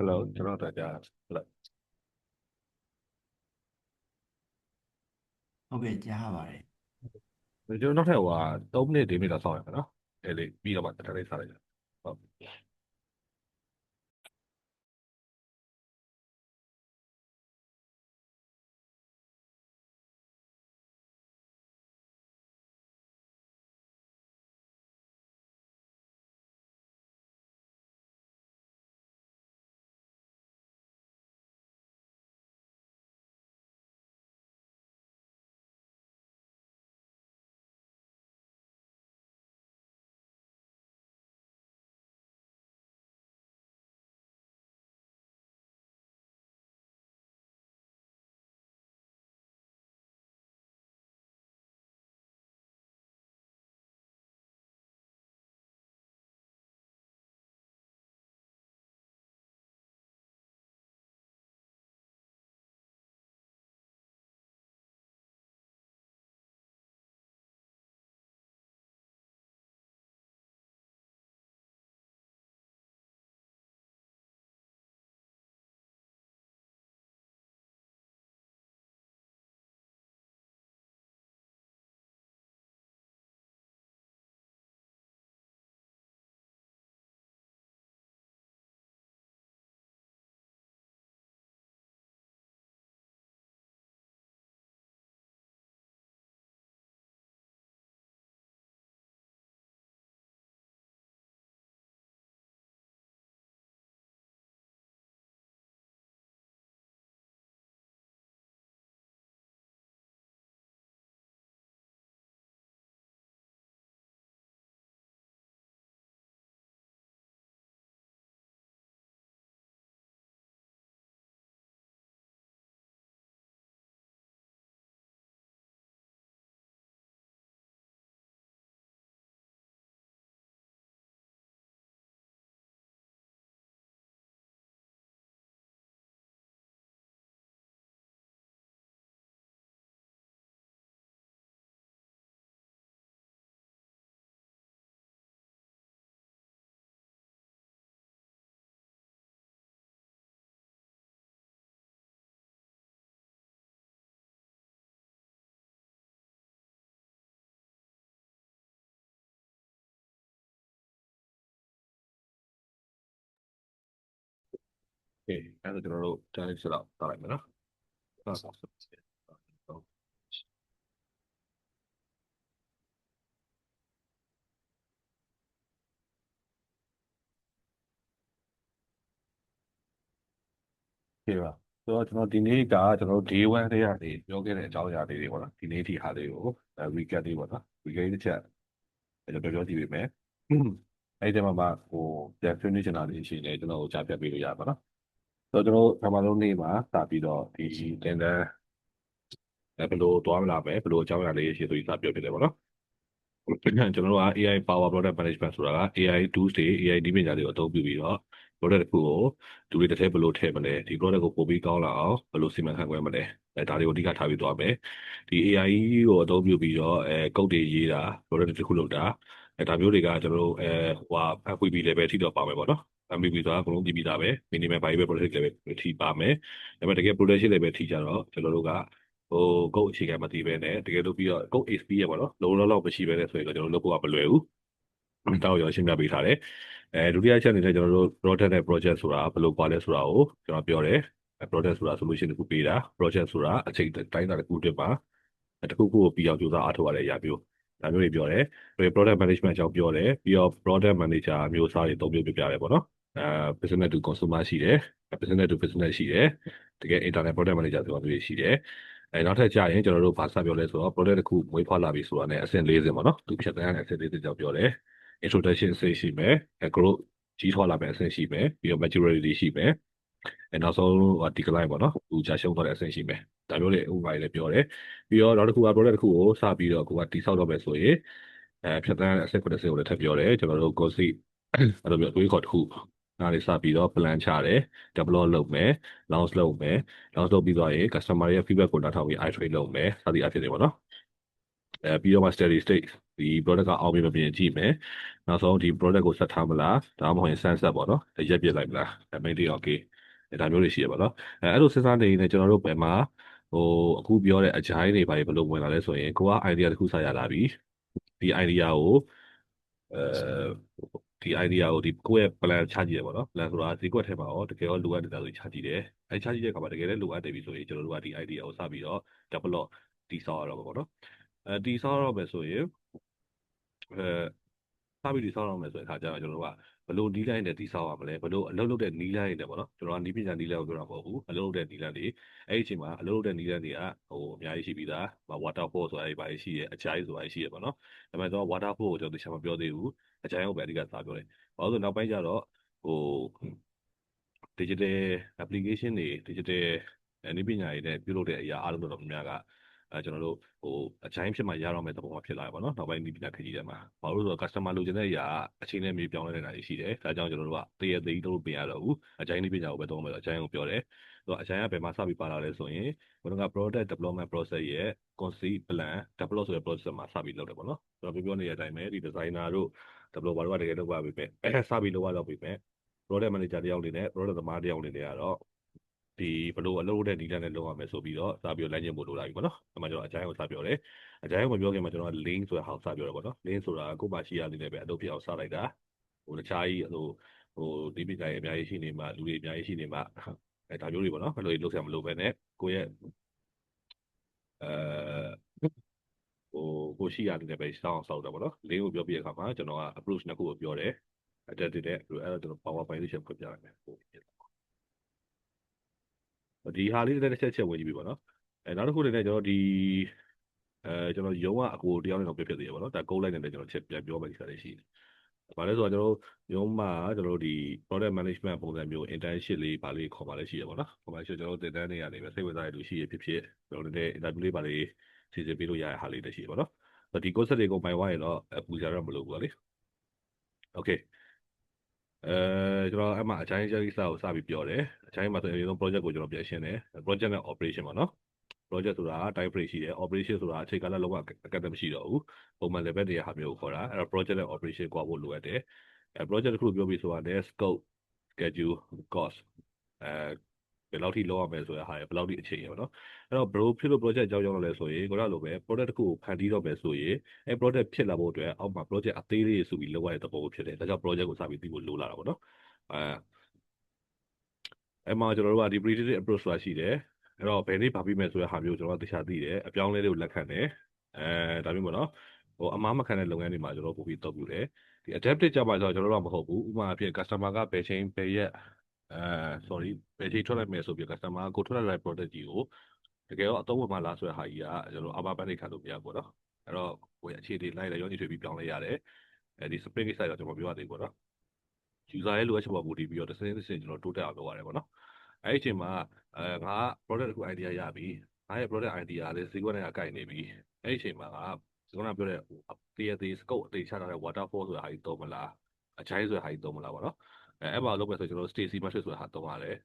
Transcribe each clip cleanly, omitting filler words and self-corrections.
Hello ကျွန်တော်တို့ကြာ Hello ဟုတ်ကဲ့ကြားပါတယ်ကျွန်တော်တို့3မိနစ်4မိနစ်တော့စောင့်ရမယ်နော်အဲ့လေပြီးတော့မှတလေးစားလိုက်ဟုတ်ကဲအဲ့ဒါကျွန်တော်တို့တလေးစတော့တားလိုက်မယ်နော်ဟုတ်ကဲပါဆိုတော့ကျွန်တော်ဒီနေ့ကကျွန်တော်တို့ day 1တည်းကနေပြောခဲ့တဲ့အကြောင်းအရာလေးတွေပေါ့နော်ဒီနေ့ထိဟာလေးကို recap လေးပေါ့နော် recap တစ်ချက်ကျွန်တော်ပြောကြည့်ပေးမယ်အဲ့ဒီမှာဟိုပြန်ဆွေးနွေးချင်တာလေးရှိနေကျွန်တော်တို့ကြားပြပေးလို့ရပါတော့ဆိုတော့ကျွန်တော်တို့ပထမဆုံးနေ့မှာစပြီးတော့ဒီတင်တန်းဘယ်လိုသွားမလားပဲဘယ်လိုအကြောင်းအရာလေးရှိဆိုပြီးစပြောပြတယ်ပေါ့နော်ကျွန်တော်တို့က AI Power Product Management ဆိုတာက AI tools တွေ AI နည်းပညာတွေကိုအသုံးပြုပြီးတော့ product တစ်ခုကိုလူတွေတစ်ထည့်ဘယ်လိုထည့်မလဲဒီ product ကိုပိုပြီးကောင်းလာအောင်ဘယ်လိုစီမံခန့်ခွဲမလဲဒါတွေကိုအဓိကထားပြီးသွားမယ်ဒီ AI ကိုအသုံးပြုပြီးတော့code တွေရေးတာ product တစ်ခုလုပ်တာဒါမျိုးတွေကကျွန်တော်တို့FWB level ထိတော့ပါမယ်ပေါ့နော် MVP ဆိုတာအကုန်လုံးပြီးသားပဲ minimum viable product level ထိပါမယ်ဒါပေမဲ့တကယ် production level ထိကြတော့ကျွန်တော်တို့ကကုတ်အခြေခံမသိပဲနဲ့တကယ်လို့ပြီးတော့ကုတ် XP ရပါတော့လုံးလုံးလောက်မရှိပဲနဲ့ဆိုရင်တော့ကျွန်တော်တို့လုပ်ဖို့ကမလွယ်ဘူးတောက်ရောရှင်းပြပေးထားတယ်ဒုတိယချက်အနေနဲ့ကျွန်တော်တို့ product နဲ့ project ဆိုတာဘယ်လိုပါလဲဆိုတာကိုကျွန်တော်ပြောတယ် product ဆိုတာ solution တစ်ခုပေးတာ project ဆိုတာအချိန်တိုင်းတာတစ်ခုတည်းမှာတစ်ခုခုကိုပြီးအောင်ကြိုးစားအားထုတ်ရတဲ့အရာမျိုးဒါမျိုးတွေပြောတယ် product management အကြောင်းပြောတယ်ပြီးတော့ product manager မျိုးစားတွေသုံးမျိုးပြပြတယ်ပေါ့နော်business to consumer ရှိတယ် business to business ရှိတယ်တကယ် internet product manager ဆိုတာမျိုးရှိတယ်နောက်ထပ်ကြာရင်ကျွန်တော်တို့ဘာစပြောလဲဆိုတော့ product တစ်ခုမွေးဖွားလာပြီဆိုတာနဲ့အဆင့်၄ဆင့်ပေါ့နော်သူဖြတ်သန်းတဲ့အဆင့်၄ဆင့်ကြောင့်ပြောတယ် introduction အဆင့်ရှိမယ် growth ကြီးထွားလာမယ့်အဆင့်ရှိမယ်ပြီးတော့ maturity ရှိမယ်နောက်ဆုံးdecline ပေါ့နော်သူကြာရှုံးသွားတဲ့အဆင့်ရှိမယ်ဒါမျိုးတွေဥပမာတွေလည်းပြောတယ်ပြီးတော့နောက်တစ်ခုက product တစ်ခုကိုစပြီးတော့ကိုကတိဆောက်တော့မယ်ဆိုရင်ဖြတ်သန်းတဲ့အဆင့်9ဆင့်ကိုလည်းထပ်ပြောတယ်ကျွန်တော်တို့ concept အဲ့လိုမျိုးအတွေးခေါ်တစ်ခုနားလေးစပြီးတော့ plan ချတယ် develop လုပ်မယ် launch လုပ်မယ် launch လုပ်ပြီးသွားရင် customer ရဲ့ feedback ကိုနားထောင်ပြီး iterate လုပ်မယ်စသည်အဖြစ်တွေပေါ့နော်ပြီးတော့မှ steady state ဒီ product ကအောင်မြင်မမြင်ကြည့်မယ်နောက်ဆုံးဒီ product ကိုဆက်ထားမလားဒါမှမဟုတ်ရင် sunset ပေါ့နော်ရက်ပြစ်လိုက်မလား maintain okay ဒါမျိုးတွေရှိရပါတော့အဲ့လိုစဉ်းစားနေရင်ကျွန်တော်တို့ဘယ်မှာအခုပြောတဲ့အကြိုင်းတွေဘာတွေဘယ်လိုဝင်လာလဲဆိုရင်ကိုက idea တစ်ခုစရလာပြီဒီ idea ကိုဒီ idea ကိုဒီကိုယ့်ရဲ့ plan ချကြည့်ရပါတော့ plan ဆိုတာဈေးကွက်ထဲမှာရောတကယ်ရောလိုအပ်နေတာဆိုချကြည့်တယ်ချကြည့်တဲ့အခါမှာတကယ်လည်းလိုအပ်တယ်ပြီဆိုရင်ကျွန်တော်တို့ကဒီ idea ကိုစပြီးတော့ develop တည်ဆောက်ရတော့မှာပေါ့နော်တည်ဆောက်ရတော့မယ်ဆိုရင်စပြီးတည်ဆောက်ရမယ်ဆိုရင်အခါကျတော့ကျွန်တော်တို့ကဘယ်လိုနီးလန်းနဲ့တည်ဆောက်ရမလဲဘယ်လိုအလုပ်လုပ်တဲ့နီးလန်းတွေပေါ့နော်ကျွန်တော်ကနီးပညာနီးလန်းကိုပြောတာမဟုတ်ဘူးအလုပ်လုပ်တဲ့နီးလန်းတွေအဲ့ဒီအချိန်မှာအလုပ်လုပ်တဲ့နီးလန်းတွေကအများကြီးရှိပြီးသား waterfall ဆိုတာအဲ့ဒီပါရှိရဲ့အကြိုင်းဆိုတာရှိရဲ့ပေါ့နော်ဒါပေမဲ့ကျွန်တော် waterfall ကိုကျွန်တော်တခြားမပြောသေးဘူးအကြိုင်းကိုပဲအဓိကစားပြောတယ်ဘာလို့ဆိုနောက်ပိုင်းကျတော့digital application တွေ digital နည်းပညာတွေနဲ့ပြုလုပ်တဲ့အရာအားလုံးတော်တော်များများကကျွန်တော်တို့အချိုင်းဖြစ်မှရတော့မယ့်သဘောမှာဖြစ်လာတယ်ပေါ့နော်နောက်ပိုင်းနည်းပညာခကြီးတွေမှာဘာလို့လဲဆိုတော့ customer လိုချင်တဲ့အရာအချိန်နဲ့မြေပြောင်းလဲနေတာရှိတယ်ဒါကြောင့်ကျွန်တော်တို့ကတရသေးလို့ပြင်ရတော့ဘူးအချိုင်းနည်းပညာကိုပဲသုံးမယ်ဆိုအချိုင်းကိုပြောတယ်ဆိုတော့အချိုင်းကဘယ်မှာစပြီးပါလာလဲဆိုရင်ဘယ်တော့က product development process ရဲ့ concept plan develop ဆိုတဲ့ process မှာစပြီးလုပ်တယ်ပေါ့နော်ကျွန်တော်ပြောနေတဲ့အတိုင်းပဲဒီ designer တို့ developer တို့ကတကယ်လုပ်ပါပြီပဲစပြီးလုပ်ရတော့ပြီပဲ product manager တယောက်အနေနဲ့ product သမားတယောက်အနေနဲ့ကတော့ဒီဘလို့အလုပ်လုပ်တဲ့ဒီလနဲ့လုပ်ရမယ်ဆိုပြီးတော့စပြီးတော့လမ်းညွှန်ဖို့လိုလာပြီပေါ့နော်။အဲ့မှာကျွန်တော်အကြိုင်းကိုစပြောတယ်။အကြိုင်းကိုမပြောခင်မှာကျွန်တော်က link ဆိုတဲ့ဟာကိုစပြောတယ်ပေါ့နော်။ link ဆိုတာကိုယ့်မှာရှိရနေတယ်ပဲအလုပ်ဖြစ်အောင်စလိုက်တာ။တခြားကြီးဒီပညာရေးအများကြီးရှိနေမှာလူတွေအများကြီးရှိနေမှာဒါမျိုးတွေပေါ့နော်။ဘယ်လိုလုပ်ဆရာမလုပ်ပဲနဲ့ကိုယ့်ရဲ့ကိုရှိရနေတယ်ပဲစောင်းအောင်စောက်တာပေါ့နော်။ link ကိုပြောပြတဲ့အခါမှာကျွန်တော်က approach နှစ်ခုကိုပြောတယ်။ adapted နဲ့အဲ့ဒါကျွန်တော် PowerPoint လေးချက်ပြပြလိုက်မယ်။ဒီဟာလေးတစ်ချက်ဝင်ကြည့်ပြီပေါ့နော်နောက်တစ်ခုလည်းကျွန်တော်ဒီကျွန်တော်ရုံးကအကိုတယောက်နဲ့တော့ပြဖြစ်သေးတယ်ပေါ့နော်ဒါကုန်းလိုက်နေတယ်ကျွန်တော်ချက်ပြန်ပြောမယ်ဒီစားလေးရှိတယ်။ဘာလဲဆိုတော့ကျွန်တော်ရုံးမှာကျွန်တော်ဒီ product management ပုံစံမျိုး internship လေးပါလေးခေါ်ပါလေးရှိရပါတော့။ခေါ်ပါရှိကျွန်တော်တင်တန်းနေရနေပဲစိတ်ဝင်စားရလို့ရှိရဖြစ်ဖြစ်ကျွန်တော်လည်း interview လေးပါလေးစီစဉ်ပေးလို့ရတဲ့ဟာလေးတရှိရပါတော့။ဒီ course တွေကိုပိုင်သွားရင်တော့ပူကြတော့မလို့ဘူးလေ။ Okay ကျွန်တော်အဲ့မှာအချိုင်းကိစ္စကိုစပြီးပြောတယ်အချိုင်းမှာဆိုရင်အရင်ဆုံး project ကိုကျွန်တော်ပြန်ရှင်းတယ် project နဲ့ operation ပါနော် project ဆိုတာ time frame ရှိတယ် operation ဆိုတာအချိန်ကာလလုံးဝအကန့်အသတ်မရှိတော့ဘူးပုံမှန် level တွေဟာမျိုးကိုခေါ်တာအဲ့တော့ project နဲ့ operation ကွာဖို့လိုအပ်တယ်project တစ်ခုပြောပြီးဆိုတာလည်း scope schedule cost ဘယ်လောက်ထိလောက်ရမယ်ဆိုတဲ့ဟာရယ်ဘယ်လောက်ထိအချိန်ရယ်ပေါ့နော်အဲ့တော့ bro ဖြစ်လို့ project အကြောင်းရောက်လာလဲဆိုရင်ကိုရလိုပဲ product တစ်ခုကိုဖန်တီးတော့မယ်ဆိုရင်အဲ့ product ဖြစ်လာဖို့အတွက်အောက်မှာ project အသေးလေးတွေဆိုပြီးလောက်ရတဲ့သဘောဖြစ်တယ်ဒါကြောင့် project ကိုစပြီးသိဖို့လိုလာတာပေါ့နော်အဲ့မှာကျွန်တော်တို့ကဒီ predictive approach ဆိုတာရှိတယ်အဲ့တော့ဘယ်နေ့ဗာပြီးမယ်ဆိုတဲ့ဟာမျိုးကျွန်တော်တို့တခြားသိတယ်အပြောင်းလဲတွေကိုလက်ခံတယ်ဒါမျိုးပေါ့နော်အမားမခံတဲ့လုပ်ငန်းတွေမှာကျွန်တော်ပို့ပြီးတော့ပြုတယ်ဒီ adaptive ကြပါဆိုတော့ကျွန်တော်တို့ကမဟုတ်ဘူးဥပမာအဖြစ် customer ကဘယ်ချိန်ဘယ်ရက်sorry ဘယ်ချိန်ထွက်လိုက်မယ်ဆိုပြီး customer ကိုထွက်လိုက်တဲ့ product ကြီးကိုတကယ်တော့အသုံးဝင်မှလားဆိုတဲ့ဟာကြီးကကျွန်တော်အာမပန်းနေခံလို့မရဘူးပေါ့နော်အဲ့တော့ကိုယ်အခြေအနေလိုက်လည်းရောညှိထွေးပြီးပြောင်းလဲရတယ်ဒီ spring ကိစ္စတော့ကျွန်တော်ပြောရသေးဘူးပေါ့နော် user ရဲ့လိုအပ်ချက်ပေါ်မူတည်ပြီးတော့တစ်စင်းတစ်စင်းကျွန်တော်တိုးတက်အောင်လုပ်ရတယ်ပေါ့နော်အဲ့ဒီအချိန်မှာငါက product တစ်ခု idea ရပြီငါရဲ့ product idea လေးဈေးကွက်နဲ့ကိုင်နေပြီအဲ့ဒီအချိန်မှာကကျွန်တော်ပြောတဲ့သေး scope အသေးချထားတဲ့ waterfall ဆိုတာဟာကြီးသုံးမလားအချိုင်းဆိုတာဟာကြီးသုံးမလားပေါ့နော်အဲ့မှာလုပ်မယ်ဆိုကျွန်တော် Stacy Matrix ဆိုတာဟာသုံးရတယ်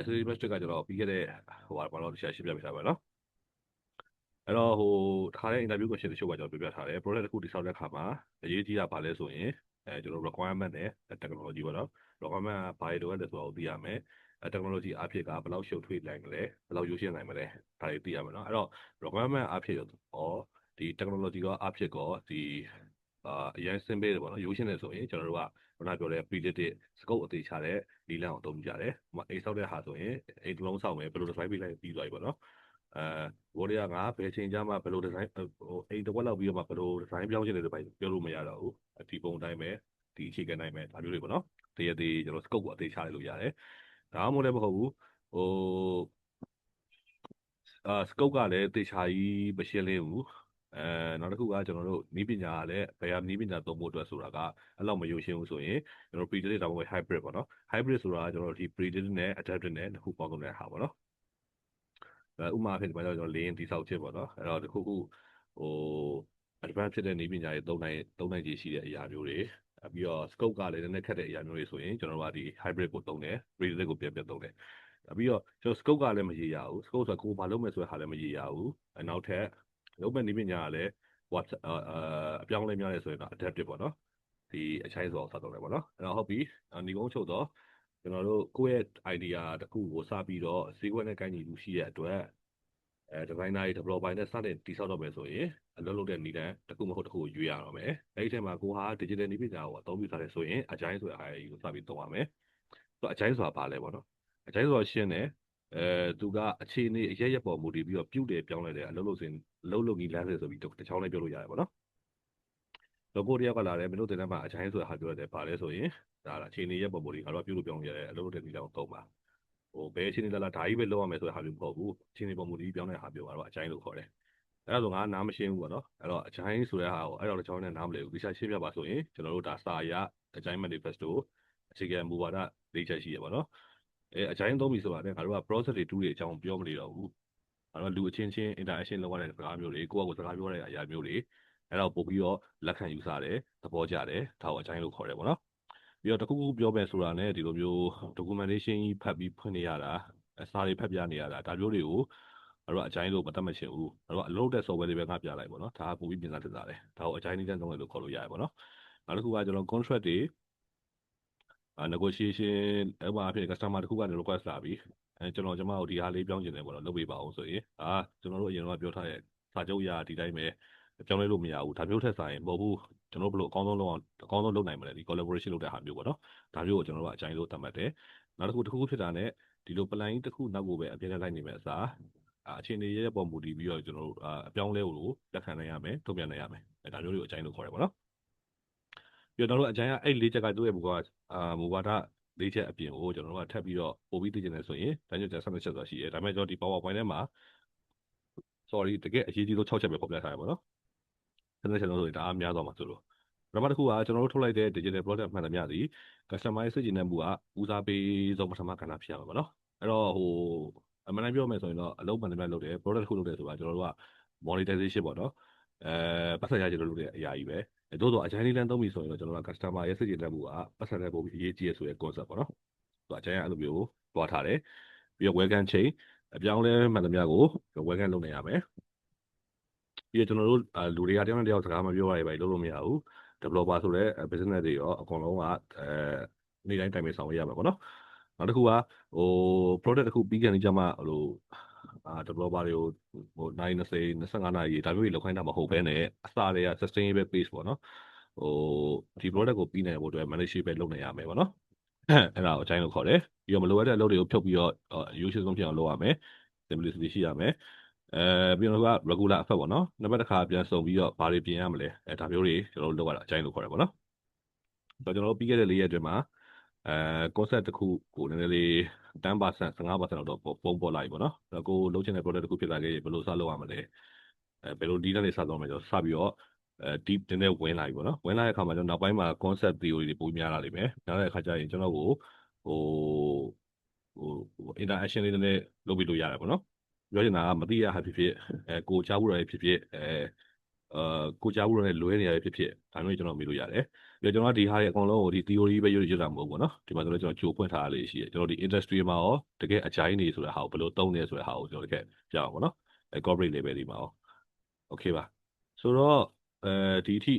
Stacy Matrix ကကျွန်တော်ပြီးခဲ့တဲ့ဘာလို့ရှင်းပြပေးထားပါနော်အဲ့တော့တခါလေး interview question တချို့ကကျွန်တော်ပြပြထားတယ် product တစ်ခုတည်ဆောက်တဲ့အခါမှာအရေးကြီးတာဘာလဲဆိုရင်ကျွန်တော် requirement နဲ့ technology ပေါ့နော် requirement ကဘာတွေလိုအပ်လဲဆိုတာကိုသိရမယ်technology အဖြစ်ကဘယ်လောက်ရှုပ်ထွေးနိုင်မလဲဘယ်လောက်ရိုးရှင်းနိုင်မလဲဒါတွေသိရမယ်နော်အဲ့တော့ requirement အဖြစ်ရောဒီ technology ကအဖြစ်ကောဒီအရင်စင်ပေးတယ်ပေါ့နော်ရိုးရှင်းတယ်ဆိုရင်ကျွန်တော်တို့ကခုနပြောတဲ့ predicted scope အသေးချတဲ့လီလန်ကိုအသုံးပြကြတယ်အိမ်ဆောက်တဲ့ဟာဆိုရင်အိမ်တစ်လုံးဆောက်မယ်ဘယ်လို design ပေးလိုက်ပြီးသွားပြီပေါ့နော်ဘော်ဒီကငါဘယ်ချိန်ကျမှဘယ်လို design အိမ်တစ်ဝက်လောက်ပြီးတော့မှဘယ်လို design ပြောင်းချင်တယ်ဆိုပြောလို့မရတော့ဘူးဒီပုံတိုင်းပဲဒီအခြေခံတိုင်းပဲဒါမျိုးတွေပေါ့နော်တရသေးကျွန်တော် scope ကိုအသေးချလိုက်လို့ရတယ်ဒါမှမဟုတ်လည်းမဟုတ်ဘူးscope ကလည်းသေချာကြီးမရှင်းလင်းဘူးနောက်တစ်ခုကကျွန်တော်တို့နီးပညာကလည်းဘယ်ဟာနီးပညာသုံးဖို့အတွက်ဆိုတာကအဲ့လောက်မရိုးရှင်းဘူးဆိုရင်ကျွန်တော် predictive ဒါမှမဟုတ် hybrid ပေါ့နော် hybrid ဆိုတာကကျွန်တော်တို့ဒီ predictive နဲ့ adaptive နဲ့နှစ်ခုပေါင်းလုပ်တဲ့ဟာပေါ့နော်ဥပမာအဖြစ်ဒီမှာကျွန်တော် lane တိဆောက်ခြင်းပေါ့နော်အဲ့တော့တစ်ခုခုadvanced ဖြစ်တဲ့နည်းပညာတွေသုံးနိုင်ခြေရှိတဲ့အရာမျိုးတွေပြီးတော့ scope ကလည်းနည်းနည်းခက်တဲ့အရာမျိုးတွေဆိုရင်ကျွန်တော်တို့ကဒီ hybrid ကိုသုံးတယ် predictive ကိုပြန်သုံးတယ်ပြီးတော့ကျွန်တော် scope ကလည်းမရေရဘူး scope ဆိုတာကိုဘာလုပ်မယ်ဆိုတဲ့ဟာလည်းမရေရဘူးနောက်ထပ်လုပ်မဲ့နည်းပညာကလည်းအပြောင်းလဲများတယ်ဆိုရင်တော့ adaptive ပေါ့နော်ဒီအချိုင်းဆိုအောင်စသုံးတယ်ပေါ့နော်အဲ့တော့ဟုတ်ပြီညီကုန်းချုပ်တော့ ကျွန်တော်တို့ကိုယ့်ရဲ့ idea တစ်ခုကိုစပြီးတော့ဈေးကွက်နဲ့ကိုင်းညီမှုရှိတဲ့အတွက်designer တွေ developer နဲ့စတင်တည်ဆောက်တော့မယ်ဆိုရင်အလုပ်လုပ်တဲ့နည်းလမ်းတစ်ခုမဟုတ်တစ်ခုကိုရွေးရတော့မယ်အဲ့ဒီထဲမှာကိုဟာ digital နည်းပညာကိုအသုံးပြုထားတယ်ဆိုရင် agile ဆိုတဲ့အားကြီးကိုစပြီးသုံးရမယ်သူ agile ဆိုတာဘာလဲပေါ့နော် agile ဆိုတာရှင်းတယ်သူကအခြေအနေအရက်ရက်ပေါ်မူတည်ပြီးတော့ပြုတ်တယ်ပြောင်းလဲတယ်အလုပ်လုပ်စဉ်အလုပ်လုပ်နည်းလမ်းစဉ်ဆိုပြီးတစ်ချောင်းလေးပြောလို့ရတယ်ပေါ့နော်လောကိုတယောက်ကလာတယ်မင်းတို့တင်တဲ့မှာ agile ဆိုတာဟာပြောရတယ်ဘာလဲဆိုရင်ဒါအခြေအနေရက်ပေါ်မူတည်ငါတို့ကပြုတ်လို့ပြောင်းလို့ရတယ်အလုပ်လုပ်တဲ့နည်းလမ်းကိုသုံးပါဘယ်အခြေအနေလာဓာကြီးပဲလုပ်ရမယ်ဆိုတဲ့ဟာမျိုးမဟုတ်ဘူးအခြေအနေပေါ်မူတည်ပြောင်းတဲ့ဟာမျိုးကတော့အချိုင်းလို့ခေါ်တယ်အဲ့ဒါဆိုငါနားမရှင်းဘူးပေါ့နော်အဲ့တော့အချိုင်းဆိုတဲ့ဟာကိုအဲ့တော့တစ်ချောင်းနဲ့နားမလည်ဘူးဒီစားရှင်းပြပါဆိုရင်ကျွန်တော်တို့ဒါစာရအချိုင်း manifesto အခြေခံမူဝါဒ၄ချက်ရှိရပါတော့အချိုင်းသုံးပြီဆိုတာနဲ့ငါတို့က process တွေတူးတွေအကြောင်းပြောမနေတော့ဘူးငါတို့လူအချင်းချင်း interaction လုပ်ရတဲ့စကားမျိုးတွေကိုယ့်အကိုစကားပြောရတဲ့အရာမျိုးတွေအဲ့တော့ပို့ပြီးတော့လက်ခံယူဆတယ်သဘောကျတယ်ဒါကိုအချိုင်းလို့ခေါ်တယ်ပေါ့နော်ပြီးတော့တခုခုပြောမယ်ဆိုတာနဲ့ဒီလိုမျိုး documentation ကြီးဖတ်ပြီးဖွင့်နေရတာစာတွေဖတ်ပြနေရတာဒါမျိုးတွေကိုတို့အချိုင်းလို့မတတ်မချင်ဘူးတို့အလုပ်တဲ့ software တွေပဲငါပြလိုက်ပေါ့နော်ဒါကပိုပြီးပြင်စားတက်တာတယ်ဒါကိုအချိုင်းနည်းနဲ့သုံးတယ်လို့ခေါ်လို့ရတယ်ပေါ့နော်နောက်တစ်ခုကကျွန်တော် contract တွေnegotiation အဲ့မှာဖြစ် customer တစ်ခုကနေ request လာပြီးကျွန်တော်တို့ဒီဟာလေးပြောင်းကျင်တယ်ပေါ့နော်လုပ်ပေးပါအောင်ဆိုရင်ကျွန်တော်တို့အရင်ကပြောထားတဲ့စာချုပ်အရာဒီတိုင်းပဲပြောင်းလဲလို့မရဘူးဒါမျိုးထက်ဆိုင်မဟုတ်ဘူးကျွန်တော်တို့ဘယ်လိုအကောင်းဆုံးလုပ်အောင်အကောင်းဆုံးလုပ်နိုင်မလဲဒီ collaboration လုပ်တဲ့ဟာမျိုးပေါ့နော်ဒါမျိုးကိုကျွန်တော်တို့ကအချိုင်းလို့သတ်မှတ်တယ်နောက်တစ်ခုဖြစ်တာနဲ့ဒီလို plan ကြီးတစ်ခုနောက်ကိုပဲအပြည့်နဲ့လိုက်နေမယ်အစားအခြေအနေရဲ့ပေါ်မူတည်ပြီးတော့ကျွန်တော်တို့အပြောင်းလဲကိုလက်ခံနိုင်ရမယ်ထုတ်ပြန်နိုင်ရမယ်ဒါမျိုးတွေကိုအချိုင်းလို့ခေါ်တယ်ပေါ့နော်ပြီးတော့ကျွန်တော်တို့အချိုင်းကအဲ့၄ချက်ကသူ့ရဲ့မူဝါဒ၄ချက်အပြင်ကိုကျွန်တော်တို့ကထပ်ပြီးတော့ပို့ပြီးသိချင်တယ်ဆိုရင်ဒါညွှန်ချက်12ချက်ဆိုတာရှိတယ်ဒါပေမဲ့ကျွန်တော်ဒီ PowerPoint ထဲမှာ sorry တကယ်အရေးကြီးဆုံး6ချက်ပဲဖော်ပြထားရပါတော့12ချက်လုံးဆိုရင်ဒါအများသွားမှာဆိုလို့ပထမတစ်ခုကကျွန်တော်တို့ထုတ်လိုက်တဲ့ digital product မှန်သမျှဒီ customer ရဲ့စိတ်ကြည်နမှုကဦးစားပေးဆုံးပထမကဏ္ဍဖြစ်ရမှာပါနော်အဲ့တော့အမှန်တမ်းပြောမယ်ဆိုရင်တော့အလုပ်မှန်သမျှလုပ်တယ် product တစ်ခုလုပ်တယ်ဆိုတာကျွန်တော်တို့က monetization ပေါ့နော်ပတ်သက်ရကြလို့လုပ်တဲ့အရာကြီးပဲသို့တော့အချိုင်းလေးလမ်းသုံးပြီဆိုရင်တော့ကျွန်တော်တို့က customer ရဲ့စိတ်ကြည်နမှုကပတ်သက်တဲ့ပုံပြီးအရေးကြီးရဆိုတဲ့ concept ပေါ့နော်သူအချိုင်းကအဲ့လိုမျိုးတွားထားတယ်ပြီးတော့ welcome chain အပြောင်းလဲမှန်သမျှကို welcome လုပ်နေရမယ်ပြီးတော့ကျွန်တော်တို့လူတွေကတယောက်နဲ့တယောက်စကားမပြောရရင်ပဲလုပ်လို့မရဘူး developer ဆိုတဲ့ business တွေရောအကုန်လုံးကနေ့တိုင်းတိုင်ပင်ဆောင်ရမှာပေါ့နော်နောက်တစ်ခုကproduct တစ်ခုပြီးကန်နေကြမှာdeveloper တွေကိုနိုင်20 25နာရီဒါမျိုးတွေလောက်ခိုင်းတာမဟုတ်ဘဲနဲ့အစားတွေက sustainable base ပေါ့နော်ဒီ product ကိုပြီးနိုင်ဖို့အတွက် management လုပ်နေရမယ်ပေါ့နော်အဲ့ဒါကိုအချိုင်းလို့ခေါ်တယ်ပြီးတော့မလိုအပ်တဲ့အလုပ်တွေကိုဖြုတ်ပြီးတော့ရိုးရှင်းဆုံးဖြစ်အောင်လုပ်ရမယ် simplicity ရှိရမယ်ပြီးတော့က regular အဖက်ပေါ့နော်နှစ်ပတ်တစ်ခါပြန်စုံပြီးတော့ဘာတွေပြင်ရမလဲဒါမျိုးတွေကျွန်တော်တို့လုပ်ရတာအချိုင်းလို့ခေါ်တယ်ပေါ့နော်ဆိုတော့ကျွန်တော်တို့ပြီးခဲ့တဲ့၄ရက်အတွင်းမှာconcept တစ်ခုကိုနည်းနည်းလေး10% 15%တော့ပုံပေါ်လာပြီပေါ့နော်အဲ့တော့ကိုလုပ်ချင်တဲ့ product တစ်ခုဖြစ်လာခဲ့ရင်ဘယ်လိုစလုပ်ရမလဲဘယ်လိုဒီနဲ့စလုပ်မယ်ဆိုတော့စပြီးတော့deep တင်းနဲ့ဝင်လာပြီပေါ့နော်ဝင်လာတဲ့အခါမှာကျွန်တော်နောက်ပိုင်းမှာ concept theory တွေပိုများလာလိမ့်မယ်များတဲ့အခါကျရင်ကျွန်တော်ကိုinteraction လေးနည်းနည်းလုပ်ပြီးလို့ရတယ်ပေါ့နော်ပြောချင်တာကမသိရဟာဖြစ်ဖြစ်ကိုကြားဘူးရဖြစ်ဖြစ်ကိုကြားဘူးရနဲ့လွဲနေရဖြစ်ဖြစ်ဒါမျိုးကျွန်တော်မေးလို့ရတယ်ပြီးတော့ကျွန်တော်ဒီဟာတွေအကုန်လုံးကိုဒီ theory ပဲရွတ်တာမဟုတ်ဘူးပေါ့နော်ဒီမှာကျွန်တော်ကြိုဖွင့်ထားရလေးရှိတယ်ကျွန်တော်ဒီ industry မှာရောတကယ်အကြိုင်းနေဆိုတဲ့ဟာကိုဘယ်လိုသုံးနေဆိုတဲ့ဟာကိုကျွန်တော်တကယ်ပြအောင်ပေါ့နော်corporate level ဒီမှာရော okay ပါဆိုတော့ဒီအထိ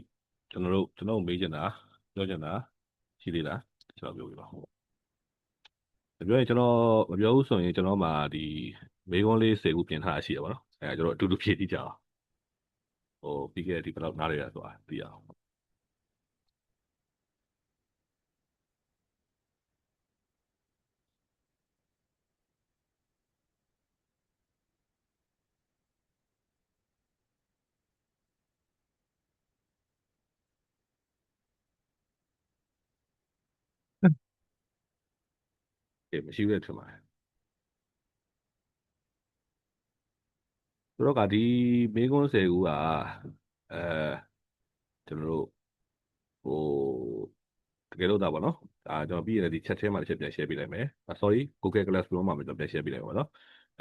ကျွန်တော်မေးချင်တာပြောချင်တာရှိသေးလားကျွန်တော်ပြောပြပါပြောရင်ကျွန်တော်မပြောဘူးဆိုရင်ကျွန်တော်မှဒီမေးခွန်းလေး10ခုပြင်ထားတာရှိရပါတော့ကျွန်တော်အတူတူဖြည့်ကြည့်ကြအောင်ပြီးခဲ့တဲ့ဒီဘယ်လောက်နားရရဆိုတာသိရအောင်မရှိဘူးတဲ့ထင်ပါတယ်ဆိုတော့ဒီမေးခွန်း10ခုကအဲကျွန်တော်တို့ဟိုတကယ်လို့ဒါပေါ့နော်ကျွန်တော်ပြီးရင်ဒီ chat ထဲမှာတစ်ချက်ပြန် share ပေးလိုက်မယ်sorry Google Classroom မှာကျွန်တော်ပြန် share ပေးလိုက်ပါတော့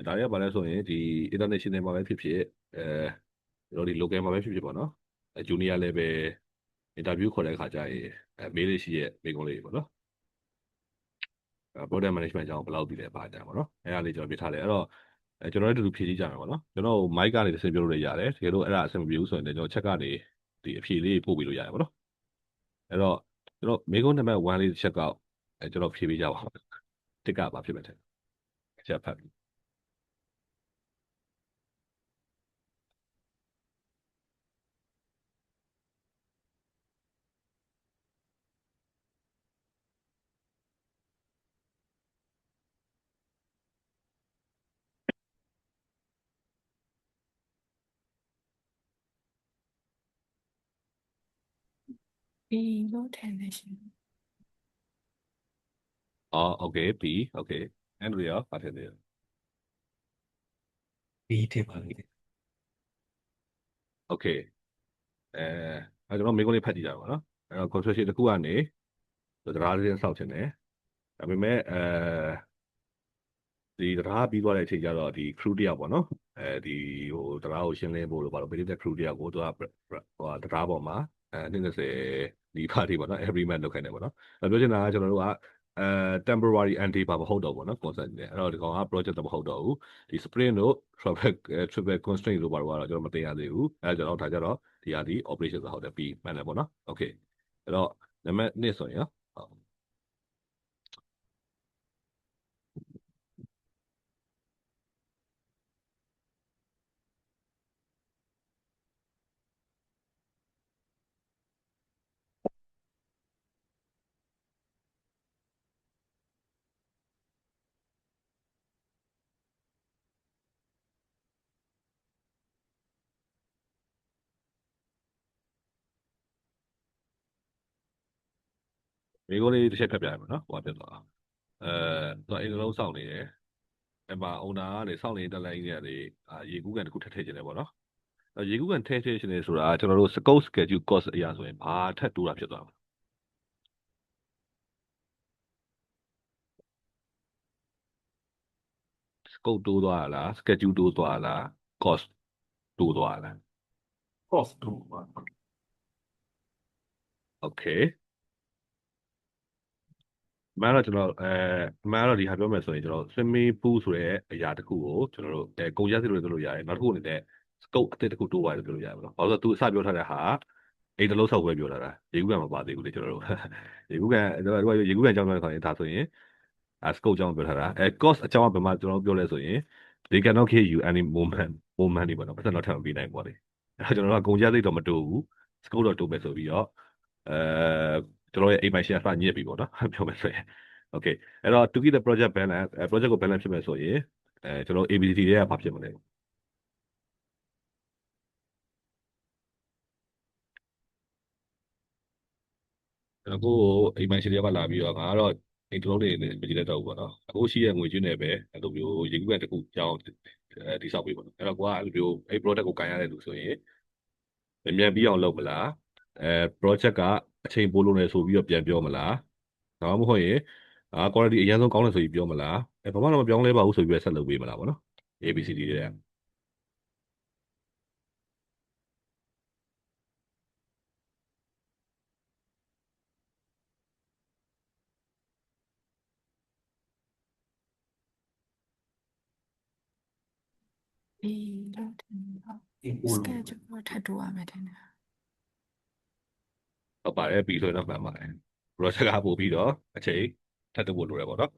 ဒါတွေကဘာလဲဆိုရင်ဒီ international မှာပဲဖြစ်ဖြစ်ကျွန်တော်ဒီ local မှာပဲဖြစ်ဖြစ်ပေါ့နော် junior level interview ခေါ်တဲ့အခါကျရင်မေးလို့ရှိရဲ့မေးခွန်းလေးပေါ့နော်product management အကြောင်းဘယ်လောက်သိလဲပါကြပါတော့အဲ့ဒါလေးကျွန်တော်ပြထားတယ်အဲ့တော့ကျွန်တော်တို့အတူတူဖြည့်ကြည့်ကြမယ်ပေါ့နော်ကျွန်တော် mic ကနေတစ်ဆင့်ပြောလို့လည်းရတယ်တကယ်လို့အဲ့ဒါအဆင်မပြေဘူးဆိုရင်လည်းကျွန်တော် check ကနေဒီအဖြေလေးပို့ပေးလို့ရတယ်ပေါ့နော်အဲ့တော့ကျွန်တော်မေးခွန်းနံပါတ်1လေးတစ်ချက်ကောက်ကျွန်တော်ဖြည့်ပေးကြပါဦး တစ်ကဘာဖြစ်မယ်တဲ့ချက်ဖတ်B လို့ထင်တယ်ရှင်အော် okay B okay အဲ့လိုရောဘာဖြစ်လဲ B ထင်ပါလိမ့်မယ် okay ကျွန်တော်မိကုန်းလေးဖတ်ကြည့်ကြပါတော့နော်အဲ့တော့ construction တစ်ခုကနေတရားရင်းဆောက်ချင်တယ်ဒါပေမဲ့ဒီတရားပြီးသွားတဲ့အချိန်ကျတော့ဒီ crew တယောက်ပေါ့နော်ဒီဟိုတရားကိုရှင်းလင်းဖို့လို့ပါတော့ basic crew တယောက်ကိုသူကဟိုတရားပေါ်မှာ20ဒီ party ပေါ့နော် agreement လုပ်ခိုင်းတယ်ပေါ့နော်ပြောချင်တာကကျွန်တော်တို့ကtemporary anti ဘာမဟုတ်တော့ဘူးเนาะ concept နဲ့အဲ့တော့ဒီကောင်က project တော့မဟုတ်တော့ဘူးဒီ sprint တို့ travel constraint တို့ဘာလို့ကတော့ကျွန်တော်မသိရသေးဘူးအဲ့တော့ဒါကြတော့ဒီဟာဒီ operation ဆိုဟုတ်တယ်ပြီးမှန်တယ်ပေါ့နော် okay အဲ့တော့နံပါတ်1ဆိုရင်မိကုန်းလေးတစ်ချက်ဖတ်ပြရမယ်နော်ဟိုကပြသွားသူကအိမ်လုံးစောင့်နေတယ်အဲ့မှာ owner ကနေစောင့်နေတဲ့ line ကြီးကနေရေကူးကန်တစ်ခုထည့်ထည့်ခြင်းတယ်ပေါ့နော်ရေကူးကန်ထည့်ထည့်ခြင်းတယ်ဆိုတာကျွန်တော်တို့ scope schedule cost အရာဆိုရင်ဘာထပ်တိုးတာဖြစ်သွားမှာscope တိုးသွားလား schedule တိုးသွားလား cost တိုးသွားလား cost 2ပါ okay အမှန်တော့ကျွန်တော်အမှန်တော့ဒီဟာပြောမယ်ဆိုရင်ကျွန်တော် swimming pool ဆိုတဲ့အရာတစ်ခုကိုကျွန်တော်တို့ကုန်ကျစရိတ်လို့ပြောလို့ရတယ်နောက်တစ်ခုအနေနဲ့ scope အသစ်တစ်ခုတိုးပါတယ်ပြောလို့ရတယ်ပေါ့နော်ဘာလို့လဲဆိုတော့ तू အစပြောထားတဲ့ဟာအိမ်တစ်လုံးဆောက်ပွဲပြောထားတာရေကူးကန်မပါသေးဘူးလေကျွန်တော်တို့ရေကူးကန်ကျွန်တော်တို့ရေကူးကန်အကြောင်းပြောတဲ့ခါရင်ဒါဆိုရင်scope အကြောင်းပြောထားတာcost အကြောင်းကဘယ်မှာကျွန်တော်ပြောလဲဆိုရင် they cannot give you any moment တွေပေါ့နော်ပတ်စံတော့ထပ်မပေးနိုင်ဘူးပေါ့လေအဲ့တော့ကျွန်တော်တို့ကကုန်ကျစရိတ်တော့မတိုးဘူး scope တော့တိုးမယ်ဆိုပြီးတော့ကျွန်တော်ရဲ့အိမ်ပိုင်ရှင်ကစညစ်ပြီပေါ့နော်ပြောမယ်ဆိုရင် okay အဲ့တော့ to keep the project balance project ကို balance ဖြစ်မယ်ဆိုရင်ကျွန်တော် ABCD တွေကဘာဖြစ်မလဲကျွန်တော်ကိုအိမ်ပိုင်ရှင်တွေကလာပြီးတော့ငါကတော့အိမ်တစ်လုံးနေမကြည့်တတ်တော့ဘူးပေါ့နော်အခုရှိရဲ့ငွေကျွန်းတွေပဲအဲ့လိုမျိုးရေကူးကတစ်ခုကြောင်းတိဆောက်ပေးပေါ့နော်အဲ့တော့ကိုကအဲ့လိုမျိုးအဲ့ project ကိုကန်ရတဲ့လူဆိုရင်မြန်ပြီးအောင်လုပ်မလားproject ကအချိန်ပိုးလုံးနေဆိုပြီးတော့ပြန်ပြောမလားဒါမှမဟုတ်ရင်quality အရင်ဆုံးကောင်းတယ်ဆိုပြီးပြောမလားဘာမှတော့မပြောင်းလဲပါဘူးဆိုပြီးဆက်လုပ်ပေးမလားပေါ့နော် ABCD တွေက B လို့ထင်တော့ ဒီပို့လို့ schedule ထပ်တူရမယ်ထင်တယ်ဟုတ်ပါတယ်ပြီးဆိုရင်တော့မှန်ပါတယ် project ကပို့ပြီးတော့အချိန်ထပ်တဖို့လိုတယ်ပေါ့နော်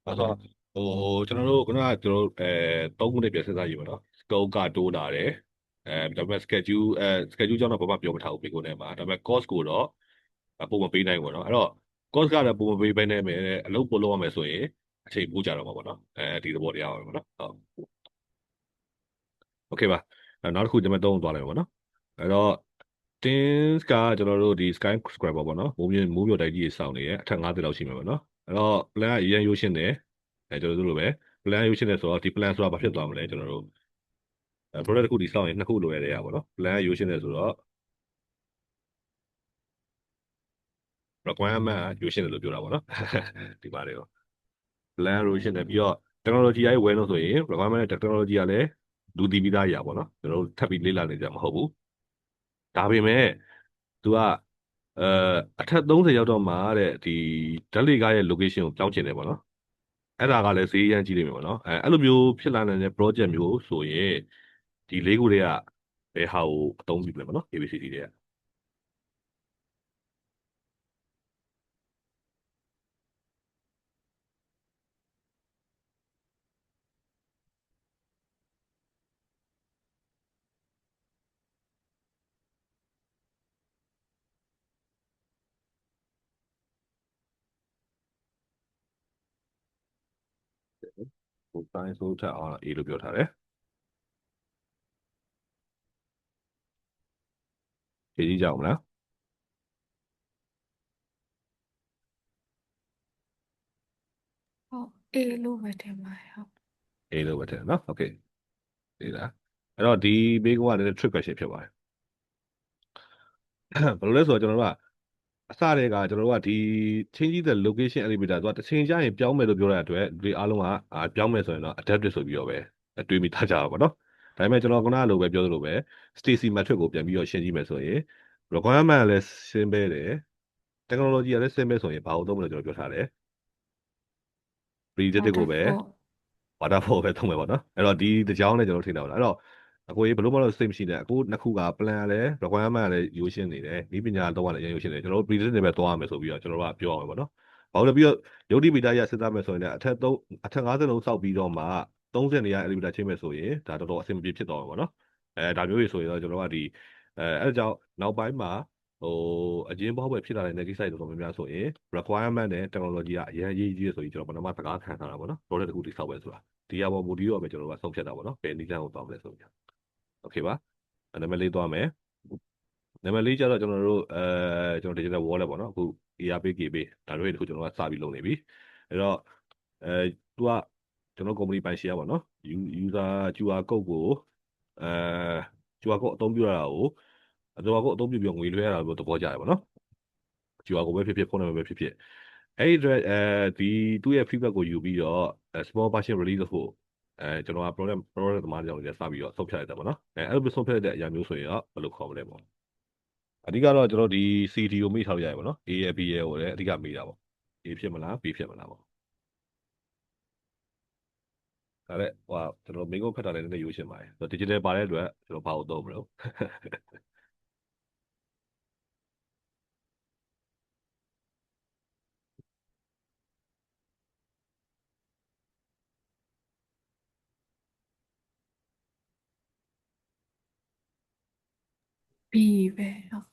အဲဆိုကျွန်တော်တို့ခုနကကျွန်တော်3ခုနဲ့ပြန်စဉ်းစားကြည့်ပါတော့ scope ကတိုးလာတယ်ဒါပေမဲ့ schedule ကြောင့်တော့ဘာမှပြောမထားဘူးဒီကိုထဲမှာဒါပေမဲ့ cost ကိုတော့ပုံမပေးနိုင်ဘူးပေါ့နော်အဲ့တော့ cost ကလည်းပုံမပေးဘဲနဲ့အလုပ်ပို့လုပ်ရမယ်ဆိုရင်အချိန်ပို့ကြတော့မှာပေါ့နော်ဒီသဘောတရားပါပဲပေါ့နော်ဟုတ် okay ပါနောက်တစ်ခုကျွန်တော်သွားလိုက်ပါပေါ့နော်အဲ့တော့ Teams ကကျွန်တော်တို့ဒီ Sky Scrabble ပေါ့နော်မိုးမြို့တိုက်ကြီးစောင့်နေရအထက်50လောက်ရှိမှာပေါ့နော်အဲ့တော့ plan ကအရင်ရိုးရှင်းတယ်ကျွန်တော်တို့လိုပဲ plan ရိုးရှင်းတယ်ဆိုတော့ဒီ plan ဆိုတာဘာဖြစ်သွားမလဲကျွန်တော်တို့ product တစ်ခုဒီစောင့်ရင်နှစ်ခုလိုရတဲ့ရပါတော့ plan ရိုးရှင်းတယ်ဆိုတော့ requirement ရိုးရှင်းတယ်လို့ပြောတာပေါ့နော်ဒီပါတယ်ရော plan ရိုးရှင်းတယ်ပြီးတော့ technology ရဲ့ ဝယ်လို့ဆိုရင် requirement နဲ့ technology ကလည်းလူတည်ပြီးသားအရာပေါ့နော်ကျွန်တော်တို့ထပ်ပြီးလေ့လာနေကြမှာမဟုတ်ဘူးဒါပေမဲ့ သူကအထက်30ရောက်တော့မှတဲ့ဒီဓာတ်လေကားရဲ့ location ကိုပြောင်းချင်တယ်ပေါ့နော်အဲ့ဒါကလည်းဈေးရမ်းကြီးနေပြီပေါ့နော်အဲ့လိုမျိုးဖြစ်လာနေတဲ့ project မျိုးဆိုရင်ဒီ၄ခုတွေကဘယ်ဟာကိုအသုံးပြုလဲပေါ့နော် ABCD တွေက ဟိုတိုင်းဆိုထက်အောင် A လို့ပြောထားတယ်ဖြည့်ကြည့်ကြအောင်မလား ဟုတ်အေးလို့ပဲတင်ပါတယ်ဟုတ် A လို့ပဲထည့်နော် okay ဒီလားအဲ့တော့ဒီဘေးကလည်း trick question ဖြစ်ပါတယ်ဘယ်လိုလဲဆိုတော့ကျွန်တော်တို့ကအစတည်းကကျွန်တော်တို့ကဒီ change the location elevator သူကတစ်ချိန်ကျရင်ပြောင်းမယ်လို့ပြောတဲ့အတွက်ဒီအားလုံးကပြောင်းမယ်ဆိုရင်တော့ adaptive ဆိုပြီးတော့ပဲတွေးမိထားကြတာပေါ့နော်ဒါပေမဲ့ကျွန်တော်ခုနကလိုပဲပြောသလိုပဲ Stacy metric ကိုပြန်ပြီးတော့ရှင်းကြည့်မယ်ဆိုရင် requirement ကလည်းရှင်းပေးတယ် technology ကလည်းရှင်းပေးဆိုရင်ဘာလို့သုံးမလဲကျွန်တော်ပြောထားတယ် predictive ကိုပဲ waterfall ပဲသုံးမယ်ပေါ့နော်အဲ့တော့ဒီတစ်ကြောင်းနဲ့ကျွန်တော်ထင်တာပေါ့နော်အဲ့တော့အကိုကြီးဘယ်လိုမှတော့စိတ်မရှိနဲ့အခုနှစ်ခုက plan လည်း requirement လည်းရိုးရှင်းနေတယ်ဒီပညာတော့လည်းရိုးရှင်းနေတယ်ကျွန်တော်တို့ predictive နဲ့ပဲသွားရမယ်ဆိုပြီးတော့ကျွန်တော်တို့ကပြောအောင်ပဲပေါ့နော်ဘာလို့လဲပြီးတော့ယုတ်တိပိတာရစဉ်းစားမယ်ဆိုရင်လည်းအထက်50လုံးစောက်ပြီးတော့မှ30နေရ elevator ချိန်မယ်ဆိုရင်ဒါတော်တော်အဆင်မပြေဖြစ်သွားမှာပေါ့နော်ဒါမျိုးတွေဆိုရင်တော့ကျွန်တော်ကဒီအဲ့ဒါကြောင့်နောက်ပိုင်းမှာဟိုအရင်ဘောက်ပဲဖြစ်လာတဲ့ negative side တော်တော်များများဆိုရင် requirement နဲ့ technology ကအရင်အရေးကြီးရဆိုရင်ကျွန်တော်ပထမစကားခံထားတာပေါ့နော် project တစ်ခုတိစောက်ပဲဆိုတာဒီအပေါ် module တော့ပဲကျွန်တော်တို့ကဆုံးဖြတ်တာပေါ့နော်ဘယ်နည်းလမ်းကိုသွားမလဲဆိုပြီးโอเคပါနံပါတ်၄သွားမယ်နံပါတ်၄ကျတော့ကျွန်တော်တို့ကျွန်တော် digital wallet ပေါ့နော်အခု ERP KB ဒါတို့တွေတခုကျွန်တော်ကစပြီးလုပ်နေပြီအဲ့တော့သူကကျွန်တော် company ပိုင် share ပေါ့နော် user QR code ကိုQR code အသုံးပြုရတာကိုQR code အသုံးပြုပြီးငွေလွှဲရတာလို့သဘောကျတယ်ပေါ့နော် QR code ပဲဖြစ်ဖြစ်ဖုန်းနံပါတ်ပဲဖြစ်ဖြစ်အဲ့ဒီအတွက်ဒီသူ့ရဲ့ feedback ကိုယူပြီးတော့ small version release လုပ်ဖို့ကျွန်တော်က product သမားကြောင့်လည်းစပြီးတော့ဆုံးဖြတ်လိုက်တာပေါ့နော်အဲ့လိုဆုံးဖြတ်လိုက်တဲ့အရာမျိုးဆိုရင်တော့ဘယ်လိုခေါ်မလဲပေါ့အဓိကတော့ကျွန်တော်ဒီ CD ကိုမိထားလို့ရတယ်ပေါ့နော် A ရ B ရကိုလည်းအဓိကမိတာပေါ့ A ဖြစ်မလား B ဖြစ်မလားပေါ့ဒါလည်းဟိုကျွန်တော်မိကုန်းဖတ်တာလည်းနည်းနည်းရိုးရှင်းပါတယ်ဆိုတော့ digital ပါတဲ့အတွက်ကျွန်တော်ဘာလို့သုံးမလို့ ပြီးပဲဟုတ်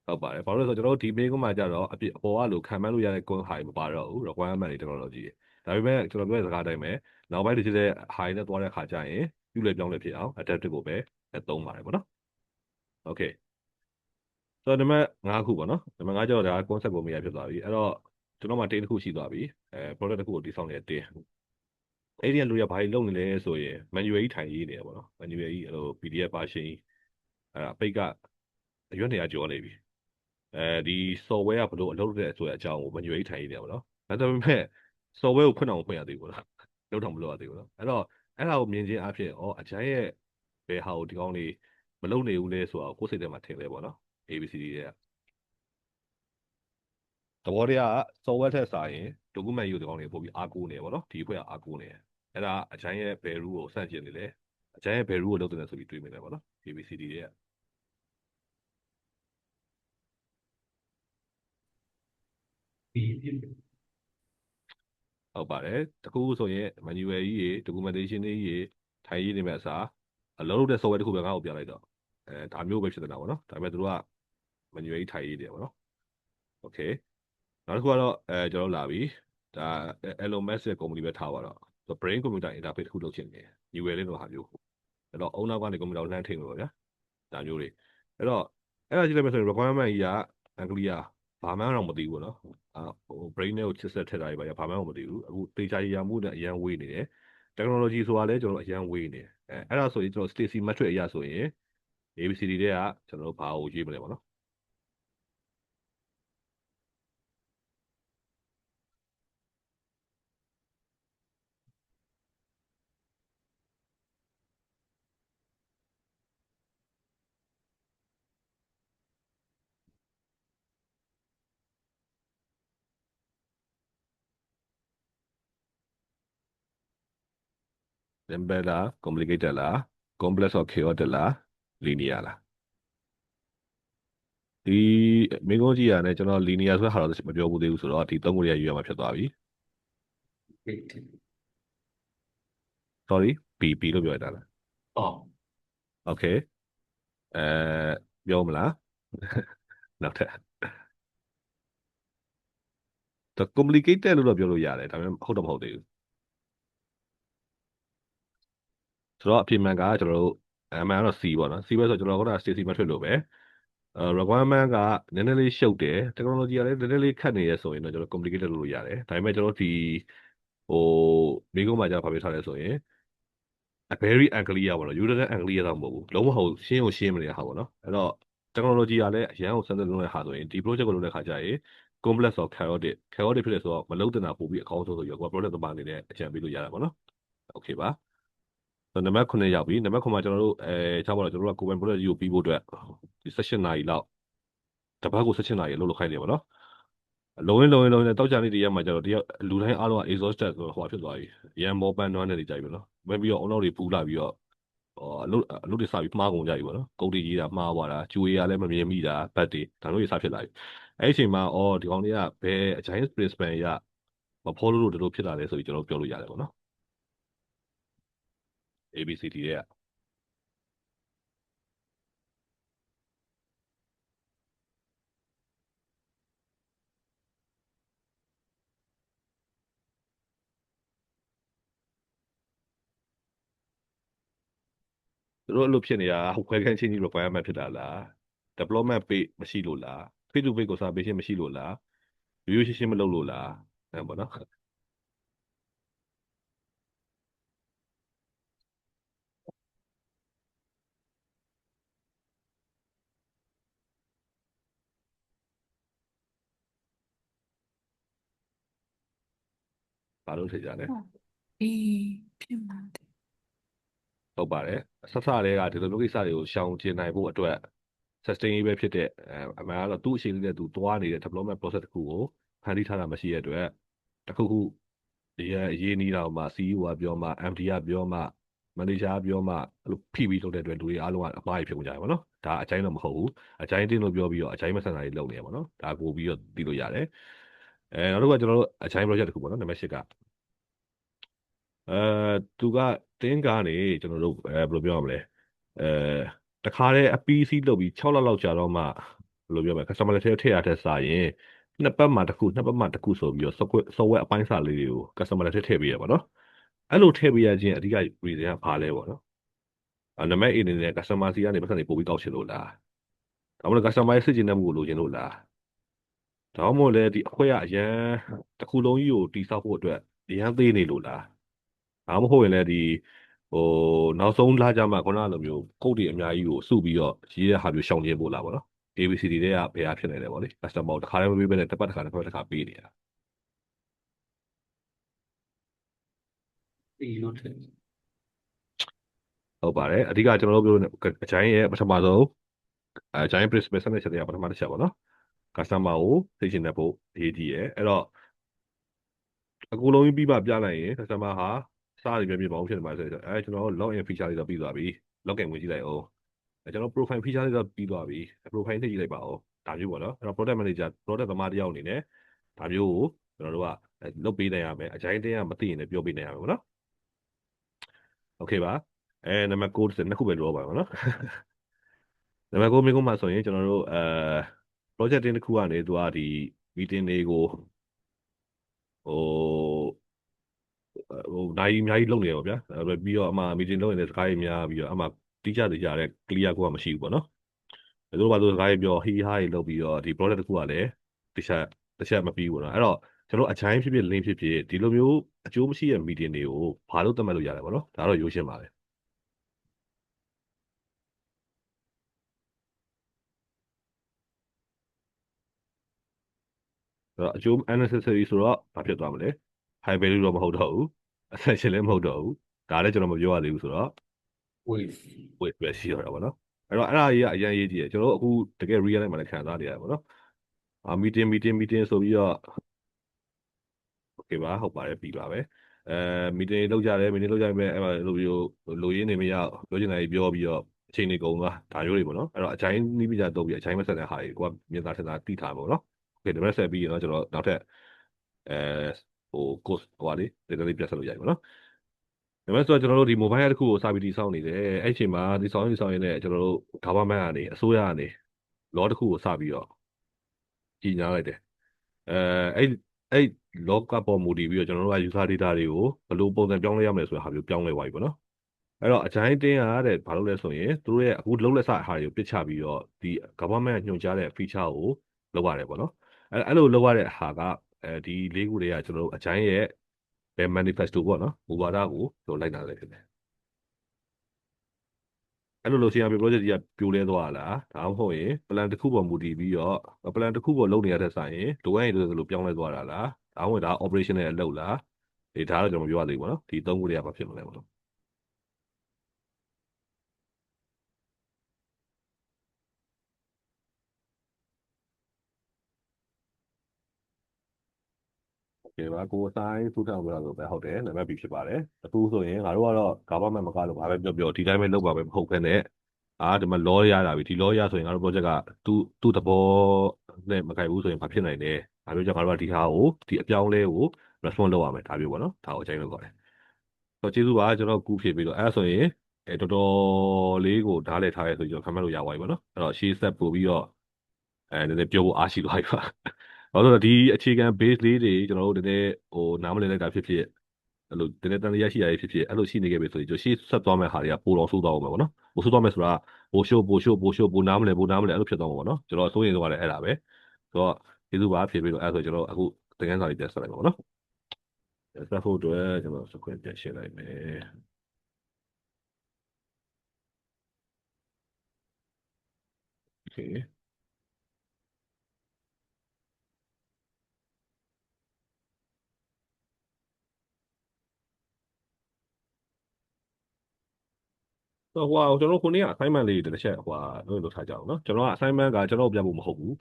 ဟုတ်ပါတယ်ဘာလို့လဲဆိုတော့ကျွန်တော်တို့ဒီမေးခွန်းမှာကြတော့အပေါ်ကလို့ခံမှန်းလို့ရတဲ့ကွန်းဟာမပါတော့ဘူး requirement တွေ technology တွေဒါပေမဲ့ကျွန်တော်ပြောတဲ့စကားအတိုင်းပဲနောက်ပိုင်း digital high နဲ့သွားတဲ့ခါကျရင်ပြုလဲပြောင်းလဲဖြစ်အောင် adaptive ကိုပဲသုံးပါတယ်ပေါ့နော် okay ဆိုတော့နံပါတ်5ခုပေါ့နော်နံပါတ်5ကျတော့ဒါက concept ကိုမေးရဖြစ်သွားပြီအဲ့တော့ကျွန်တော်မှ tin တစ်ခုရှိသွားပြီproduct တစ်ခုကိုတည်ဆောက်နေတဲ့ tin အဲ့ဒီကလူရဘာကြီးလုပ်နေလဲဆိုရင် manual ကြီးထိုင်ရေးနေတယ်ပေါ့နော် manual ကြီးအဲ့လို PDF version အပိတ်ကအရွက်နေရာကျော်နေပြီဒီ software ကဘယ်လိုအလုပ်လုပ်တဲ့ဆိုတဲ့အကြောင်းကို manual ကြီးထိုင်ရေးနေတယ်ပေါ့နော်ဒါပေမဲ့ software ကိုဖွင့်အောင်ဖွင့်ရသေးဘူးလားလုပ်တော့မလုပ်ရသေးဘူးနော်အဲ့တော့အဲ့ဒါကိုမြင်ချင်းအဖြစ်အချိုင်းရဲ့ဘယ်ဟာကိုဒီကောင်းလေးမလုပ်နေဘူးလဲဆိုတော့ကိုယ်စိတ်ထဲမှာထင်လဲပေါ့နော် ABCD တဲ့သဘောတရားက software ထက်စာရင် document ယူဒီကောင်းလေးပို့ပြီးအားကိုးနေပေါ့နော်ဒီအဖွဲ့ကအားကိုးနေတယ်အဲ့ဒါအချိုင်းရဲ့ဘယ် rule ကိုစန့်ကျင်နေလဲအချိုင်းရဲ့ဘယ် rule ကိုလုပ်တယ်ဆိုပြီးတွေးမိတယ်ပေါ့နော် ABCD တဲ့ဟုတ်ပါတယ်တခုဆိုရင် manual ကြီးတွေ documentation တွေကြီးထိုင်ရေးနေမဲ့အစားအလုပ်လုပ်တဲ့ software တစ်ခုပဲငါ့ကိုပြလိုက်တော့ဒါမျိုးပဲဖြစ်နေတာပေါ့နော်ဒါပေမဲ့သူတို့က manual ကြီးထိုင်ရေးတယ်ပေါ့နော် okay နောက်တစ်ခုကတော့ကျွန်တော်လာပြီဒါ Elon Musk ရဲ့ company ပဲထားပါတော့ brain computer interface တစ်ခုလုပ်ချင်တယ် new လေးလိုဟာမျိုးအဲ့တော့အုံနောက်ကနေ computer ကိုလှမ်းထိန်လို့ဗျာဒါမျိုးတွေအဲ့တော့အဲ့ဒါကြည့်လိုက်မယ်ဆိုရင် requirement ကြီးကအန်ဂလိယာဘာမှန်းတော့မသိဘူးနော်ဟို brain နဲ့ကိုချစ်ဆက်ထည့်တာတွေပါဘာမှန်းတော့မသိဘူးအခု data ရမှုနဲ့အရန်ဝေးနေတယ် technology ဆိုတာလည်းကျွန်တော်အရန်ဝေးနေတယ်အဲ့ဒါဆိုရင်ကျွန်တော် Stacy metric အရာဆိုရင် ABCD တွေကကျွန်တော်ဘာကိုရွေးမလဲပေါ့နော်simple လား complicated လား complex or chaotic လား linear လားဒီမိကုန်းကြီးရတယ်ကျွန်တော် linear ဆိုတဲ့ဟာတော့မပြောဘူးသေးဘူးဆိုတော့ဒီသုံးခုလေးရွေးရမှာဖြစ်သွားပြီ sorry B လို့ပြောရတာလား okay ပြောမလားနောက်ထပ်complicated လို့တော့ပြောလို့ရတယ်ဒါပေမဲ့ဟုတ်တော့မဟုတ်သေးဘူး ဆိုတော့အပြင်မှန်ကကျွန်တော်တို့အမှန်ကတော့ C ပေါ့နော် C ပဲဆိုတော့ကျွန်တော်ကတော့ Stacy မထွက်လို့ပဲrequirement ကနည်းနည်းလေးရှုပ်တယ် technology ကလည်းနည်းနည်းလေးခက်နေရဆိုရင်တော့ကျွန်တော် complicated လုပ်လို့ရတယ်ဒါပေမဲ့ကျွန်တော်ဒီဟိုမိကုံးမှာကျတော့ဘာဖြစ်ထားလဲဆိုရင် a very unclear ပေါ့နော် user unclear တော့မဟုတ်ဘူးလုံးဝဟုတ်ရှင်းကိုရှင်းမနေတဲ့ဟာပေါ့နော်အဲ့တော့ technology ကလည်းအရန်ကိုစမ်းသပ်လုပ်တဲ့ဟာဆိုရင်ဒီ project ကိုလုပ်တဲ့ခါကျရင် complex or chaotic ဖြစ်တယ်ဆိုတော့မလုပ်တင်တာပို့ပြီးအကောင်းဆုံးဆိုပြီးတော့ project သမားအနေနဲ့အကြံပေးလို့ရတာပေါ့နော် okay ပါနံပါတ်9ရောက်ပြီနံပါတ်9မှာကျွန်တော်တို့ချောင်းပါတော့ကျွန်တော်တို့ကကိုယ်ပိုင် project ကြီးကိုပြီးဖို့အတွက်ဒီ session နာရီလောက်တပတ်ကို session နာရီအလုပ်လုပ်ခိုင်းတယ်ပေါ့နော်လုံးဝနဲ့တောက်ကြနေတည်းရမှာကျတော့တယောက်လူတိုင်းအားလုံးက exhausted ဆိုတော့ဟိုဖြစ်သွားပြီအရန်မောပန်းနွမ်းနေကြပြီနော်ဝင်ပြီးတော့ online တွေပူလာပြီးတော့အလုပ်တွေစပြီးမှားကုန်ကြပြီပေါ့နော်ကုတ်တွေကြီးတာမှားသွားတာကျူရလည်းမမြင်မိတာဘတ်တွေဒါမျိုးတွေစဖြစ်လာပြီအဲ့ဒီအချိန်မှာဒီကောင်တွေကဘယ်အချိုင်း principle ရမ follow လို့တို့ဖြစ်လာလဲဆိုပြီးကျွန်တော်ပြောလို့ရတယ်ပေါ့နော် ABCD ရဲ့တို့အဲ့လိုဖြစ်နေတာခွဲခန်းချင်းကြီး requirement ဖြစ်တာလား development page မရှိလို့လား face to face ကိုစာပေးခြင်းမရှိလို့လားရိုးရိုးရှင်းရှင်းမလုပ်လို့လားအဲ့ပေါ့နော်ဘာလို့ထင်ကြလဲ ဒီဖြစ်မှာတယ် ဟုတ်ပါတယ်ဆက်စတွေကဒီလိုမျိုးကိစ္စတွေကိုရှောင်ကျဉ်နိုင်ဖို့အတွက် sustainable ဖြစ်တဲ့အမှန်ကတော့သူ့အချိန်လေးနဲ့သူသွားနေတဲ့ development process တစ်ခုကိုဖန်တီးထားတာမရှိတဲ့အတွက်တစ်ခုခုအရေးနီးတော့မှ CEO ကပြောမှ MD ကပြောမှ manager ကပြောမှအဲ့လိုဖိပြီးလုပ်တဲ့အတွက်လူတွေအားလုံးကအမှားကြီးဖြစ်ကုန်ကြတယ်ပေါ့နော်ဒါအချိုင်းတော့မဟုတ်ဘူးအချိုင်းတင်းလို့ပြောပြီးတော့အချိုင်းမဆန်တာတွေလုပ်နေရပါတော့ဒါပို့ပြီးတော့သိလို့ရတယ်နောက်တစ်ခုကကျွန်တော်တို့အချိုင်း project တစ်ခုပေါ့နော်နံပါတ်8ကသူကတင်းကားနေကျွန်တော်တို့ဘယ်လိုပြောရမလဲတခါတည်းအပီးစီးလုပ်ပြီး6လလောက်ကြာတော့မှဘယ်လိုပြောမလဲ customer လက်ထဲထည့်ရတဲ့စာရင်နှစ်ပတ်မှတစ်ခုဆိုပြီးတော့ software အပိုင်းစာလေးတွေကို customer လက်ထဲထည့်ပေးရပါတော့အဲ့လိုထည့်ပေးရခြင်းအဓိက reason ကဘာလဲပေါ့နော်နံပါတ်8အနေနဲ့ customer စီကနေပတ်စံတွေပို့ပြီးတောက်ချင်လို့လားဒါမှမဟုတ် customer ရဲ့စစ်ကျင်တဲ့မှုကိုလိုချင်လို့လားဒါမှမဟုတ်လည်းဒီအခွဲကအရန်တစ်ခုလုံးကြီးကိုတိစောက်ဖို့အတွက်အရန်သေးနေလို့လားဒါမှမဟုတ်ရင်လည်းဒီဟိုနောက်ဆုံးလာကြမှာခုနကလိုမျိုးကုတ်တွေအများကြီးကိုစုပြီးတော့ရေးတဲ့ဟာမျိုးရှောင်ကျဉ်ဖို့လားပေါ့နော် ABCD တွေကဘယ်ဟာဖြစ်နေလဲပေါ့လေ customer ကိုတစ်ခါတည်းမပေးဘဲနဲ့တစ်ပတ်တစ်ခါပေးနေတာ ဒီလိုထင် ဟုတ်ပါတယ်အဓိကကျွန်တော်တို့ပြောတဲ့အချိုင်းရဲ့ပထမဆုံးအချိုင်း principle ဆက်တဲ့ချက်တွေကပထမတစ်ချက်ပေါ့နော် customer ကိုသိချင်တဲ့ဖို့အရေးကြီးရဲ့အဲ့တော့အကူလုံးကြီးပြီးမှပြလိုက်ရင် customer ဟာစားနေပြပြပါအောင်ဖြစ်နေမှာဆိုတော့ကျွန်တော်တို့ log in feature လေးတော့ပြီးသွားပြီ login ဝင်ကြည့်လိုက်အောင်ကျွန်တော် profile feature လေးတော့ပြီးသွားပြီ profile ထည့်ကြည့်လိုက်ပါဦးဒါမျိုးပေါ့နော်အဲ့တော့ product manager product သမားတစ်ယောက်အနေနဲ့ဒါမျိုးကိုကျွန်တော်တို့ကလုပ်ပေးနိုင်ရမယ်အချိုင်းတင်းကမသိရင်လည်းပြောပေးနိုင်ရမယ်ပေါ့နော်โอเคပါနံပါတ်9နှစ်ခုပဲလိုပါပါနော်နံပါတ်9မိကုံးမှာဆိုရင်ကျွန်တော်တို့project တင်းတစ်ခုကနေသူကဒီ meeting တွေကိုနိုင်အများကြီးလုပ်နေရောဗျာပြီးတော့အမှ meeting လုပ်နေတဲ့စကားကြီးများပြီးတော့အမှတိကျတဲ့ clear ကိုမရှိဘူးပေါ့နော်ဒါတို့ဘာလို့စကားကြီးပြောဟီဟာကြီးလုပ်ပြီးတော့ဒီ project တစ်ခုကလည်းတစ်ချက်မပြီးဘူးနော်အဲ့တော့ကျွန်တော်အချိုင်းဖြစ်ဖြစ် link ဖြစ်ဖြစ်ဒီလိုမျိုးအကျိုးမရှိတဲ့ meeting တွေကိုဘာလို့သတ်မှတ်လို့ရတယ်ပေါ့နော်ဒါတော့ရိုးရှင်းပါပဲအဲ့တော့အကျိုး unnecessary ဆိုတော့ဘာဖြစ်သွားမလဲ high value တော့မဟုတ်တော့ဘူး essential လည်းမဟုတ်တော့ဘူးဒါလည်းကျွန်တော်မပြောရသေးဘူးဆိုတော့ wave wait ပဲရှိရတာပေါ့နော်အဲ့တော့အဲ့ဒါကြီးကအရင်ရေးကြည့်တယ်ကျွန်တော်တို့အခုတကယ် real life မှာလည်းခံစားနေရတယ်ပေါ့နော်meeting ဆိုပြီးတော့ okay ပါဟုတ်ပါတယ်ပြီးပါပဲmeeting လုပ်ကြတယ် meeting လုပ်ကြရင်အဲ့မှာလိုရင်းနေမရပြောချင်တာကြီးပြောပြီးတော့အချိန်တွေကုန်သွားဒါမျိုးတွေပေါ့နော်အဲ့တော့အချိုင်းနီးပြကြတော့ပြီးအချိုင်းမဆက်တဲ့ဟာတွေကိုကမြင်သာထင်သာသိထားပါပေါ့နော် okay ဒီမဲ့ဆက်ပြီးရင်တော့ကျွန်တော်နောက်ထပ်အဲcourse ဟိုပါလေဒီနေ့ပြဆက်လို့ရတယ်ပေါ့နော်ဒါပေမဲ့ဆိုတော့ကျွန်တော်တို့ဒီ mobile တစ်ခုကိုစာပြီးတည်ဆောက်နေတယ်အဲ့အချိန်မှာတည်ဆောက်ရင်းနဲ့ကျွန်တော်တို့ government ကနေအစိုးရကနေ law တစ်ခုကိုစပြီးတော့ကြီးညာလိုက်တယ်အဲအဲ့ law ကပေါ်မူတည်ပြီးတော့ကျွန်တော်တို့က user data တွေကိုဘယ်လိုပုံစံပြောင်းလဲရမလဲဆိုတဲ့ဟာမျိုးပြောင်းလဲသွားပြီပေါ့နော် အဲ့တော့အကြိုင်းတင်းရတဲ့ဘာလို့လဲဆိုရင်သူတို့ရဲ့အခုလုံးလက်စဟာတွေကိုပြစ်ချပြီးတော့ဒီ government ညွှန်ကြားတဲ့ feature ကိုလုပ်ရတယ်ပေါ့နော်အဲ့လိုလုပ်ရတဲ့ဟာကဒီလေးခုတွေကကျွန်တော်တို့အကြိုင်းရဲ့manifesto ပေါ့နော်မူဝါဒကိုကျွန်တော်လိုက်တာလည်းဖြစ်တယ်အဲ့လိုလို့ဆီယမ်ပီ project ကြီးကပြိုလဲသွားလားဒါမှမဟုတ်ရင် plan တစ်ခုပေါ်မူတည်ပြီးတော့ plan တစ်ခုပေါ်လုပ်နေရတဲ့ဆိုင်ရင်လိုအပ်ရင်လိုပြောင်းလဲသွားတာလားဒါမှမဟုတ်ဒါ operational အလုပ်လားဒီဒါတော့ကျွန်တော်မပြောရသေးဘူးပေါ့နော်ဒီသုံးခုတွေကဘာဖြစ်မလဲပေါ့နော်โอเคပါကိုအတိုင်းထူထောင်ပြတာဆိုပဲဟုတ်တယ်နံပါတ် B ဖြစ်ပါတယ်အခုဆိုရင်ငါတို့ကတော့ government မကလို့ဘာပဲပြောဒီတိုင်းပဲလုပ်ပါပဲမဟုတ်ဘဲနဲ့ဒီမှာ law ရတာပြီဒီ law ရဆိုရင်ငါတို့ project ကသူ့သဘောနဲ့မကိုက်ဘူးဆိုရင်ဘာဖြစ်နိုင်လဲဒါမျိုးကြောင့်ငါတို့ကဒီဟာကိုဒီအပြောင်းလဲကို response လုပ်ရမယ်ဒါမျိုးပေါ့နော်ဒါကိုအချိန်လုပ်ခေါ်တယ်ဆိုတော့ကျေးဇူးပါကျွန်တော်ကူဖြည့်ပြီးတော့အဲ့ဒါဆိုရင်တော်တော်လေးကိုဓာတ်လဲထားရဲဆိုကျွန်တော်ခံမှတ်လို့ရသွားပြီပေါ့နော်အဲ့တော့ရှေ့ဆက်ပို့ပြီးတော့နည်းနည်းပြောဖို့အားရှိသွားပြီပါဘာလို့လဲဒီအခြေခံ base လေးတွေကျွန်တော်တို့နည်းနည်းနားမလည်လိုက်တာဖြစ်ဖြစ်အဲ့လိုတနေ့တန်ရရှိရဖြစ်ဖြစ်အဲ့လိုရှိနေခဲ့ပြီဆိုရင်ကျွန်တော်ရှေ့ဆက်သွားမယ့်ဟာတွေကပိုတော့ဆိုးသွားအောင်ပဲပေါ့နော်ပိုဆိုးသွားမယ်ဆိုတာပိုနားမလဲအဲ့လိုဖြစ်သွားမှာပေါ့နော်ကျွန်တော်စိုးရင်တော့လည်းအဲ့ဒါပဲဆိုတော့ကျေးဇူးပါဖြည့်ပြီးတော့အဲ့ဆိုကျွန်တော်အခုသင်ခန်းစာလေးပြန်ဆက်လိုက်ပါပေါ့နော်ဆက်ဖို့အတွက်ကျွန်တော်စခွင့်ပြန်ရှင်းလိုက်မယ် okay တော့ဟိုကျွန်တော်ခုနေ့က assignment လေးတစ်ချက်လုပ်ထားကြအောင်နော်ကျွန်တော်က assignment ကကျွန်တော်ပြဖို့မဟုတ်ဘူး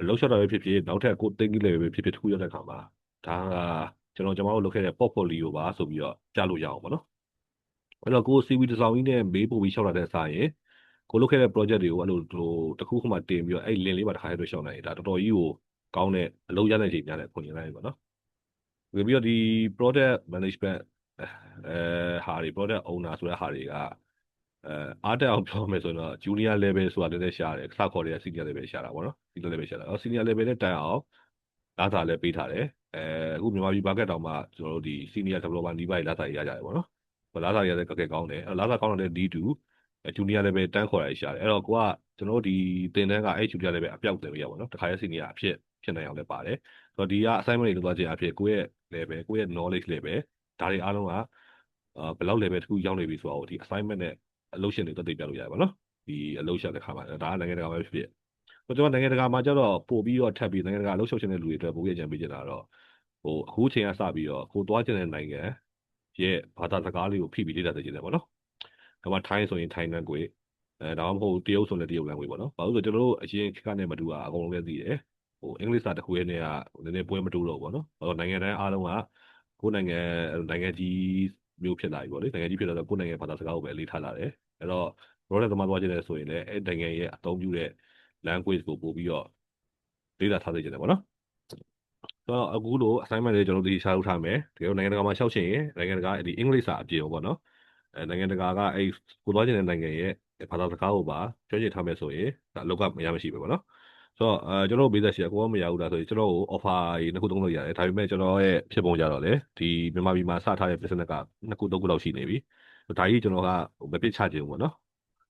လောက်ရှော့တာပဲဖြစ်ဖြစ်နောက်ထပ်ကိုသိငိလေပဲဖြစ်ဖြစ်တစ်ခုရတဲ့ခါမှာဒါကကျွန်တော်တို့လုပ်ခဲ့တဲ့ portfolio ပါဆိုပြီးတော့ကြားလို့ရအောင်ပေါ့နော်အဲ့တော့ကို CV တစ်စောင်ကြီးနဲ့မေးပို့ပြီးရှောက်လာတဲ့စာရင်ကိုလုပ်ခဲ့တဲ့ project တွေကိုအဲ့လိုတစ်ခုခုမှတင်ပြီးတော့အဲ့ link လေးပါတစ်ခါတည်းရှောက်နိုင်ရင်ဒါတော်တော်ကြီးကိုကောင်းတဲ့အလုပ်ရတဲ့ချိန်များတဲ့ခွင့်ရလိုက်ပေါ့နော်ပြီးတော့ဒီ product management ဟာတွေ product owner ဆိုတဲ့ဟာတွေကအားတက်အောင်ပြောမယ်ဆိုရင်တော့ junior level ဆိုတာလည်းရှားတယ်စခေါ်တဲ့ senior level ရှားတာပေါ့နော် senior level ရှားတာအော် senior level နဲ့တိုင်အောင်လာစာလည်းပေးထားတယ်အခုမြန်မာပြည် market တောင်မှကျွန်တော်တို့ဒီ senior developer ဒီဘက်လာစာရကြတယ်ပေါ့နော်လာစာရလည်းကဲကောင်းတယ်လာစာကောင်းတဲ့ D2 junior level တန်းခေါ်ရရှားတယ်အဲ့တော့ကိုကကျွန်တော်တို့ဒီသင်တန်းကအဲ့ junior level အပြောက်တယ်လို့ရပါတော့တခါရဲ senior အဖြစ်နိုင်အောင်လည်းပါတယ်ဆိုတော့ဒီက assignment တွေလုပ်သွားခြင်းအဖြစ်ကိုယ့်ရဲ့ level ကိုယ့်ရဲ့ knowledge level ဒါတွေအားလုံးကဘယ်လောက် level တစ်ခုရောက်နေပြီဆိုတော့ဒီ assignment နဲ့အလုပ်ရှင်တွေတက်သိပြလို့ရတယ်ပေါ့နော်ဒီအလုပ်ရှက်တဲ့ခါမှာဒါကနိုင်ငံတကာပဲဖြစ်ဖြစ်ကျွန်တော်နိုင်ငံတကာမှာကျတော့ပို့ပြီးတော့ထပ်ပြီးနိုင်ငံတကာအလုပ်ရှုပ်ရှင်တဲ့လူတွေအတွက်ပို့ရကြံပေးကြတာတော့အခုချိန်ကစပြီးတော့ကိုသွားကျင်တဲ့နိုင်ငံရဲ့ဘာသာစကားလေးကိုဖိပြီးလေ့လာသိချင်တယ်ပေါ့နော်ဒါမှထိုင်းဆိုရင်ထိုင်းလန်ကွေဒါမှမဟုတ်တရုတ်ဆိုရင်တရုတ်လန်ကွေပေါ့နော်ဘာလို့ဆိုကျွန်တော်တို့အရင်ခက်နဲ့မတူတာအကုန်လုံးလည်းသိတယ်အင်္ဂလိပ်စာတစ်ခုရဲ့နဲ့ကနည်းနည်းပွဲမတူတော့ဘူးပေါ့နော်နိုင်ငံတိုင်းအားလုံးကကိုယ်နိုင်ငံကြီးမျိုးဖြစ်လာပြီပေါ့လေနိုင်ငံကြီးဖြစ်လာတော့ကိုယ်နိုင်ငံဘာသာစကားကိုပဲအလေးထားလာတယ်အဲ့တော့ product သမားသွားခြင်းလဲဆိုရင်လည်းအဲ့နိုင်ငံရဲ့အသုံးပြုတဲ့ language ကိုပို့ပြီးတော့လေ့လာထားသိကြတယ်ပေါ့နော်ဆိုတော့အခုလို assignment တွေကျွန်တော်တို့ဒီရှာလုပ်ထားမယ်တကယ်လို့နိုင်ငံတကာမှာရှောက်ချင်ရင်နိုင်ငံတကာဒီအင်္ဂလိပ်စာအပြင်ပေါ့နော်နိုင်ငံတကာကအဲ့ကိုသွားခြင်းတဲ့နိုင်ငံရဲ့ဘာသာစကားကိုပါကျွမ်းကျင်ထားမယ်ဆိုရင်ဒါအလောက်ကမရမရှိပဲပေါ့နော်ဆိုတော့ကျွန်တော်တို့ဘေးသက်ရှိအကိုကမရဘူးလားဆိုရင်ကျွန်တော်ကို offer ကြီးနှစ်ခုသုံးလို့ရတယ်ဒါပေမဲ့ကျွန်တော်ရဲ့ဖြစ်ပုံကြတော့လေဒီမြန်မာပြည်မှာစထားတဲ့ business ကနှစ်ခုသုံးခုလောက်ရှိနေပြီဒါကြီးကျွန်တော်ကမပစ်ချခြင်းဘူးပေါ့နော်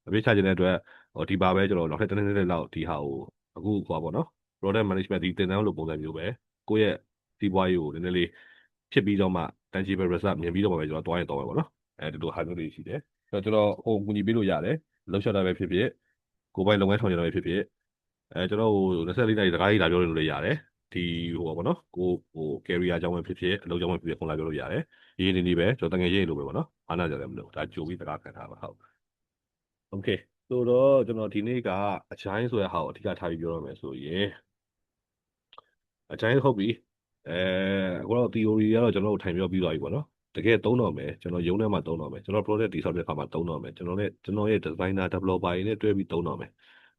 မပစ်ချခြင်းတဲ့အတွက်ဒီပါပဲကျွန်တော်နောက်ထပ်တစ်နေ့လောက်ဒီဟာကိုအခုပေါ့နော် product management ဒီသင်တန်းလိုပုံစံမျိုးပဲကိုယ့်ရဲ့စီးပွားရေးကိုနည်းနည်းလေးဖြစ်ပြီးတော့မှ tangible result မြင်ပြီးတော့မှပဲကျွန်တော်တွားရင်တော့ပဲပေါ့နော်ဒီလိုဟာမျိုးတွေရှိတယ်ဆိုတော့ကျွန်တော်ကူညီပေးလို့ရတယ်လှုပ်ရှားတာပဲဖြစ်ဖြစ်ကိုယ်ပိုင်လုပ်ငန်းဆောင်ရတာပဲဖြစ်ဖြစ်ကျွန်တော်24နာရီစကားကြီးလာပြောလို့လည်းရတယ်ဒီပေါ့နော်ကိုcareer အကြောင်းပဲဖြစ်ဖြစ်အလုပ်အကြောင်းပဲဖြစ်ဖြစ်ခုနလာပြောလို့ရတယ်ရင်းနေပဲကျွန်တော်တကယ်ရင်းလို့ပဲပေါ့နော်အားနာကြတယ်မလို့ဒါကြိုပြီးစကားခံထားပါဟုတ် okay ဆိုတော့ကျွန်တော်ဒီနေ့ကအချိုင်းဆိုတဲ့ဟာကိုအဓိကထားပြီးပြောရမယ်ဆိုရင်အချိုင်းဟုတ်ပြီအခုတော့ theory ကတော့ကျွန်တော်တို့ထိုင်ပြောပြီးသွားပြီပေါ့နော်တကယ်သုံးတော့မယ်ကျွန်တော်ရုံးထဲမှာသုံးတော့မယ်ကျွန်တော် project တည်ဆောက်တဲ့အခါမှာသုံးတော့မယ်ကျွန်တော်ရဲ့ designer developer တွေနဲ့တွဲပြီးသုံးတော့မယ်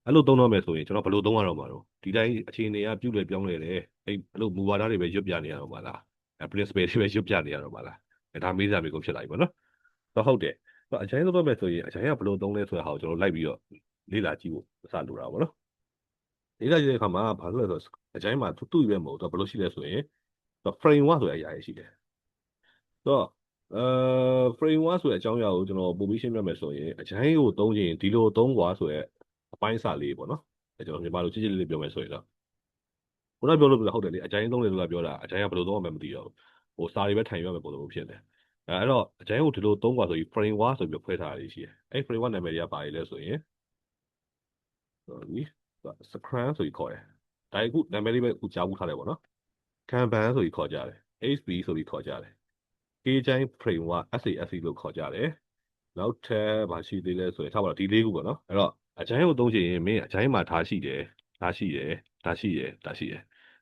အဲ့လိုသုံးတော့မယ်ဆိုရင်ကျွန်တော်ဘယ်လိုသုံးရတော့မှာတော့ဒီတိုင်းအခြေအနေကပြုတ်လေပြောင်းလေတယ်အဲ့လိုမူဝါဒတွေပဲရွတ်ပြနေရတော့မှာလား principle တွေပဲရွတ်ပြနေရတော့မှာလားဒါမေးစရာမျိုးကိုဖြစ်လာပြီပေါ့နော်တော့ဟုတ်တယ်အချိုင်းသုံးတော့မယ်ဆိုရင်အချိုင်းကဘယ်လိုသုံးလဲဆိုတဲ့ဟာကိုကျွန်တော်လိုက်ပြီးတော့လေ့လာကြည့်ဖို့အစလိုတာပေါ့နော်လေ့လာကြည့်တဲ့အခါမှာဘာလို့လဲဆိုတော့အချိုင်းမှာသူ့ပဲမဟုတ်တော့ဘယ်လိုရှိလဲဆိုရင်framework ဆိုတဲ့အရာရှိတယ်ဆိုတော့ frame 1ဆိုတဲ့အကြောင်းအရာကိုကျွန်တော်ပို့ပြီးရှင်းပြမယ်ဆိုရင်အကြိုင်းကိုသုံးခြင်းဒီလိုသုံးကွာဆိုတဲ့အပိုင်းစာလေးပေါ့နော်ကျွန်တော်မြန်မာလိုချစ်ချစ်လေးပြောမယ်ဆိုရင်တော့ခုနပြောလို့ဟုတ်တယ်လေအကြိုင်းသုံးတယ်လို့ပြောတာအကြိုင်းကဘယ်လိုသုံးရမလဲမသိတော့ဘူးဟိုစာတွေပဲထိုင်ရမယ်ပုံစံမျိုးဖြစ်တယ်အဲ့တော့အကြိုင်းကိုဒီလိုသုံးကွာဆိုပြီး frame 1ဆိုပြီးဖွဲ့ထားတာရှိတယ်အဲ့ frame 1နာမည်တွေကပါရလဲဆိုရင် sorry scrum ဆိုပြီးခေါ်တယ်ဒါအခုနာမည်လေးပဲအခုကြားဘူးထားတယ်ပေါ့နော် Kanban ဆိုပြီးခေါ်ကြတယ် HB ဆိုပြီးခေါ်ကြတယ် K-Chain Framework SASC လို့ခေါ်ကြတယ်နောက်ထပ်ဘာရှိသေးလဲဆိုရင်ထားပါတော့ဒီလေးခုပေါ့နော်အဲ့တော့အကြိုင်းကိုသုံးချင်ရင်မင်းအကြိုင်းမှာထားရှိတယ်ဒါရှိတယ်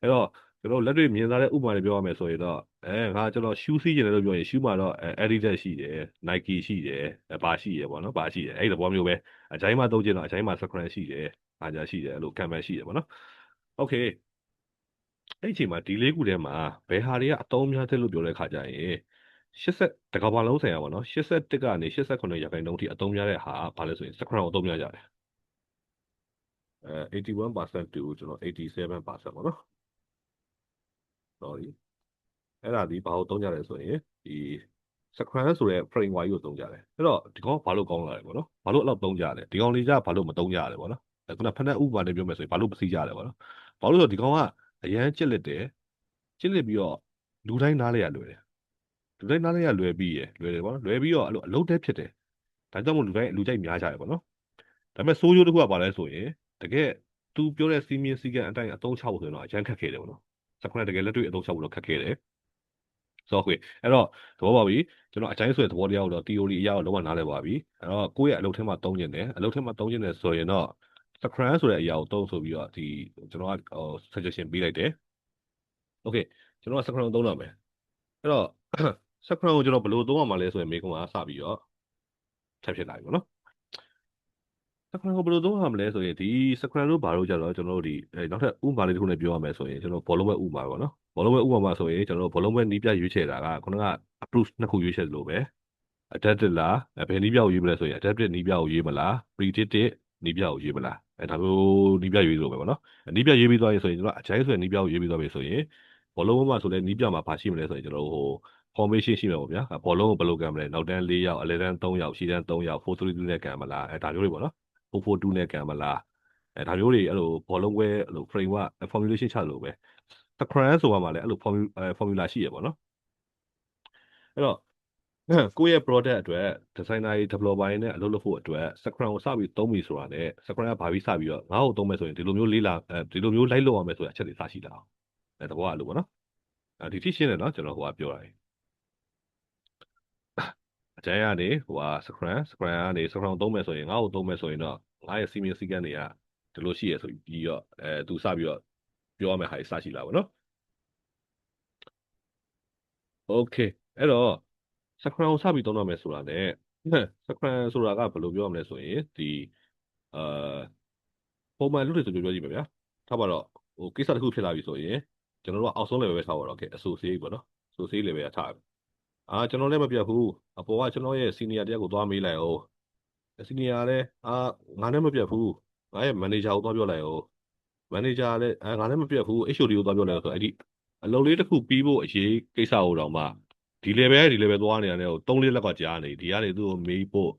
အဲ့တော့ကျွန်တော်လက်တွေ့မြင်သားတဲ့ဥပမာတွေပြောရမယ်ဆိုရင်တော့ငါကျွန်တော် shoe စီးကျင်တယ်လို့ပြောရင် shoe မှာတော့Adidas ရှိတယ် Nike ရှိတယ်ဘာရှိတယ်ပေါ့နော်ဘာရှိတယ်အဲ့ဒီသဘောမျိုးပဲအကြိုင်းမှာသုံးချင်တော့အကြိုင်းမှာ Scrum ရှိတယ်အားကြရှိတယ်အဲ့လို Kanban ရှိတယ်ပေါ့နော် Okay အဲ့ဒီအချိန်မှာဒီလေးခုထဲမှာဘယ်ဟာတွေကအသုံးများတယ်လို့ပြောတဲ့ခါကျရင်80တကဘာလုံးဆိုင်ရပါတော့81ကနေ89ရာခိုင်နှုန်းထိအသုံးများတဲ့ဟာဘာလဲဆိုရင် Scrum ကိုအသုံးများကြတယ်81% to ကျွန်တော်87%ပေါ့နော် sorry အဲ့ဒါဒီဘာကိုသုံးကြလဲဆိုရင်ဒီ Scrum ဆိုတဲ့ framework ကိုသုံးကြတယ်အဲ့တော့ဒီကောင်ဘာလို့ကောင်းလာလဲပေါ့နော်ဘာလို့အဲ့လောက်သုံးကြလဲဒီကောင်လေးကဘာလို့မသုံးကြရလဲပေါ့နော်ခုနဖက်နဲ့ဥပမာနဲ့ပြောမယ်ဆိုရင်ဘာလို့မသိကြလဲပေါ့နော်ဘာလို့ဆိုဒီကောင်ကအရန်ကြက်လက်တယ်ကြက်လက်ပြီးတော့လူတိုင်းနားလဲရလွယ်တယ်လူတိုင်းနားလဲရလွယ်ပြီးလွယ်တယ်ပေါ့နော်လွယ်ပြီးတော့အဲ့လိုအလုံးတဲဖြစ်တယ်ဒါကြောင့်မို့လူတိုင်းလူကြိုက်များကြတယ်ပေါ့နော်ဒါပေမဲ့ဆိုးကျိုးတစ်ခုကဘာလဲဆိုရင်တကယ်သူပြောတဲ့စီမင်းစည်းကမ်းအတိုင်းအသုံးချဖို့ဆိုရင်တော့အရန်ခက်ခဲတယ်ပေါ့နော်Scrumတကယ်လက်တွေ့အသုံးချဖို့တော့ခက်ခဲတယ်ဆိုတော့အဲ့တော့သဘောပါပြီကျွန်တော်အတိုင်းဆိုတဲ့သဘောတရားကိုတော့ theory အရတော့လုံးဝနားလည်ပါပြီအဲ့တော့ကိုယ့်ရဲ့အလုပ်ထဲမှာသုံးကျင်တယ်အလုပ်ထဲမှာသုံးကျင်တယ်ဆိုရင်တော့ Scrum ဆိုတဲ့အရာကိုသုံးဆိုပြီးတော့ဒီကျွန်တော်ကsuggestion ပေးလိုက်တယ် Okay ကျွန်တော်က Scrum သုံးတော့မယ်အဲ့တော့ Scrum ကိုကျွန်တော်ဘယ်လိုသုံးရမှာလဲဆိုရင်မိကုံကစပြီးတော့ထပ်ဖြစ်လာပြီပေါ့နော်Scrum ကိုဘယ်လိုသုံးရမလဲဆိုရင်ဒီ Scrum လို့ဘာလို့ကြတော့ကျွန်တော်တို့ဒီနောက်ထပ်ဥပမာလေးတစ်ခုနဲ့ပြောရမယ်ဆိုရင်ကျွန်တော်ဘောလုံးပွဲဥပမာပေါ့နော်ဘောလုံးပွဲဥပမာဆိုရင်ကျွန်တော်ဘောလုံးပွဲနီးပြရွေးချယ်တာကခုနက approach နှစ်ခုရွေးချယ်လို့ပဲ adaptive လားဘယ်နီးပြကိုရွေးမလဲဆိုရင် adaptive နီးပြကိုရွေးမလား predictive နီးပြကိုရွေးမလားဒါမျိုးနီးပြရွေးလို့ပဲပေါ့နော်နီးပြရွေးပြီးသွားရင်ဆိုရင်ကျွန်တော်အချိုင်းဆိုရင်နီးပြကိုရွေးပြီးသွားပြီဆိုရင်ဘောလုံးပွဲမှာဆိုလဲနီးပြမှာဘာရှိမလဲဆိုရင်ကျွန်တော်ဟို formation ရှိမှာပေါ့ဗျာဘောလုံးကိုဘယ်လိုကံမလဲနောက်တန်း4ယောက်အလဲတန်း3ယောက်ရှေ့တန်း3ယောက်4-3-2နဲ့ကံမလားဒါမျိုးတွေပေါ့နော်4-4-2နဲ့ကံမလားဒါမျိုးတွေအဲ့လိုဘောလုံးပွဲအဲ့လို framework formulation ချလို့ပဲ Scrum ဆိုတာမှာလည်းအဲ့လို formula ရှိရပေါ့နော်အဲ့တော့ကိုယ့်ရဲ့ product အတွက် designer တွေ developer တွေနဲ့အလုပ်လုပ်ဖို့အတွက် Scrum ကိုစပြီးသုံးပြီဆိုတာနဲ့ Scrum ကဘာပြီးစပြီးတော့ငါ့ကိုသုံးမယ်ဆိုရင်ဒီလိုမျိုးလေးလာဒီလိုမျိုးလိုက်လုပ်ရမယ်ဆိုတဲ့အချက်တွေစရှိတာအောင်သဘောအဲ့လိုပေါ့နော်ဒီထိရှင်းတယ်နော်ကျွန်တော်ဟိုကပြောတာအကျဉ်းကနေဟိုက Scrum ကနေ Scrum သုံးမယ်ဆိုရင်ငါ့ကိုသုံးမယ်ဆိုရင်တော့ငါရဲ့စီမင်းစည်းကမ်းတွေကဒီလိုရှိရဆိုပြီးတော့သူစပြီးတော့ပြောရမယ့်ဟာတွေစရှိလာပါတော့ Okay အဲ့တော့ Scrum ကိုစပြီးသုံးရမယ်ဆိုတာနဲ့ Scrum ဆိုတာကဘယ်လိုပြောရမလဲဆိုရင်ဒီပုံမှန်လုပ်တယ်ဆိုပြောကြည့်ပါဗျာထားပါတော့ဟိုကိစ္စတစ်ခုဖြစ်လာပြီဆိုရင်ကျွန်တော်တို့ကအောက်ဆုံး level ပဲထားပါတော့ Okay associate ပေါ့နော် associate level ကထားကျွန်တော်လည်းမပြတ်ဘူးအပေါ်ကကျွန်တော်ရဲ့ senior တယောက်ကိုသွားမေးလိုက်အောင် senior လည်းငါနဲ့မပြတ်ဘူးငါရဲ့ manager ကိုသွားပြောလိုက်အောင် manager လည်းငါလည်းမပြတ်ဘူး HOD ကိုသွားပြောလိုက်အောင်ဆိုအဲ့ဒီအလုပ်လေးတစ်ခုပြီးဖို့အရေးကိစ္စကိုတော့မှဒီ level သွားနေရတယ်ဟို3-4လက်ကကြားနေဒီကနေသူ့ကိုမေးဖို့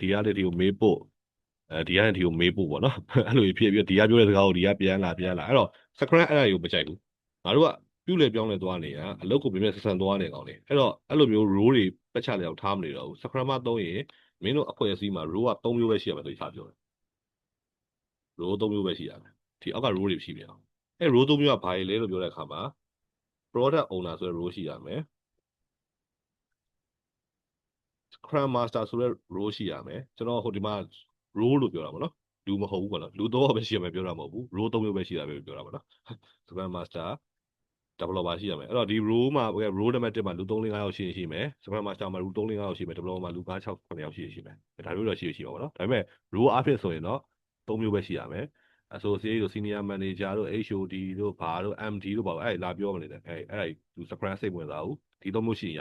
ဒီကနေဒီကိုမေးဖို့ဒီကနေဒီကိုမေးဖို့ပေါ့နော်အဲ့လိုဖြစ်ပြီးဒီကပြောတဲ့စကားကိုဒီကပြန်လာအဲ့တော့ Scrum အဲ့ဒါကိုမကြိုက်ဘူးငါတို့ကပြုတ်လေပြောင်းလဲသွားနေတာအလုပ်ကိုပြပြဆက်ဆံသွားနေကောင်လေအဲ့တော့အဲ့လိုမျိုး role တွေပတ်ချလေအောင်ထားမနေတော့ဘူး Scrum မှာသုံးရင်မင်းတို့အဖွဲ့အစည်းမှာ role က3မျိုးပဲရှိရမယ်ဆိုပြီးထားပြောတယ် role 3မျိုးပဲရှိရမယ်ဒီအောက်က role တွေရှိနေအောင်အဲ့ role 3မျိုးကဘာလဲလို့ပြောတဲ့အခါမှာ product owner ဆိုတဲ့ role ရှိရမယ် Scrum Master ဆိုတဲ့ role ရှိရမယ်ကျွန်တော်ဟိုဒီမှာ role လို့ပြောတာပေါ့နော်လူမဟုတ်ဘူးပေါ့နော်လူတော့ပဲရှိရမယ်ပြောတာမဟုတ်ဘူး role 3မျိုးပဲရှိတာပဲပြောတာပေါ့နော် Scrum Master developer ရှိရမယ်အဲ့တော့ဒီ role မှာ role နံပါတ်1မှာလူ3-4-5ယောက်ရှိမယ် Scrum Master မှာလူ3-4-5ယောက်ရှိမယ် developer မှာလူ5-6-9ယောက်ရှိမယ်ဒါမျိုးတော့ရှိမှာပေါ့နော်ဒါပေမဲ့ role အဖြစ်ဆိုရင်တော့3မျိုးပဲရှိရမယ် associate တို့ senior manager တို့ HOD တို့ဘာတို့ MD တို့ဘာအဲ့လာပြောမနေနဲ့အဲ့သူ Scrum စိတ်ဝင်စားဘူးဒီ3မျိုးရှိရင်ရ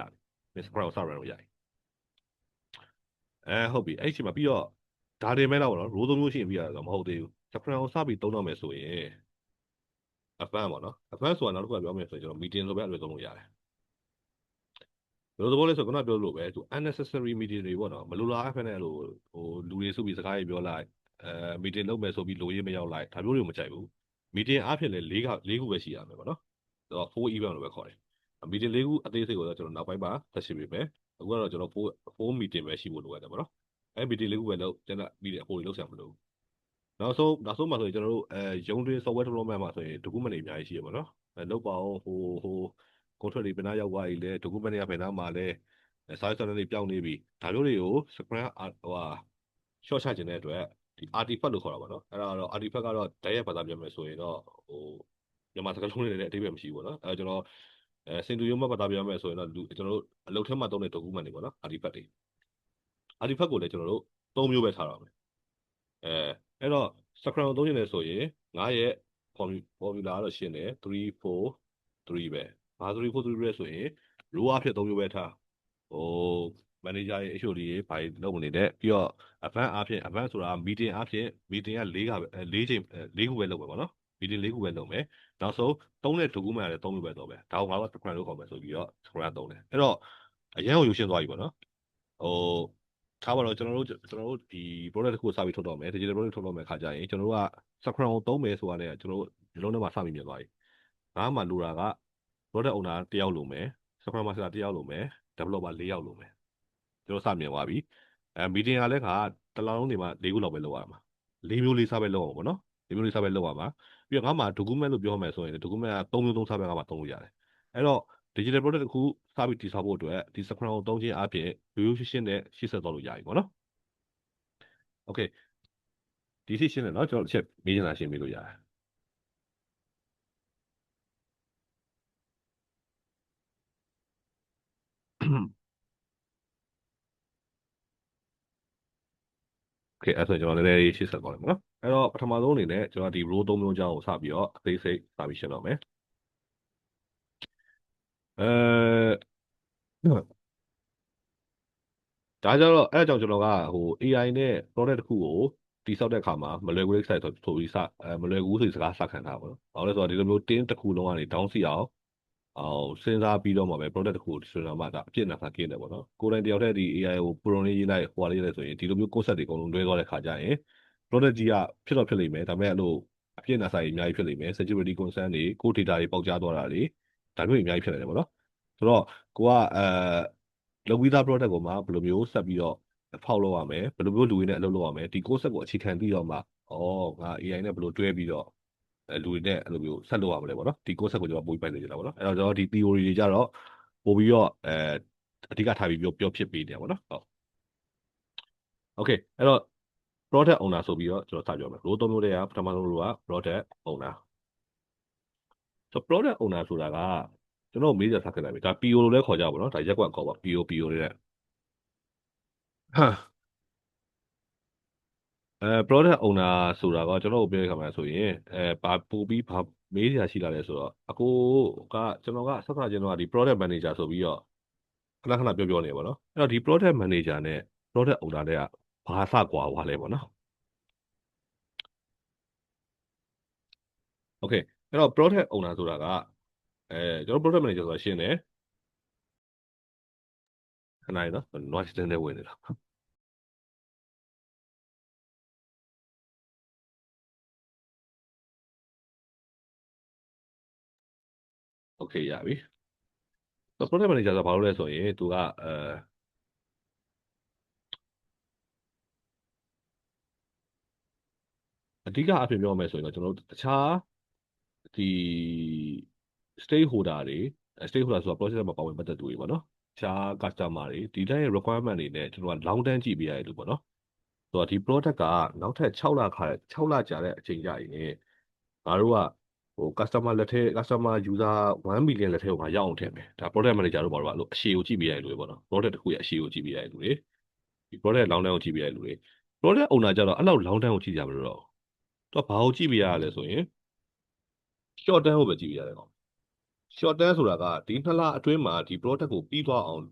တယ် Scrum ကိုစရမ်းလို့ရတယ်ဟုတ်ပြီအဲ့ဒီအချိန်မှာပြီးတော့ဒါတင်မဲ့တော့ဗောနော် role 3မျိုးရှိရင်ပြီးရတာမဟုတ်သေးဘူး Scrum ကိုစပြီးသုံးတော့မယ်ဆိုရင် advance ပေါ့နော် advance ဆိုတာနောက်တစ်ခုကပြောမယ်ဆိုရင်ကျွန်တော် meeting လိုပဲအလွယ်သုံးလို့ရတယ် ဘယ်လိုသဘောလဲဆိုတော့ခုနပြောလို့ပဲသူ unnecessary meeting တွေပေါ့နော်မလိုလားအပ်ဖက်နဲ့လူတွေစုပြီးစကားတွေပြောလိုက်meeting လုပ်မယ်ဆိုပြီးလိုရေးမရောက်လိုက်ဒါမျိုးတွေကိုမကြိုက်ဘူး meeting အားဖြင့်လည်း၄ခုပဲရှိရမယ်ပေါ့နော်ဆိုတော့4 event လို့ပဲခေါ်တယ် meeting ၄ခုအသေးစိတ်ကိုတော့ကျွန်တော်နောက်ပိုင်းမှာသက်ရှိပေးမယ်အခုကတော့ကျွန်တော်4 meeting ပဲရှိဖို့လိုရတယ်ပေါ့နော်အဲ meeting ၄ခုပဲလုပ်ကျွန်တော်meeting အပေါ်တွေလုပ်ဆောင်မလို့နောက်ဆုံးမှာဆိုရင်ကျွန်တော်တို့ရုံးတွင်း software development မှာဆိုရင် document တွေအများကြီးရှိရပါတော့လုပ်ပါအောင်ဟို contract တွေဘယ်နှရောက်သွားပြီလဲ document တွေကဘယ်နှမှာလဲစာရေးစာတွေပြောင်းနေပြီဒါမျိုးတွေကို screen short ချခြင်းတဲ့အတွက်ဒီ artifact လို့ခေါ်တာပါနော်အဲ့ဒါတော့ artifact ကတော့ direct ဘာသာပြန်မယ်ဆိုရင်တော့မြန်မာစကားလုံးတွေနဲ့အတိတ်ပဲမရှိဘူးပေါ့နော်အဲ့တော့ကျွန်တော်စင်တူရုံးမှာဘာသာပြန်မယ်ဆိုရင်တော့ကျွန်တော်တို့အလုပ်ထဲမှာသုံးတဲ့ document တွေပေါ့နော် artifact တွေ artifact ကိုလည်းကျွန်တော်တို့၃မျိုးပဲထားတာပဲအဲ့တော့ scrum ကိုသုံးနေတယ်ဆိုရင်9ရဲ့ formula ကတော့ရှင်းတယ်3 4 3ပဲဘာ3 4 3ပဲဆိုရင် row အဖြစ်3မျိုးပဲထားmanager ရဲ့ HOD တွေဘာလုပ်မနေတဲ့ပြီးတော့ advance အဖြစ် advance ဆိုတာ meeting အဖြစ် meeting က4ချိန်4ခုပဲလုပ်မယ်ပေါ့နော် meeting 4ခုပဲလုပ်မယ်နောက်ဆုံးသုံးတဲ့ document ကလည်း3မျိုးပဲတော့ပဲဒါကိုငါတို့ scrum လို့ခေါ်မယ်ဆိုပြီးတော့ scrum သုံးတယ်အဲ့တော့အရင်ကယူရှင်းသွားပြီပေါ့နော်ထားပါတော့ကျွန်တော်တို့ဒီ product တစ်ခုစပြီးထုတ်တော့မယ် digital product ထုတ်တော့မယ်ခါကြရင်ကျွန်တော်တို့က scrum ကိုသုံးမယ်ဆိုတာနဲ့ကျွန်တော်တို့ဒီလုံးထဲမှာစပြီးမြင်သွားပြီငါမှလိုတာက product owner 1ယောက်လိုမယ် scrum master 1ယောက်လိုမယ် developer 4ယောက်လိုမယ်ကျွန်တော်စမြင်သွားပြီmeeting ကလည်းခါတစ်လလုံးနေမှာ4ခုလောက်ပဲလုပ်ရမှာ4မျိုး4စားပဲလုပ်အောင်ပေါ့နော်4မျိုး4စားပဲလုပ်ရမှာပြီးတော့ငါမှ document လို့ပြောမှဆိုရင် document က3မျိုး3စားပဲငါမှသုံးလို့ရတယ်အဲ့တော့ digital product တစ်ခုစပြီးတည်ဆောက်ဖို့အတွက်ဒီ scrum ကိုသုံးခြင်းအပြင်ရိုးရိုးရှင်းရှင်းနဲ့ရှေ့ဆက်သွားလို့ရပြီပေါ့နော် okay ဒီသိရှင်းတယ်နော်ကျွန်တော်တစ်ချက်မေးချင်တာရှင်းပြလို့ရတယ်โอเคအဲ့ဆိုကျွန်တော်လည်းရှေ့ဆက်သွားတယ်ပေါ့နော်အဲ့တော့ပထမဆုံးအနေနဲ့ကျွန်တော်ဒီ row 3မျိုးအကြောင်းကိုစပြီးတော့အသေးစိတ်စပြီးရှင်းတော့မယ်ဒါကြတော့အဲ့အကြောင်းကျွန်တော်ကAI နဲ့ product တစ်ခုကိုတိစောက်တဲ့အခါမှာမလွယ်ကူတဲ့ site ဆိုပြီးမလွယ်ကူဆိုစကားစခံထားပါတော့။ဘာလို့လဲဆိုတော့ဒီလိုမျိုး team တစ်ခုလုံးကနေ down စီအောင်စဉ်းစားပြီးတော့မှပဲ product တစ်ခုကိုဆွေးနွေးမှဒါအပြည့်နဲ့ဖာကင်းတယ်ပေါ့နော်။ကိုယ်တိုင်တယောက်တည်းဒီ AI ကို pro လေးရေးလိုက်ဟိုဟာလေးရေးလိုက်ဆိုရင်ဒီလိုမျိုး concept တွေအကုန်လုံးလွဲသွားတဲ့ခါကျရင် product ကြီးကဖြစ်တော့ဖြစ်လိမ့်မယ်ဒါပေမဲ့အဲ့လိုအပြည့်နဲ့ဆိုင်အများကြီးဖြစ်လိမ့်မယ် security concern တွေကို data တွေပေါက်ကြားသွားတာတွေဒါမျိုးအများကြီးဖြစ်နေတယ်ပေါ့နော်။ဆိုတော့ကိုကလုပ်ပြီးသား product ကိုမှဘယ်လိုမျိုးဆက်ပြီးတော့ဖောက်လုပ်ရမယ်ဘယ်လိုမျိုးလူတွေနဲ့အလုပ်လုပ်ရမယ်ဒီ concept ကိုအခြေခံပြီးတော့မှငါ AI နဲ့ဘယ်လိုတွဲပြီးတော့လူတွေနဲ့အဲ့လိုမျိုးဆက်လုပ်ရမလဲပေါ့နော်ဒီ concept ကိုကျွန်တော်ပို့ပြီးပိုင်နေကြတာပေါ့နော်အဲ့တော့ကျွန်တော်ဒီ theory တွေကြတော့ပို့ပြီးတော့အဓိကထားပြီးပြောဖြစ်ပေးတယ်ပေါ့နော်ဟုတ် okay အဲ့တော့ product owner ဆိုပြီးတော့ကျွန်တော်စပြောမယ် role 3မျိုးတည်းကပထမဆုံး role က product owner ဆို product owner ဆိုတာကကျွန်တော်မေးကြဆက်ခဲ့တယ်ဒါ PO လို့လည်းခေါ်ကြပါတော့ဒါရက်ကွက်ခေါ်ပါ PO တွေနဲ့product owner ဆိုတာကကျွန်တော်တို့ပြောရခါမှာဆိုရင်ဘာပို့ပြီးဘာမေးစရာရှိလာလဲဆိုတော့အကိုကကျွန်တော်ကဆက်ဆံကျွန်တော်ကဒီ product manager ဆိုပြီးတော့ခဏခဏပြောနေပါတော့အဲ့တော့ဒီ product manager နဲ့ product owner တွေကဘာစကွာဟွာလဲပေါ့နော် okay အဲ့တော့ product owner ဆိုတာကကျွန်တော် product manager ဆိုတာရှင်းတယ်ခဏရနော် noise နဲ့ဝင်နေတာโอเคရပြီ product manager ဆိုတာဘာလို့လဲဆိုရင်သူကအဓိကအဖြစ်ပြောမယ်ဆိုရင်တော့ကျွန်တော်တို့တခြားဒီ stakeholder တွေ stakeholder ဆိုတာ process မှာပါဝင်ပတ်သက်သူတွေပေါ့နော်တခြား customer တွေဒီတိုင်း requirement တွေနဲ့ကျွန်တော်က long term ကြည့်ပေးရတယ်လို့ပေါ့နော်ဆိုတော့ဒီ product ကနောက်ထပ်6လကြာတဲ့အချိန်ကြာရင်ငါတို့ကcustomer လက်ထဲ customer user 1 million လက်ထဲကိုငါရောက်အောင်ထည့်မယ်ဒါ product manager တို့ဘာလို့အရှေ့ကိုကြည့်ပေးရတယ်လို့ပေါ့နော် product တစ်ခုရဲ့အရှေ့ကိုကြည့်ပေးရတယ်လို့လေဒီ product long term ကိုကြည့်ပေးရတယ်လို့လေ product owner ကျတော့အဲ့လောက် long term ကိုကြည့်ကြမလို့တော့သူကဘာကိုကြည့်ပေးရလဲဆိုရင် short term ကိုပဲကြည့်ပေးရတယ်ကောင် short term ဆိုတာကဒီ2လအတွင်းမှာဒီ product ကိုပြီးသွားအောင်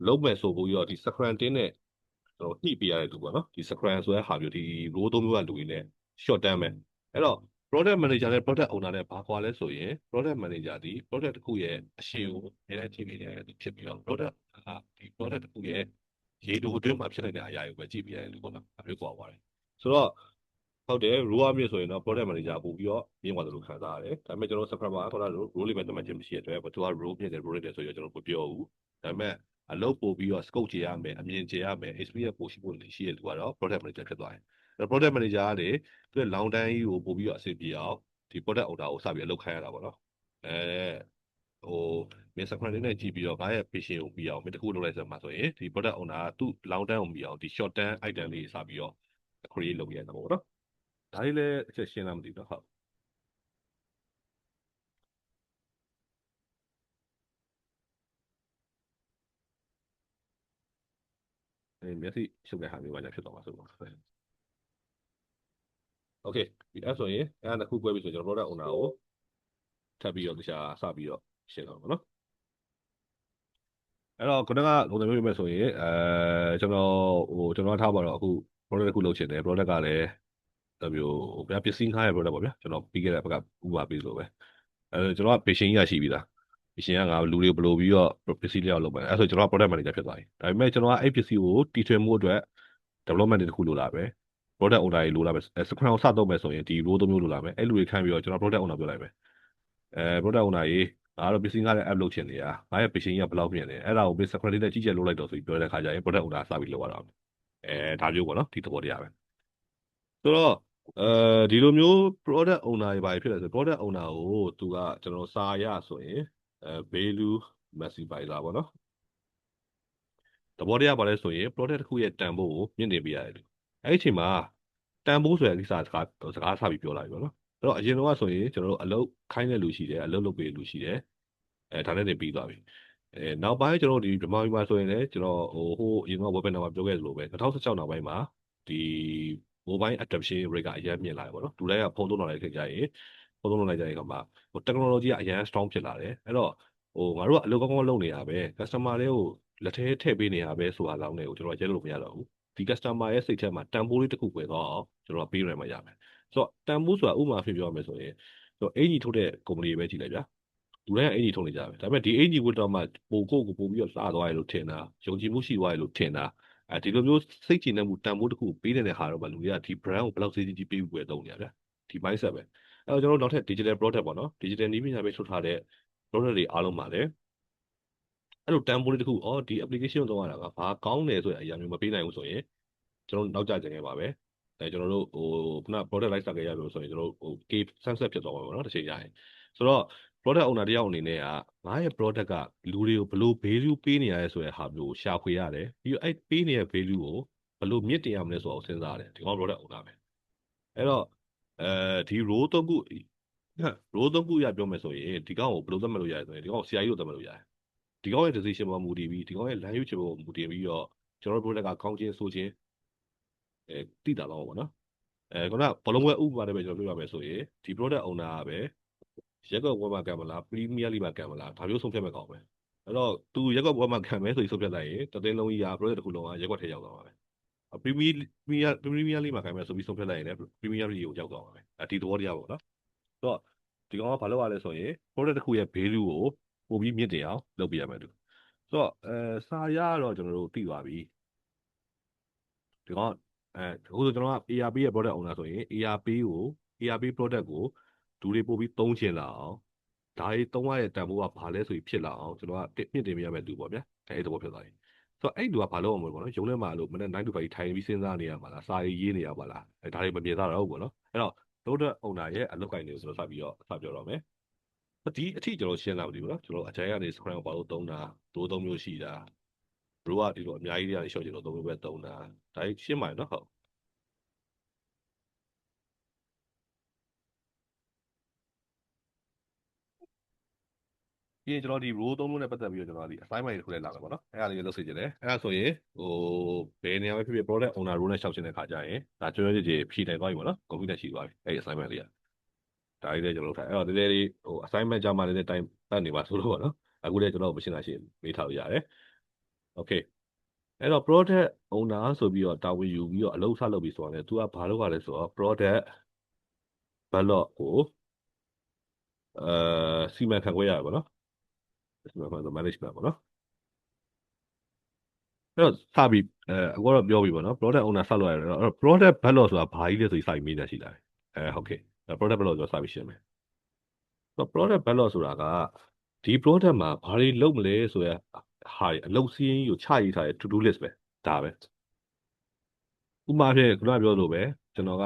လုပ်မယ်ဆိုပြီးတော့ဒီ scrum တင်းနဲ့ကျွန်တော်ညှိပေးရတဲ့လူပေါ့နော်ဒီ scrum ဆိုတဲ့ဟာမျိုးဒီ role 3မျိုးကလူတွေနဲ့ short term ပဲအဲ့တော့ product manager နဲ့ product owner နဲ့ဘာကွာလဲဆိုရင် product manager ဒီ product တစ်ခုရဲ့အရှိကိုအများကြီးကြည့်နေတယ်ဖြစ်ပြီးတော့ product ဒီ product တစ်ခုရဲ့ရေတိုအတွင်းမှာဖြစ်နေတဲ့အရာကိုပဲကြည့်ပြရတယ်လို့ပေါ့နော်အမျိုးကွာပါတယ်ဆိုတော့ဟုတ်တယ် role အမြင့်ဆိုရင်တော့ product manager ပို့ပြီးတော့မြင့်သွားတယ်လို့ခံစားရတယ်ဒါပေမဲ့ကျွန်တော် subscriber ခေါ်တာ role လေးပဲတမန်ချင်းမရှိတဲ့အတွက်သူက role မြင့်တယ် role တယ်ဆိုရင်ကျွန်တော်မပြောဘူးဒါပေမဲ့အလုပ်ပို့ပြီးတော့ scope ကြည့်ရမယ်အမြင်ကြည့်ရမယ် experience ပို့ရှိဖို့ရှိရလူကတော့ product manager ဖြစ်သွားတယ်product manager ကလေသူက long time ကြီးကိုပို့ပြီးတော့အဆင်ပြေအောင်ဒီ product owner ကိုစပြီးအလုပ်ခိုင်းရတာပေါ့နော်ဟိုမင်း subscriber နဲ့ကြည့်ပြီးတော့ငါရဲ့ patient ကိုပြီးအောင်မင်းတခုလုပ်လိုက်စမ်းပါဆိုရင်ဒီ product owner ကသူ့ long term ကိုပြီးအောင်ဒီ short term item လေးစပြီးတော့ create လုပ်ရတာပေါ့နော်ဒါလေးလည်းအချက်ရှင်းလားမသိဘူးနော်ဟုတ်မျက်စိရှုပ်တဲ့ဟာမျိုးပါညာဖြစ်သွားမှာဆိုတော့โอเคဒီအဲ့ဆိုရင်အဲ့ဒါတစ်ခု꿰ပြီဆိုကျွန်တော် product owner ကိုထပ်ပြီးတော့တခြားစပြီးတော့ရှင်းတော့မှာနော်အဲ့တော့ခုနကပုံစံမျိုးပြမယ်ဆိုရင်ကျွန်တော်ထားပါတော့အခု product တစ်ခုလုပ်ချင်တယ် product ကလည်းမျိုးဗျာပစ္စည်းငှားရ product ပေါ့ဗျာကျွန်တော်ပြီးခဲ့တဲ့ဘက်ကဥပမာပေးလို့ပဲကျွန်တော်က patient ကြီးရရှိပြီလား patient ကငါလူတွေဘယ်လိုပြီးတော့ပစ္စည်းလေးအောင်လုပ်မယ်အဲ့ဆိုကျွန်တော်က product manager ဖြစ်သွားပြီဒါပေမဲ့ကျွန်တော်ကအဲ့ပစ္စည်းကိုတီထွင်မှုအတွက် development တစ်ခုလိုလာပဲ product owner ကြီးလိုလာပဲ scrum ကိုစသုံးမယ်ဆိုရင်ဒီ role 3မျိုးလိုလာမယ်အဲ့လူတွေခံပြီးတော့ကျွန်တော် product owner ပြောလိုက်မယ်product owner ကြီးငါတော့ပစ္စည်းငှားတဲ့ app လုပ်ချင်နေတာငါရဲ့ patient ကြီးကဘယ်လောက်မြင်လဲအဲ့ဒါကို scrum လေးနဲ့ကြီးကျယ်လုပ်လိုက်တော့ဆိုပြီးပြောတဲ့ခါကျရင် product owner စပြီးလုပ်ရတာဒါမျိုးပေါ့နော်ဒီသဘောတရားပဲဆိုတော့ဒီလိုမျိုး product owner တွေပါဖြစ်လဲဆို product owner ကိုသူကကျွန်တော်စာရဆိုရင်value maximizer ပေါ့နော်သဘောတရားပါလဲဆိုရင် product တစ်ခုရဲ့တန်ဖိုးကိုမြင့်တင်ပေးရတယ်လို့အဲ့ဒီအချိန်မှာတန်ဖိုးဆိုတဲ့ကိစ္စစကားစပြီးပြောလာပြီပေါ့နော်အဲ့တော့အရင်တော့ဆိုရင်ကျွန်တော်တို့အလုပ်ခိုင်းတဲ့လူရှိတယ်အလုပ်လုပ်ပေးတဲ့လူရှိတယ်ဒါနဲ့တင်ပြီးသွားပြီနောက်ပိုင်းကျွန်တော်တို့ဒီဗမာပြည်မှာဆိုရင်လည်းကျွန်တော်ဟိုအရင်က webinar မှာပြောခဲ့သလိုပဲ2016နောက်ပိုင်းမှာဒီ mobile adoption rate ကအရင်မြင့်လာတယ်ပေါ့နော်လူတိုင်းကဖုန်းသုံးလာတဲ့ခေတ်ကြရင်ဖုန်းသုံးလိုက်ကြတဲ့အခါမှာtechnology ကအရင် strong ဖြစ်လာတယ်အဲ့တော့ငါတို့ကအလုပ်ကောင်းကောင်းလုပ်နေတာပဲ customer တွေကိုလက်ထဲထည့်ပေးနေတာပဲဆိုတာလောက်နဲ့ကိုကျွန်တော်ရဲလို့မရတော့ဘူးဒီ customer ရဲ့စိတ်ထဲမှာတန်ဖိုးလေးတစ်ခုပွင့်သွားအောင်ကျွန်တော်ပေးရမှာရမယ်ဆိုတော့တန်ဖိုးဆိုတာဥပမာဖြစ်ပြောရမယ်ဆိုရင်အင်ကြီးထုတ်တဲ့ company ပဲကြည့်လိုက်ဗျာလူတိုင်းကအင်ကြီးထုတ်နေကြပဲဒါပေမဲ့ဒီအင်ကြီးဝတ်တော့မှပိုကိုပြီးတော့စားသွားရလို့ထင်တာယုံကြည်မှုရှိသွားရလို့ထင်တာဒီလိုမျိုးစိတ်ကြည်နေမှုတန်ဖိုးတစ်ခုပေးနေတဲ့ဟာတော့မှလူတွေကဒီ brand ကိုဘယ်လောက်စေးကြီးပေးပြီးဝယ်သုံးနေရဗျာဒီ mindset ပဲအဲ့တော့ကျွန်တော်တို့နောက်ထပ် digital product ပေါ့နော် digital နည်းပညာပဲထုတ်ထားတဲ့ product တွေအားလုံးပါလေအဲ့လိုတန်ဖိုးလေးတစ်ခုဒီ application ကိုသုံးရတာကဘာကောင်းတယ်ဆိုတဲ့အရာမျိုးမပေးနိုင်ဘူးဆိုရင်ကျွန်တော်နောက်ကျကြနေပါပဲကျွန်တော်တို့ခုန product life cycle ရလို့ဆိုရင်ကျွန်တော်တို့ case sunset ဖြစ်သွားမှာပေါ့နော်တစ်ချိန်ကြာရင်ဆိုတော့ product owner တယောက်အနေနဲ့ကငါရဲ့ product ကလူတွေကိုဘယ်လို value ပေးနေရလဲဆိုတဲ့ဟာမျိုးကိုရှာဖွေရတယ်ပြီးတော့အဲ့ပေးနေတဲ့ value ကိုဘယ်လိုမြင့်တင်ရမလဲဆိုတော့စဉ်းစားရတယ်ဒီကောင် product owner ပဲအဲ့တော့ဒီ role 3ခု role 3ခုရပြောမယ်ဆိုရင်ဒီကောင်ကိုဘယ်လိုသတ်မှတ်လို့ရလဲဆိုရင်ဒီကောင်ကို CI လို့သတ်မှတ်လို့ရတယ်ဒီကောင်ရဲ့ decision ပေါ်မူတည်ပြီးဒီကောင်ရဲ့ land use ပေါ်မူတည်ပြီးတော့ကျွန်တော်တို့ product ကကောင်းခြင်းဆိုခြင်းတိတာတော့ပေါ့နော်ခုနဘလုံးဝဲဥပမာနဲ့ပဲကျွန်တော်ပြောရမယ်ဆိုရင်ဒီ product owner ကပဲရက်ကွက်ဝက်မှာကံမလား premier လေးမှာကံမလားဒါမျိုးဆုံးဖြတ်မဲ့ကောင်းပဲအဲ့တော့သူရက်ကွက်ဝက်မှာကံမယ်ဆိုရင်ဆုံးဖြတ်လိုက်ရင်တသိန်းလုံးကြီးက project တစ်ခုလုံးကရက်ကွက်ထဲရောက်သွားမှာပဲ premier လေးမှာကံမယ်ဆိုပြီးဆုံးဖြတ်လိုက်ရင်လည်း premier လေးကိုရောက်သွားမှာပဲဒီသဘောတရားပေါ့နော်ဆိုတော့ဒီကောင်ကဘာလုပ်ရလဲဆိုရင် product တစ်ခုရဲ့ value ကိုပိုပြီးမြင့်တင်အောင်လုပ်ပြရမယ်သူဆိုတော့စာရတော့ကျွန်တော်တို့သိသွားပြီဒီကောင်အခုဆိုကျွန်တော်က ARP ရဲ့ product owner ဆိုရင် ARP product ကိုလူတွေပို့ပြီးသုံးချင်လာအောင်ဒါတွေသုံးရတဲ့တန်ဖိုးကဘာလဲဆိုပြီးဖြစ်လာအောင်ကျွန်တော်ကမြင့်တင်ပြရမယ်သူပေါ့ဗျာအဲ့ဒီတော့ဖြစ်သွားပြီဆိုတော့အဲ့လူကဘာလုပ်အောင်မလို့ပေါ့နော်ရုံးထဲမှာလို့မနေ့9 to 5ထိုင်ပြီးစဉ်းစားနေရမှာလားစာရေးနေရမှာလားဒါတွေမမြင်သားတော့ဘူးပေါ့နော်အဲ့တော့ product owner ရဲ့အလုပ်ကိုင်တွေကိုကျွန်တော်စပြီးတော့စပြောတော့မယ်ဒီအထိကျွန်တော်ရှင်းလာမသိဘူးနော်ကျွန်တော်အကြိုင်ကနေ scrum ကိုဘာလို့သုံးတာတိုးသုံးမျိုးရှိတာဘရိုကဒီလိုအများကြီးတွေရှော့ချင်လို့သုံးမျိုးပဲသုံးတာဒါရှင်းပါရနော်ဟုတ်ပြီးရင်ကျွန်တော်ဒီ role 3မျိုးနဲ့ပတ်သက်ပြီးတော့ကျွန်တော်ဒီ assignment တွေထုတ်လိုက်လာမယ်ပေါ့နော်အဲ့ဒါလေးလုပ်စေချင်တယ်အဲ့ဒါဆိုရင်ဘယ်နေရာပဲဖြစ်ဖြစ် product owner role နဲ့ရှောက်ချင်တဲ့ခါကျရင်ဒါကျွမ်းကျွမ်းကျင်ဖြည့်နိုင်သွားပြီပေါ့နော် computer ရှိသွားပြီအဲ့ဒီ assignment လေးကဒါလေးလည်းကျွန်တော်လုပ်ထားအဲ့တော့ဒီလေး assignment ကြမှာလည်းတိုင်းတတ်နေပါဆိုလို့ပေါ့နော်အခုလည်းကျွန်တော်မရှင်းတာရှင်းမေးထားလို့ရတယ် okay အဲ့တော့ product owner ဆိုပြီးတော့တာဝန်ယူပြီးတော့အလုပ်စလုပ်ပြီးဆိုတော့လေ तू ကဘာလုပ်ရလဲဆိုတော့ product backlog ကိုစီမံခန့်ခွဲရတယ်ပေါ့နော်စီမံခန့်ခွဲ management ပေါ့နော်အဲ့တော့စပြီးအခုတော့ပြောပြီပေါ့နော် product owner ဆက်လို့ရတယ်အဲ့တော့ product backlog ဆိုတာဘာကြီးလဲဆိုပြီးစပြီးမေးတာရှိလာတယ်ဟုတ်ကဲ့ product backlog ဆိုတော့စပြီးရှင်းမယ်product backlog ဆိုတာကဒီ product မှာဘာတွေလုပ်မလဲဆိုရဟာအလုပ်စည်းကိုချရေးထားတဲ့ to do list ပဲဒါပဲဥပမာဖြင့်ခုနပြောလို့ပဲကျွန်တော်က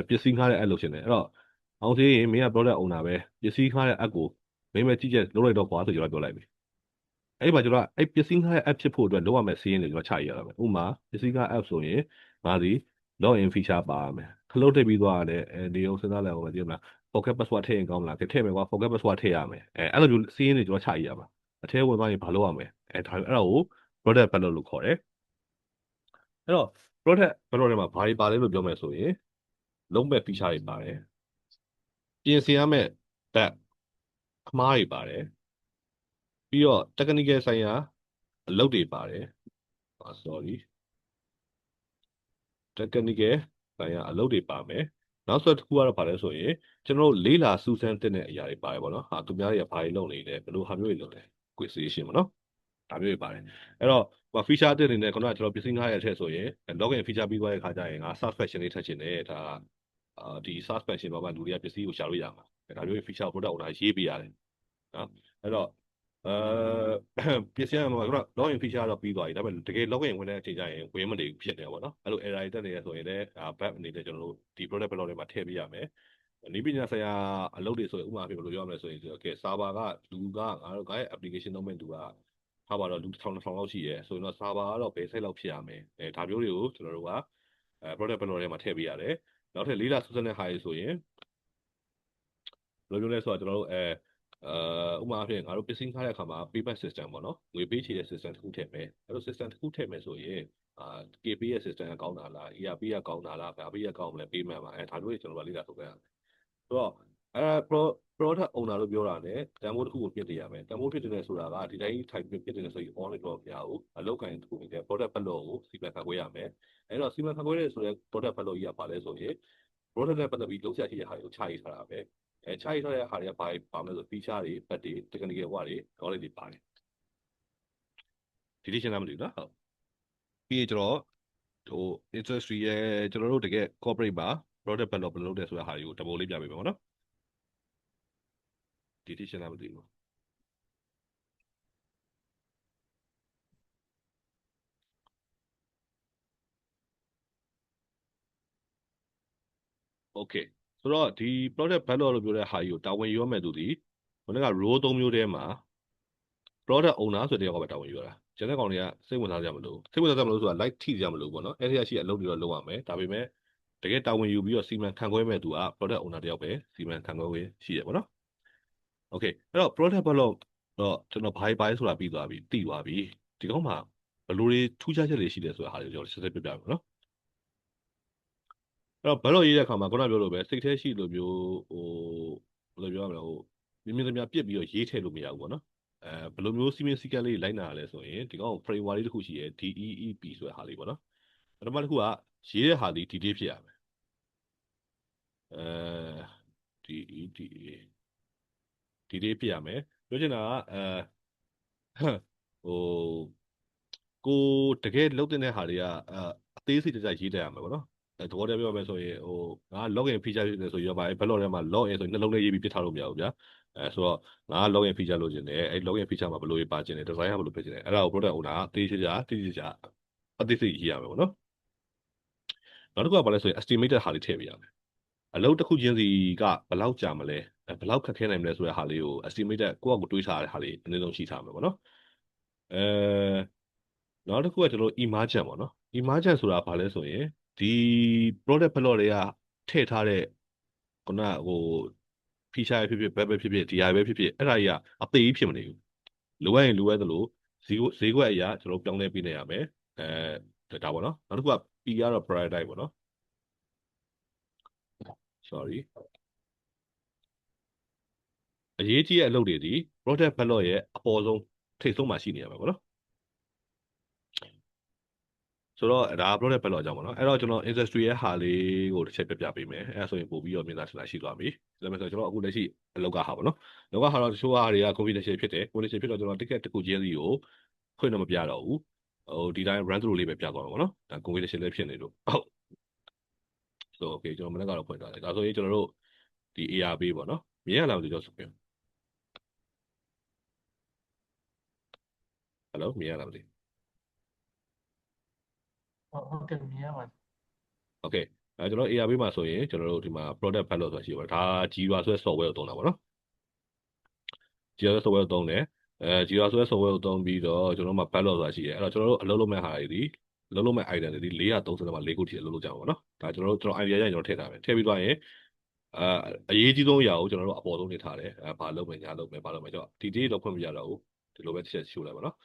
ပစ္စည်းငှားတဲ့ app လုပ်ရှင်တယ်အဲ့တော့အောင်သေးရင်မင်းက product owner ပဲပစ္စည်းငှားတဲ့ app ကိုမင်းပဲကြည့်ချက်လုပ်လိုက်တော့ကွာဆိုကျွန်တော်ပြောလိုက်ပြီအဲ့ဒီမှာကျွန်တော်အဲ့ပစ္စည်းငှားတဲ့ app ဖြစ်ဖို့အတွက်လုပ်ရမယ့်စီးရင်တွေကျွန်တော်ချရေးရတာပဲဥပမာပစ္စည်းငှား app ဆိုရင်ငါဒီ login feature ပါရမယ်ခလုတ်တိတ်ပြီးသွားတယ်ဒီအောင်စဉ်းစားလိုက်အောင်ပဲကြည့်မလား forget password ထည့်ရင်ကောင်းမလားထည့်မယ်ကွာ forget password ထည့်ရမယ်အဲ့လိုမျိုးစီးရင်တွေကျွန်တော်ချရေးရမှာအထဲဝင်သွားရင်ဘာလုပ်ရမလဲဒါအဲ့ဒါကို product backlog လို့ခေါ်တယ်အဲ့တော့ product backlog ထဲမှာဘာတွေပါလဲလို့ပြောမယ်ဆိုရင်လုံးမဲ့ feature တွေပါတယ်ပြင်ဆင်ရမယ့် bug အမှားတွေပါတယ်ပြီးတော့ technical ဆိုင်ရာအလုပ်တွေပါတယ်sorry technical ဆိုင်ရာအလုပ်တွေပါမယ်နောက်ဆက်တစ်ခုကတော့ဘာလဲဆိုရင်ကျွန်တော်တို့လေးလာစူးစမ်းတဲ့အရာတွေပါတယ်ပေါ့နော်ဟာသူများတွေကဘာတွေလုပ်နေလဲဘယ်လိုဟာမျိုးတွေလုပ်လဲ acquisition ပေါ့နော်ဒါမျိုးတွေပါတယ်အဲ့တော့ feature အသစ်အနေနဲ့ခုနကကျွန်တော်ပစ္စည်းငှားရတဲ့အထက်ဆိုရင် login feature ပြီးသွားတဲ့ခါကျရင်ငါ search function လေးထပ်ချင်တယ်ဒါဒီ search function မှာလူတွေကပစ္စည်းကိုရှာလို့ရမှာဒါမျိုး feature product owner ရေးပေးရတယ်နော်အဲ့တော့ပစ္စည်းမှာကတော့ login feature တော့ပြီးသွားပြီဒါပေမဲ့တကယ် login ဝင်တဲ့အချိန်ကျရင်ဝင်မနေဘူးဖြစ်နေပါတော့အဲ့လို error တွေတက်နေရဆိုရင်လည်း bug အနေနဲ့ကျွန်တော်တို့ဒီ product backlog ထဲမှာထည့်ပေးရမယ်နည်းပညာဆိုင်ရာအလုပ်တွေဆိုရင်ဥပမာပြဘယ်လိုပြောရမလဲဆိုရင်server ကလူကငါတို့ရဲ့ application လုပ်မဲ့လူကထားပါတော့လူ1000 2000လောက်ရှိရဲဆိုရင်တော့ server ကတော့ဘယ် site လောက်ဖြစ်ရမယ်ဒါမျိုးတွေကိုကျွန်တော်တို့ကproduct backlog ထဲမှာထည့်ပေးရတယ်နောက်ထပ်လေးလာစူးစမ်းတဲ့ဟာတွေဆိုရင်ဘယ်လိုပြောလဲဆိုတော့ကျွန်တော်တို့ဥပမာအဖြစ်ငါတို့ပစ္စည်းခါတဲ့အခါမှာ payment system ပေါ့နော်ငွေပေးချေတဲ့ system တစ်ခုထည့်မယ်အဲ့လို system တစ်ခုထည့်မယ်ဆိုရင်KP ရဲ့ system ကကောင်းတာလား ERP ကကောင်းတာလားဘာ ကကောင်းမလဲ payment မှာဒါမျိုးတွေကျွန်တော်တို့လေ့လာထုတ်ပြန်ရတယ်ဆိုတော့product owner လို့ပြောတာ ਨੇ တန်ဖိုးတစ်ခုကိုပြည့်တည်ရမယ်တန်ဖိုးပြည့်တည်နေဆိုတာကဒီတိုင်းထိုင်ပြည့်တည်နေဆိုရင် on လို့ပြောမရဘူးအလောက်ကန်တစ်ခုနေတဲ့ product backlog ကိုစီမံခန့်ခွဲရမယ်အဲ့တော့စီမံခန့်ခွဲတဲ့ဆိုတဲ့ product backlog ကြီးကပါလဲဆိုရင် product နဲ့ပတ်သက်ပြီးလုံးချရှိတဲ့ဟာတွေကိုချရေးထားတာပဲချရေးထားတဲ့ဟာတွေကပါမလဲဆို feature တွေ bug တွေ technical ဝတွေ knowledge တွေပါတယ်ဒီရှင်းလားမသိဘူးနော်ဟုတ်ပြီးရင်ကျွန်တော်ဟို industry ရဲ့ကျွန်တော်တို့တကယ် corporate မှာ product backlog ဘယ်လိုလုပ်တယ်ဆိုတဲ့ဟာတွေကိုတပုံလေးပြပေးပါမယ်နော်ဒီရှင်းလားမသိဘူးโอเคဆိုတော့ဒီ product backlog လို့ပြောတဲ့ဟာကြီးကိုတာဝန်ယူရမယ့်သူဒီခုနက role 3မျိုးထဲမှာ product owner ဆိုတဲ့ယောက်ကပဲတာဝန်ယူရတာကျန်တဲ့ကောင်တွေကစိတ်ဝင်စားကြမလို့စိတ်ဝင်စားကြမလို့ဆိုတာ like ထိကြမလို့ပေါ့နော်အဲ့ဒီအရှိအလုပ်တွေတော့လုပ်ရမယ်ဒါပေမဲ့တကယ်တာဝန်ယူပြီးတော့စီမံခန့်ခွဲမဲ့သူက product owner တယောက်ပဲစီမံခန့်ခွဲခွင့်ရှိရပေါ့နော်โอเคအဲ့တော့ product backlog တော့ကျွန်တော်ဘာဆိုတာပြီးသွားပြီသိသွားပြီဒီကောင်မှာဘယ်လိုတွေထူးခြားချက်တွေရှိတယ်ဆိုတာဟာတွေကျွန်တော်ဆက်ဆက်ပြပြမယ်နော်အဲ့တော့ backlog ရေးတဲ့အခါမှာခုနပြောလို့ပဲစိတ်ထဲရှိလိုမျိုးဟိုဘယ်လိုပြောရမလဲဟိုမြင်သမျှပြစ်ပြီးတော့ရေးထည့်လို့မရဘူးပေါ့နော်ဘယ်လိုမျိုးစီမင်းစည်းကမ်းလေးလိုက်နာရလဲဆိုရင်ဒီကောင် framework လေးတစ်ခုရှိရဲ DEEP ဆိုတဲ့ဟာလေးပေါ့နော်ပထမတစ်ခုကရေးတဲ့ဟာဒီ detail ဖြစ်ရမယ်DEDA detail ဖြစ်ရမယ်ပြောချင်တာကဟိုကိုတကယ်လုပ်တဲ့ဟာတွေကအသေးစိတ်တကြရေးတတ်ရမှာပေါ့နော်သဘောတည်းပြောမယ်ဆိုရင်ဟိုငါ login feature ဖြစ်နေဆိုရင်ဘယ်လော့ထဲမှာ login ဆိုရင်နှလုံးလေးရေးပြီးပြထားလို့မရဘူးဗျာဆိုတော့ငါ login feature လုပ်ချင်တယ်အဲ့ login feature မှာဘယ်လိုရေးပါချင်တယ် design ကဘယ်လိုဖြစ်ချင်တယ်အဲ့ဒါကို product owner ကသိချင်ကြအသေးစိတ်ရေးရမယ်ပေါ့နော်နောက်တစ်ခုကဘာလဲဆိုရင် estimated ဟာလေးထည့်ပေးရမယ်အလုပ်တစ်ခုချင်းစီကဘယ်လောက်ကြာမလဲဘယ်လောက်ခက်ခဲနိုင်မလဲဆိုတဲ့ဟာလေးကို estimated ကိုယ့်အကူတွေးထားတဲ့ဟာလေးအနည်းဆုံးရှိထားမယ်ပေါ့နော်နောက်တစ်ခုကကျွန်တော် emergent ပေါ့နော် emergent ဆိုတာဘာလဲဆိုရင်ဒီ product backlog တွေကထည့်ထားတဲ့ခုနဟို feature ဖြစ်ဖြစ် bug ပဲဖြစ်ဖြစ် DI ပဲဖြစ်ဖြစ်အဲ့ဒါကြီးကအသေးကြီးဖြစ်မနေဘူးလိုအပ်ရင်လိုအပ်သလိုဈေးကွက်အရာကျွန်တော်ပြောင်းလဲပေးနေရမယ်ဒါပေါ့နော်နောက်တစ်ခုက P ကတော့ prioritize ပေါ့နော် sorry အရေးကြီးတဲ့အလုပ်တွေဒီ product backlog ရဲ့အပေါ်ဆုံးထိပ်ဆုံးမှာရှိနေရမှာပေါ့နော် ဆိုတော့ဒါ product backlog အကြောင်းပေါ့နော်အဲ့တော့ကျွန်တော် industry ရဲ့ဟာလေးကိုတစ်ချက်ပြပေးမယ်အဲ့ဒါဆိုရင်ပို့ပြီးတော့မြင်သာထင်သာရှိသွားပြီဒါပေမဲ့ဆိုကျွန်တော်အခုလက်ရှိအလောက်ကဟာပေါ့နော်လောကဟာတော့တချို့ဟာတွေက confidential ဖြစ်တယ် confidential ဖြစ်တော့ကျွန်တော် ticket တစ်ခုချင်းစီကိုဖွင့်တော့မပြတော့ဘူးဟိုဒီတိုင်း run through လေးပဲပြသွားမှာပေါ့နော်ဒါ confidential လေးဖြစ်နေလို့ဟုတ် so okay ကျွန်တော်မနေ့ကတော့ဖွင့်ထားတယ်ဒါဆိုရင်ကျွန်တော်တို့ဒီ ARB ပေါ့နော်မြင်ရလားမသိတော့ဆိုပြန် hello မြင်ရလားမသိ ဟုတ်ကဲ့မြင်ရပါတယ် okay ကျွန်တော် ARB မှာဆိုရင်ကျွန်တော်တို့ဒီမှာ product backlog ဆိုတာရှိပါဒါ Jira ဆိုတဲ့ software ကိုသုံးတာပေါ့နော် Jira software ကိုသုံးတယ်Jira ဆိုတဲ့ software ကိုသုံးပြီးတော့ကျွန်တော်တို့မှာ backlog ဆိုတာရှိတယ်အဲ့တော့ကျွန်တော်တို့အလုပ်လုပ်မဲ့ဟာတွေဒီအလုပ်လုပ်မဲ့ item တွေဒီ430မှာ4ခုထိအလုပ်လုပ်ကြမှာပေါ့နော်ဒါကျွန်တော် idea ရရင်ကျွန်တော်ထည့်ထားမယ်ထည့်ပြီးသွားရင်အရေးကြီးဆုံးအရာကိုကျွန်တော်တို့အပေါ်ဆုံးနေထားတယ်ဘာလုပ်မယ်ညာလုပ်မယ်ဘာလုပ်မယ်ကျွန်တော်ဒီတော့ဖွင့်ပြရတော့ဘူးဒီလိုပဲတစ်ချက်ရှိုးလိုက်ပါနော်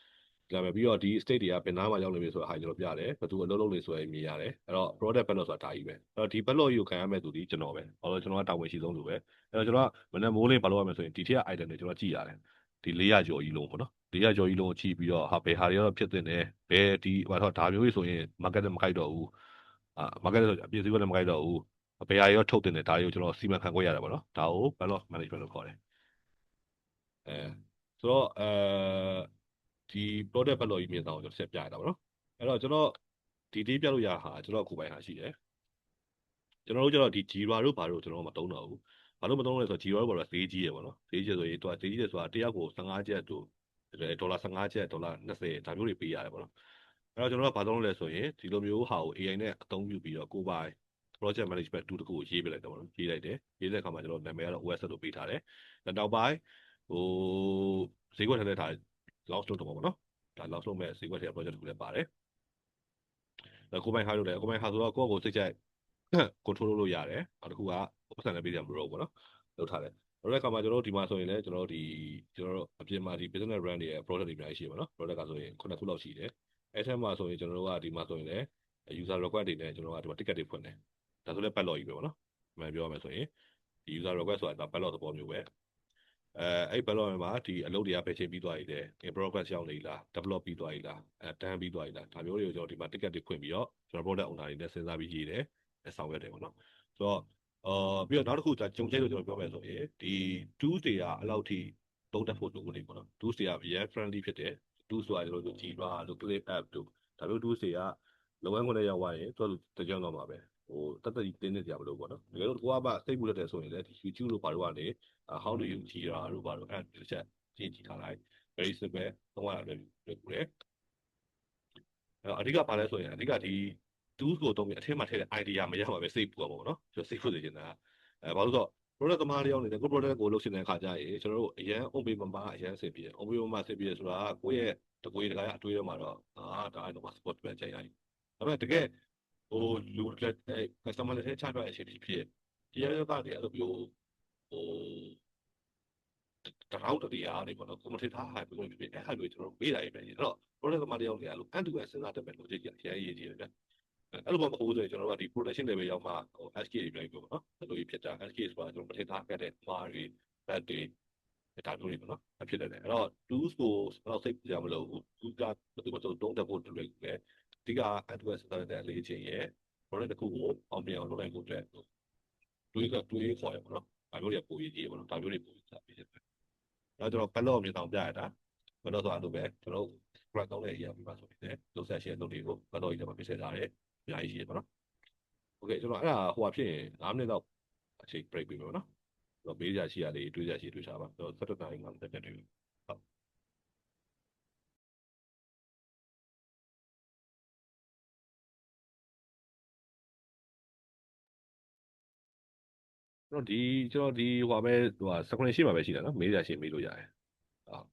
ဒါပေမဲ့ပြီးတော့ဒီ state တွေကဘယ်နားမှာရောက်နေပြီဆိုတာဟာကျွန်တော်ပြတယ်ဘယ်သူအလုပ်လုပ်နေဆိုရင်မြင်ရတယ်အဲ့တော့ product backlog ဆိုတာဒါကြီးပဲအဲ့တော့ဒီ backlog ကြီးကိုခံရမဲ့သူဒီကျွန်တော်ပဲဘာလို့ကျွန်တော်ကတာဝန်ရှိဆုံးသူပဲအဲ့တော့ကျွန်တော်ကမနေ့မိုးလင်းဘာလုပ်ရမလဲဆိုရင်ဒီထက် item တွေကျွန်တော်ကြည့်ရတယ်ဒီ400ကျော်ကြီးလုံးပေါ့နော်400ကျော်ကြီးလုံးကိုကြည့်ပြီးတော့ဟာဘယ်ဟာတွေတော့ဖြစ်တင်တယ်ဘယ်ဒီဘာတော့ဒါမျိုးကြီးဆိုရင် market နဲ့မခိုက်တော့ဘူး market ဆိုအပြည့်စည်နဲ့မခိုက်တော့ဘူးဘယ်ဟာရောထုတ်တင်တယ်ဒါတွေကိုကျွန်တော်စီမံခန့်ခွဲရတယ်ပေါ့နော်ဒါကို backlog management လို့ခေါ်တယ်ဆိုတော့ဒီ product backlog ကြီးမြင်ဆောင်ကျွန်တော်ဆက်ပြရတာပေါ့နော်အဲ့တော့ကျွန်တော်ဒီတေးပြလို့ရဟာကျွန်တော်ကိုယ်ပိုင်ဟာရှိတယ်ကျွန်တော်တို့ကျတော့ဒီ Jira တို့ဘာတို့ကျွန်တော်မသုံးတော့ဘူးဘာလို့မသုံးလဲဆိုတော့ Jira တို့ဘာလို့ဈေးကြီးရယ်ပေါ့နော်ဈေးကြီးဆိုရင်သူကဈေးကြီးတယ်ဆိုတာတယောက်ကို15ကျပ်တို့ဒေါ်လာ15ကျပ်ဒေါ်လာ20ဒါမျိုးတွေပေးရတယ်ပေါ့နော်အဲ့တော့ကျွန်တော်ကဘာသုံးလဲဆိုရင်ဒီလိုမျိုးဟာကို AI နဲ့အသုံးပြုပြီးတော့ကိုယ်ပိုင် project management tool တခုကိုရေးပြလိုက်တယ်ပေါ့နော်ရေးလိုက်တယ်ရေးတဲ့အခါမှာကျွန်တော်နာမည်ကတော့ OS လို့ပေးထားတယ်နောက်ပိုင်းဟိုဈေးကွက်ထဲထား launch လုပ်တော့ပေါ့နော်ဒါ launch လုပ်မဲ့ဈေးကွက်ထဲ project တခုလည်းပါတယ်ကိုယ်ပိုင်ဟာလို့လည်းကိုယ်ပိုင်ဟာဆိုတော့ကိုယ့်ကိုစိတ်ကြိုက်control လုပ်လို့ရတယ်နောက်တစ်ခုကပတ်စံလည်းပေးတယ်မလို့ပေါ့နော်လုပ်ထားတယ်နောက်တစ်ခါမှာကျွန်တော်တို့ဒီမှာဆိုရင်လည်းကျွန်တော်တို့အပြင်မှာဒီ business brand တွေရဲ့ product တွေအများကြီးရှိပါတော့ product ကဆိုရင်9ခုလောက်ရှိတယ်အဲ့ထက်မှာဆိုရင်ကျွန်တော်တို့ကဒီမှာဆိုရင်လည်း user request တွေနဲ့ကျွန်တော်တို့ကဒီမှာ ticket တွေဖွင့်တယ်ဒါဆိုလည်း backlog ကြီးပဲပေါ့နော်အမှန်ပြောရမယ်ဆိုရင်ဒီ user request ဆိုတာ backlog သဘောမျိုးပဲအဲ့ backlog မှာဒီအလုပ်တွေကပဲချိန်ပြီးသွားပြီလေ in progress ရောက်နေလား develop ပြီးသွားပြီလားတန်းပြီးသွားပြီလားဒါမျိုးတွေကိုကျွန်တော်ဒီမှာ ticket တွေဖွင့်ပြီးတော့ကျွန်တော် product owner တွေနဲ့စဉ်းစားပြီးရေးတယ်ဆောင်ရွက်တယ်ပေါ့နော်ဆိုတော့ပြီးတော့နောက်တစ်ခုကြုံချက်လို့ကျွန်တော်ပြောမယ်ဆိုရင်ဒီ tools တွေကအလောက်ထိသုံးတတ်ဖို့လိုနေပေါ့နော် tools တွေက very friendly ဖြစ်တယ် tools ဆိုတာကျွန်တော်တို့ Jira တို့ Clip app တို့ဒါမျိုး tools တွေကလုပ်ငန်းခွင်ထဲရောက်သွားရင်သူကတကြံတော့မှာပဲဟိုတက်တက်ကြီးတင်းနေကြမလို့ပေါ့နော်တကယ်လို့ကိုကမှစိတ်ပူတတ်တယ်ဆိုရင်လည်းဒီ YouTube တို့ဘာလို့ကနေhow do you Jira တို့ဘာလို့အဲ့ဒီချက်ကြည့်ကြည့်ထားလိုက် very simple သုံးရတာလည်းလွယ်ကူတယ်အဓိကဘာလဲဆိုရင်အဓိကဒီ tools ကိုသုံးပြီးအထက်မှာထည့်တဲ့ idea မရမှာပဲစိတ်ပူပါပေါ့နော်ကျွန်တော်စိတ်ပူနေနေတာဘာလို့ဆိုတော့ product သမားတယောက်နေတယ်ကို product ကိုလုပ်ရှင်တဲ့အခါကျရင်ကျွန်တော်တို့အရန် open မမအရန်ဆင်ပြေတယ် open မမဆင်ပြေဆိုတာကိုယ့်ရဲ့တကွေးတကားအတွေးထဲမှာတော့ဒါတော့ sport ပဲချိန်ရည်ဒါပေမဲ့တကယ်ဟိုလူလက် customer လက်ထက်ချပြတဲ့အချိန်ဖြစ်ဒီရရကနေအဲ့လိုမျိုးဟိုတရောင်းတရာနေပေါ့နော် community ထားဟိုက်ပြီးဖြစ်အဲ့ဟာမျိုးကျွန်တော်မေးတာရေးပဲအဲ့တော့ product သမားတယောက်နေအဲ့လို end to end စဉ်းစားတတ်မဲ့ logic ကြီးအရေးကြီးတယ်ဗျအဲ့လိုမှမဟုတ်ဘူးဆိုရင်ကျွန်တော်တို့ကဒီ production level ရောက်မှဟို SK တွေပြောပေါ့နော်အဲ့လိုကြီးဖြစ်တာ SK ဆိုတာကျွန်တော်မထင်ထားခဲ့တဲ့မာတွေ bad တွေဒါမျိုးတွေပေါ့နော်ဖြစ်တယ်အဲ့တော့ tools ကိုတော့စိတ်ကြမလို့ဘူး tools ကဘယ်သူမှတုံးတက်ဖို့တွေ့တယ်အဓိက end to end စဉ်းစားတဲ့အလေးချင်းရဲ့ product တစ်ခုကိုအောင်မြင်အောင်လုပ်နိုင်ဖို့အတွက်တွေးခေါ်ရပါတော့ဒါမျိုးတွေပိုရေးကြီးပါတော့ဒါမျိုးတွေပိုရေးစားပြီးတယ်တော့ကျွန်တော် backlog မြေတောင်ပြရတာ backlog ဆိုတာလို့ပဲကျွန်တော် graph ကောင်းတဲ့အရာပြပါဆိုပြီးတယ်လုပ်ဆက်ရှယ်လုပ်တွေကို backlog ကြီးထဲမှာပြည့်စက်ထားတယ်အများကြီးရှိရပါတော့โอเคကျွန်တော်အဲ့ဒါဟိုဖြစ်ရင်9မိနစ်လောက်အချိန် break ပြီးပါတော့တော့မေးကြရှိရလေးတွေးကြရှိတွေးချပါတော့17နာရီမှတက်တယ်ဟုတ်ကျွန်တော်ဒီဟိုပဲဟို19ရှိမှာပဲရှိတယ်နော်မေးကြရှိမေးလို့ရတယ်ဟုတ်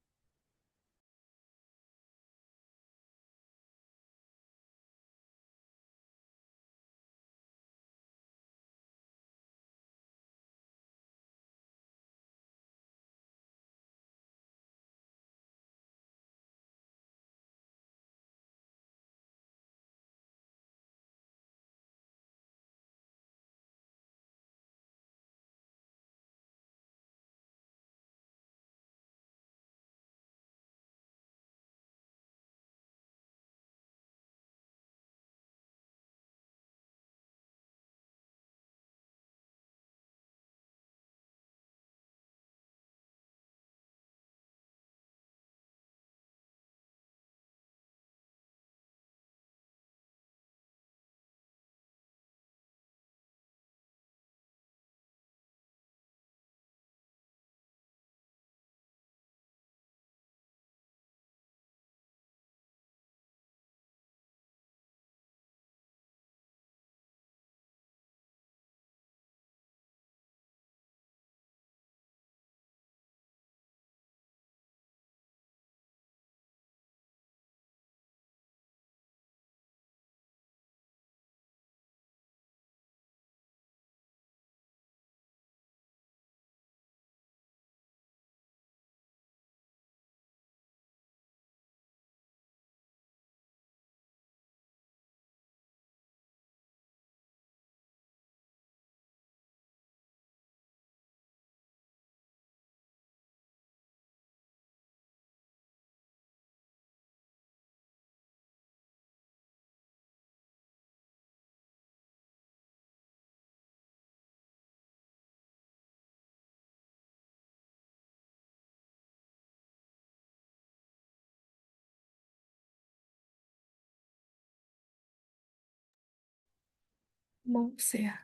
မဟုတ်ဆရာ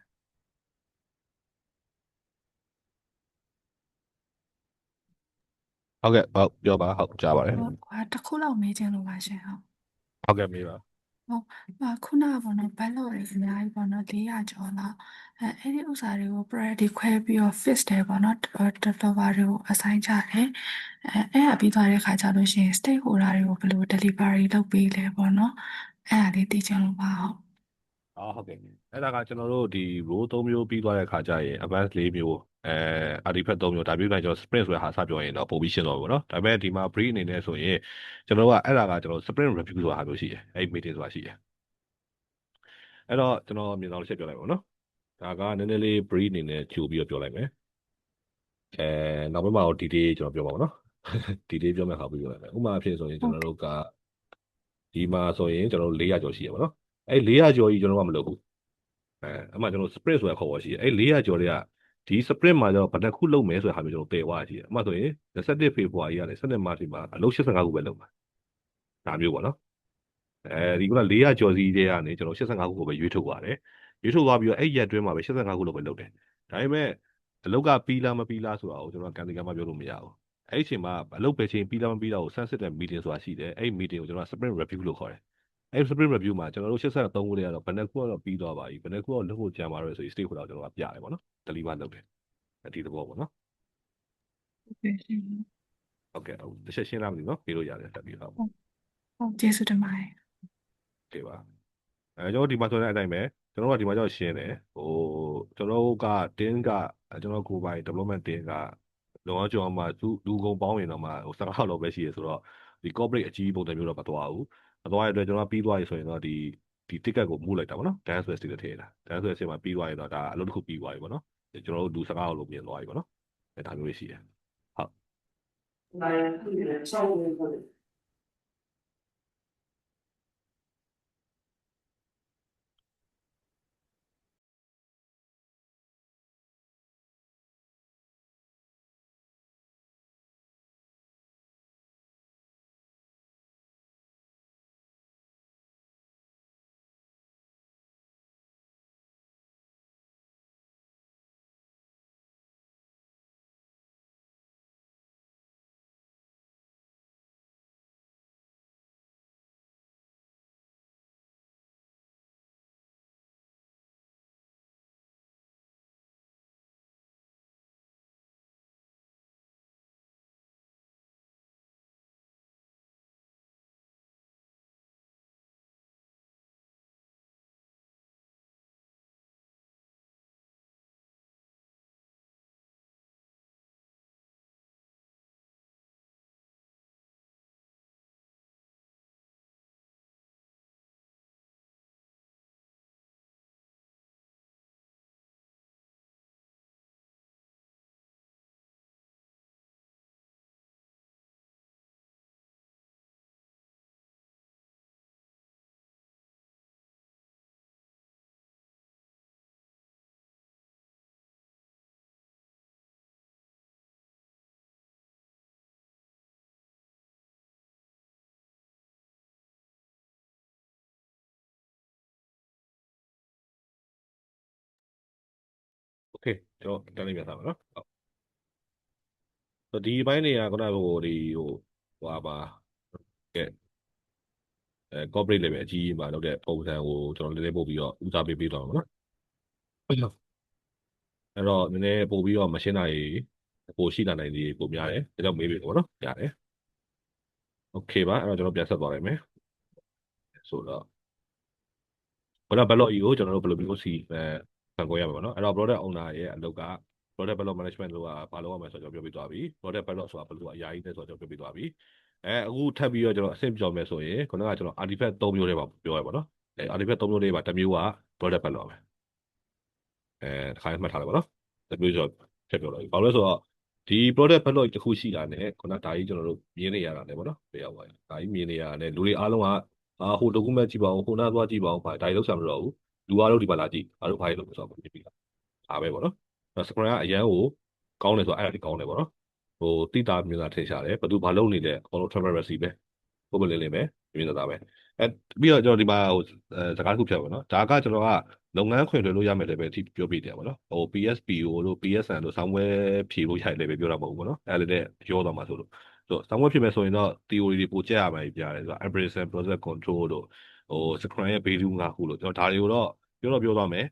ဟုတ်ကဲ့ဟုတ်ပြောပါဟုတ်ကြားပါတယ် ကွာတစ်ခုလောက်မေးချင်လို့ပါရှင်ဟုတ် ဟုတ်ကဲ့မေးပါ ဟုတ်ခုနကပေါ့နော်ဘတ်လို့ရအများကြီးပေါ့နော်400ကျော်လောက်အဲ့ဒီဥစ္စာတွေကို priority ခွဲပြီးတော့ fix တယ်ပေါ့နော်developer တွေကို assign ချတယ်အဲ့ဒါပြီးသွားတဲ့ခါကျလို့ရှိရင် stakeholder တွေကိုဘယ်လို delivery လုပ်ပေးလဲပေါ့နော်အဲ့ဒါလေးသိချင်လို့ပါဟုတ် ဟုတ်ကဲ့အဲ့ဒါကကျွန်တော်တို့ဒီ role 3မျိုးပြီးသွားတဲ့ခါကျရင် advanced 4မျိုးartifact 3မျိုးဒါပြီးမှကျွန်တော် sprint ဆိုတဲ့ဟာစပြောရင်တော့ပုံပြီးရှင်းတော့ဘူးเนาะဒါပေမဲ့ဒီမှာ brief အနေနဲ့ဆိုရင်ကျွန်တော်ကအဲ့ဒါကကျွန်တော် sprint review ဆိုတာမျိုးရှိတယ်အဲ့ meeting ဆိုတာရှိတယ်အဲ့တော့ကျွန်တော်မြင်အောင်တစ်ချက်ပြောလိုက်ပါเนาะဒါကနည်းနည်းလေး brief အနေနဲ့ကြိုပြီးတော့ပြောလိုက်မယ်နောက်ပိုင်းမှာတော့ detail ကျွန်တော်ပြောပါမယ်เนาะ detail ပြောမယ်ခါပြီးပြောလိုက်မယ်ဥပမာအဖြစ်ဆိုရင်ကျွန်တော်တို့ကဒီမှာဆိုရင်ကျွန်တော်တို့400ကျော်ရှိရပါเนาะအဲ့400ကျော်ကြီးကျွန်တော်ကမလုပ်ဘူးအမှကျွန်တော် sprint ဆိုတဲ့ခေါ်ပေါ်ရှိတယ်အဲ့400ကျော်တွေကဒီ sprint မှာကျတော့ဘယ်နှခုလုပ်မယ်ဆိုတဲ့ဟာမျိုးကျွန်တော်ပယ်သွားရှိတယ်အမှဆိုရင်21ဖေဖော်ဝါရီကနေ12မတ်ထိမှာအလုပ်85ခုပဲလုပ်မှာဒါမျိုးပေါ့နော်ဒီက400ကျော်စီးတဲ့ကနေကျွန်တော်85ခုကိုပဲရွေးထုတ်ပါတယ်ရွေးထုတ်သွားပြီးတော့အဲ့ရက်အတွင်းမှာပဲ85ခုလောက်ပဲလုပ်တယ်ဒါပေမဲ့အလုပ်ကပြီးလားမပြီးလားဆိုတာကိုကျွန်တော်ကန်ဒီကမှပြောလို့မရဘူးအဲ့ဒီအချိန်မှာအလုပ်ပဲချိန်ပြီးလားမပြီးလားကိုဆန်းစစ်တဲ့ meeting ဆိုတာရှိတယ်အဲ့ meeting ကိုကျွန်တော် sprint review လို့ခေါ်တယ်အဲ့ sprint review မှာကျွန်တော်တို့83ခုတည်းကတော့ဘယ်နှခုကတော့ပြီးသွားပါပြီဘယ်နှခုတော့လုပ်ဖို့ကြံပါတော့ဆိုပြီး state ကိုတော့ကျွန်တော်ကပြတယ်ပေါ့နော် deliver လုပ်တယ်ဒီသဘောပေါ့နော် ဟုတ်ကဲ့ရှင် ဟုတ်ကဲ့ဟုတ်တစ်ချက်ရှင်းလာမလို့နော်ပြေးလို့ရတယ်တက်ပြီးတော့ ဟုတ်ကျေးဇူးတင်ပါတယ် โอเคပါကျွန်တော်ဒီမှာဆိုတဲ့အတိုင်းပဲကျွန်တော်ကဒီမှာကြောက်ရှင်းတယ်ကျွန်တော်ကတင်းကကျွန်တော်ကိုယ်ပိုင် development တင်းကလောကကျော်မှာလူကုန်ပေါင်းရင်တော့မှ15လောက်ပဲရှိရဆိုတော့ဒီ corporate အကြီးပုံစံမျိုးတော့မသွားဘူးမသွားရတဲ့အတွက်ကျွန်တော်ပြီးသွားပြီဆိုရင်တော့ဒီ ticket ကိုမူးလိုက်တာပေါ့နော် dance fest တွေထည့်တာ dance fest မှာပြီးသွားရင်တော့ဒါအလုပ်တစ်ခုပြီးသွားပြီပေါ့နော်ကျွန်တော်တို့လူ15လောက်လုံးပြင်သွားပြီပေါ့နော်ဒါမျိုးရှိတယ်ဟုတ် โอเคကျွန်တော်တက်လိုက်ပြသားပါနော်ဟုတ်ဒီဘိုင်းတွေကခုနကဟာပါကဲcorporate level အကြီးမှာလုပ်တဲ့ပုံစံကိုကျွန်တော်လည်းပို့ပြီးတော့ဦးစားပေးသွားမှာနော်အဲ့တော့နည်းနည်းပို့ပြီးတော့မရှင်းတာတွေပိုရှိလာနိုင်သေးပိုများတယ်ဒါကြောင့်မေးပြီပေါ့နော်ရတယ်โอเคပါအဲ့တော့ကျွန်တော်ပြန်ဆက်သွားလိုက်မယ်ဆိုတော့ခုန backlog ကိုကျွန်တော်တို့ဘယ်လိုမျိုးစီခံကိုရမှာပေါ့နော်အဲ့တော့ product owner ရဲ့အလုပ်က product backlog management လို့ကဘာလုပ်ရမလဲဆိုတော့ကျွန်တော်ပြောပြသွားပြီ product backlog ဆိုတာဘယ်လိုအရာကြီးလဲဆိုတော့ကျွန်တော်ပြောပြသွားပြီအခုထပ်ပြီးတော့ကျွန်တော်အဆင့်ပြောမယ်ဆိုရင်ခုနကကျွန်တော် artifact 3မျိုးလေးပါပြောရပါတော့artifact 3မျိုးလေးပါတစ်မျိုးက product backlog ပဲတစ်ခါမှတ်ထားလိုက်ပါတော့တစ်မျိုးဆိုတော့ဖြတ်ပြောလိုက်ဘာလို့လဲဆိုတော့ဒီ product backlog တစ်ခုရှိတာနဲ့ခုနဒါကြီးကျွန်တော်တို့မြင်နေရတာလေပေါ့နော်ပြရပါရင်ဒါကြီးမြင်နေရတာနဲ့လူတွေအားလုံးကဟို document ကြည့်ပါအောင်ဟိုနားသွားကြည့်ပါအောင်ဒါကြီးလောက်ဆံမလို့ဘူးလူအားလုံးဒီမှာလာကြည့်အားလုံးဘာကြီးလို့ဆိုတော့ပြပြီလားအားပဲပေါ့နော်screen ကအရန်ကိုကောင်းတယ်ဆိုတော့အဲ့ဒါဒီကောင်းတယ်ပေါ့နော်တိတာမြင်တာထင်ရှားတယ်ဘယ်သူဘာလုပ်နေလဲအကုန်လုံး transparency ပဲပုံမလင်းလင်းပဲမြင်နေတာပဲ ပြီးတော့ကျွန်တော်ဒီမှာဟိုစကားတစ်ခုပြောပါတော့ဒါကကျွန်တော်ကလုပ်ငန်းခွင်လွှဲလို့ရမယ်လည်းပဲဒီပြောပြတယ်ပေါ့နော်ဟို PSPO တို့ PSN တို့ software ဖြည့်လို့ရတယ်လည်းပဲပြောတာမဟုတ်ဘူးပေါ့နော်အဲ့ဒါလည်းပြောတော့မှာဆိုလို့software ဖြည့်မယ်ဆိုရင်တော့ theory တွေပို့ကြရမှာပြရတယ်ဆိုတော့ operation process control တို့ဟို Scrum ရဲ့ basic 5ခုလို့ကျွန်တော်ဒါတွေကိုတော့ပြောသွားမယ်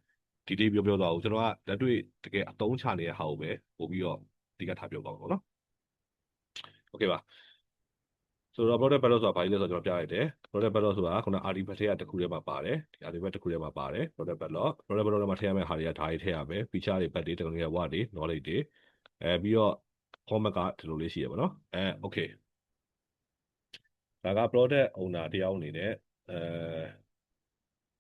ဒီတေးပြောသွားအောင်ကျွန်တော်ကလက်တွေ့တကယ်အသုံးချနေတဲ့ဟာကိုပဲပို့ပြီးတော့ဒီကထားပြောသွားမှာပေါ့နော်โอเคပါဆိုတော့ product backlog ဆိုတာဘာလဲဆိုတော့ကျွန်တော်ပြလိုက်တယ် product backlog ဆိုတာခုန artifact တွေကတစ်ခုထဲမှာပါတယ်ဒီ artifact တစ်ခုထဲမှာပါတယ် product backlog ထဲမှာထည့်ရမယ့်ဟာတွေကဒါတွေထည့်ရမယ် feature တွေ bug တွေ technical word တွေ knowledge တွေပြီးတော့ format ကဒီလိုလေးရှိရပါတော့okay ဒါက product owner တယောက်အနေနဲ့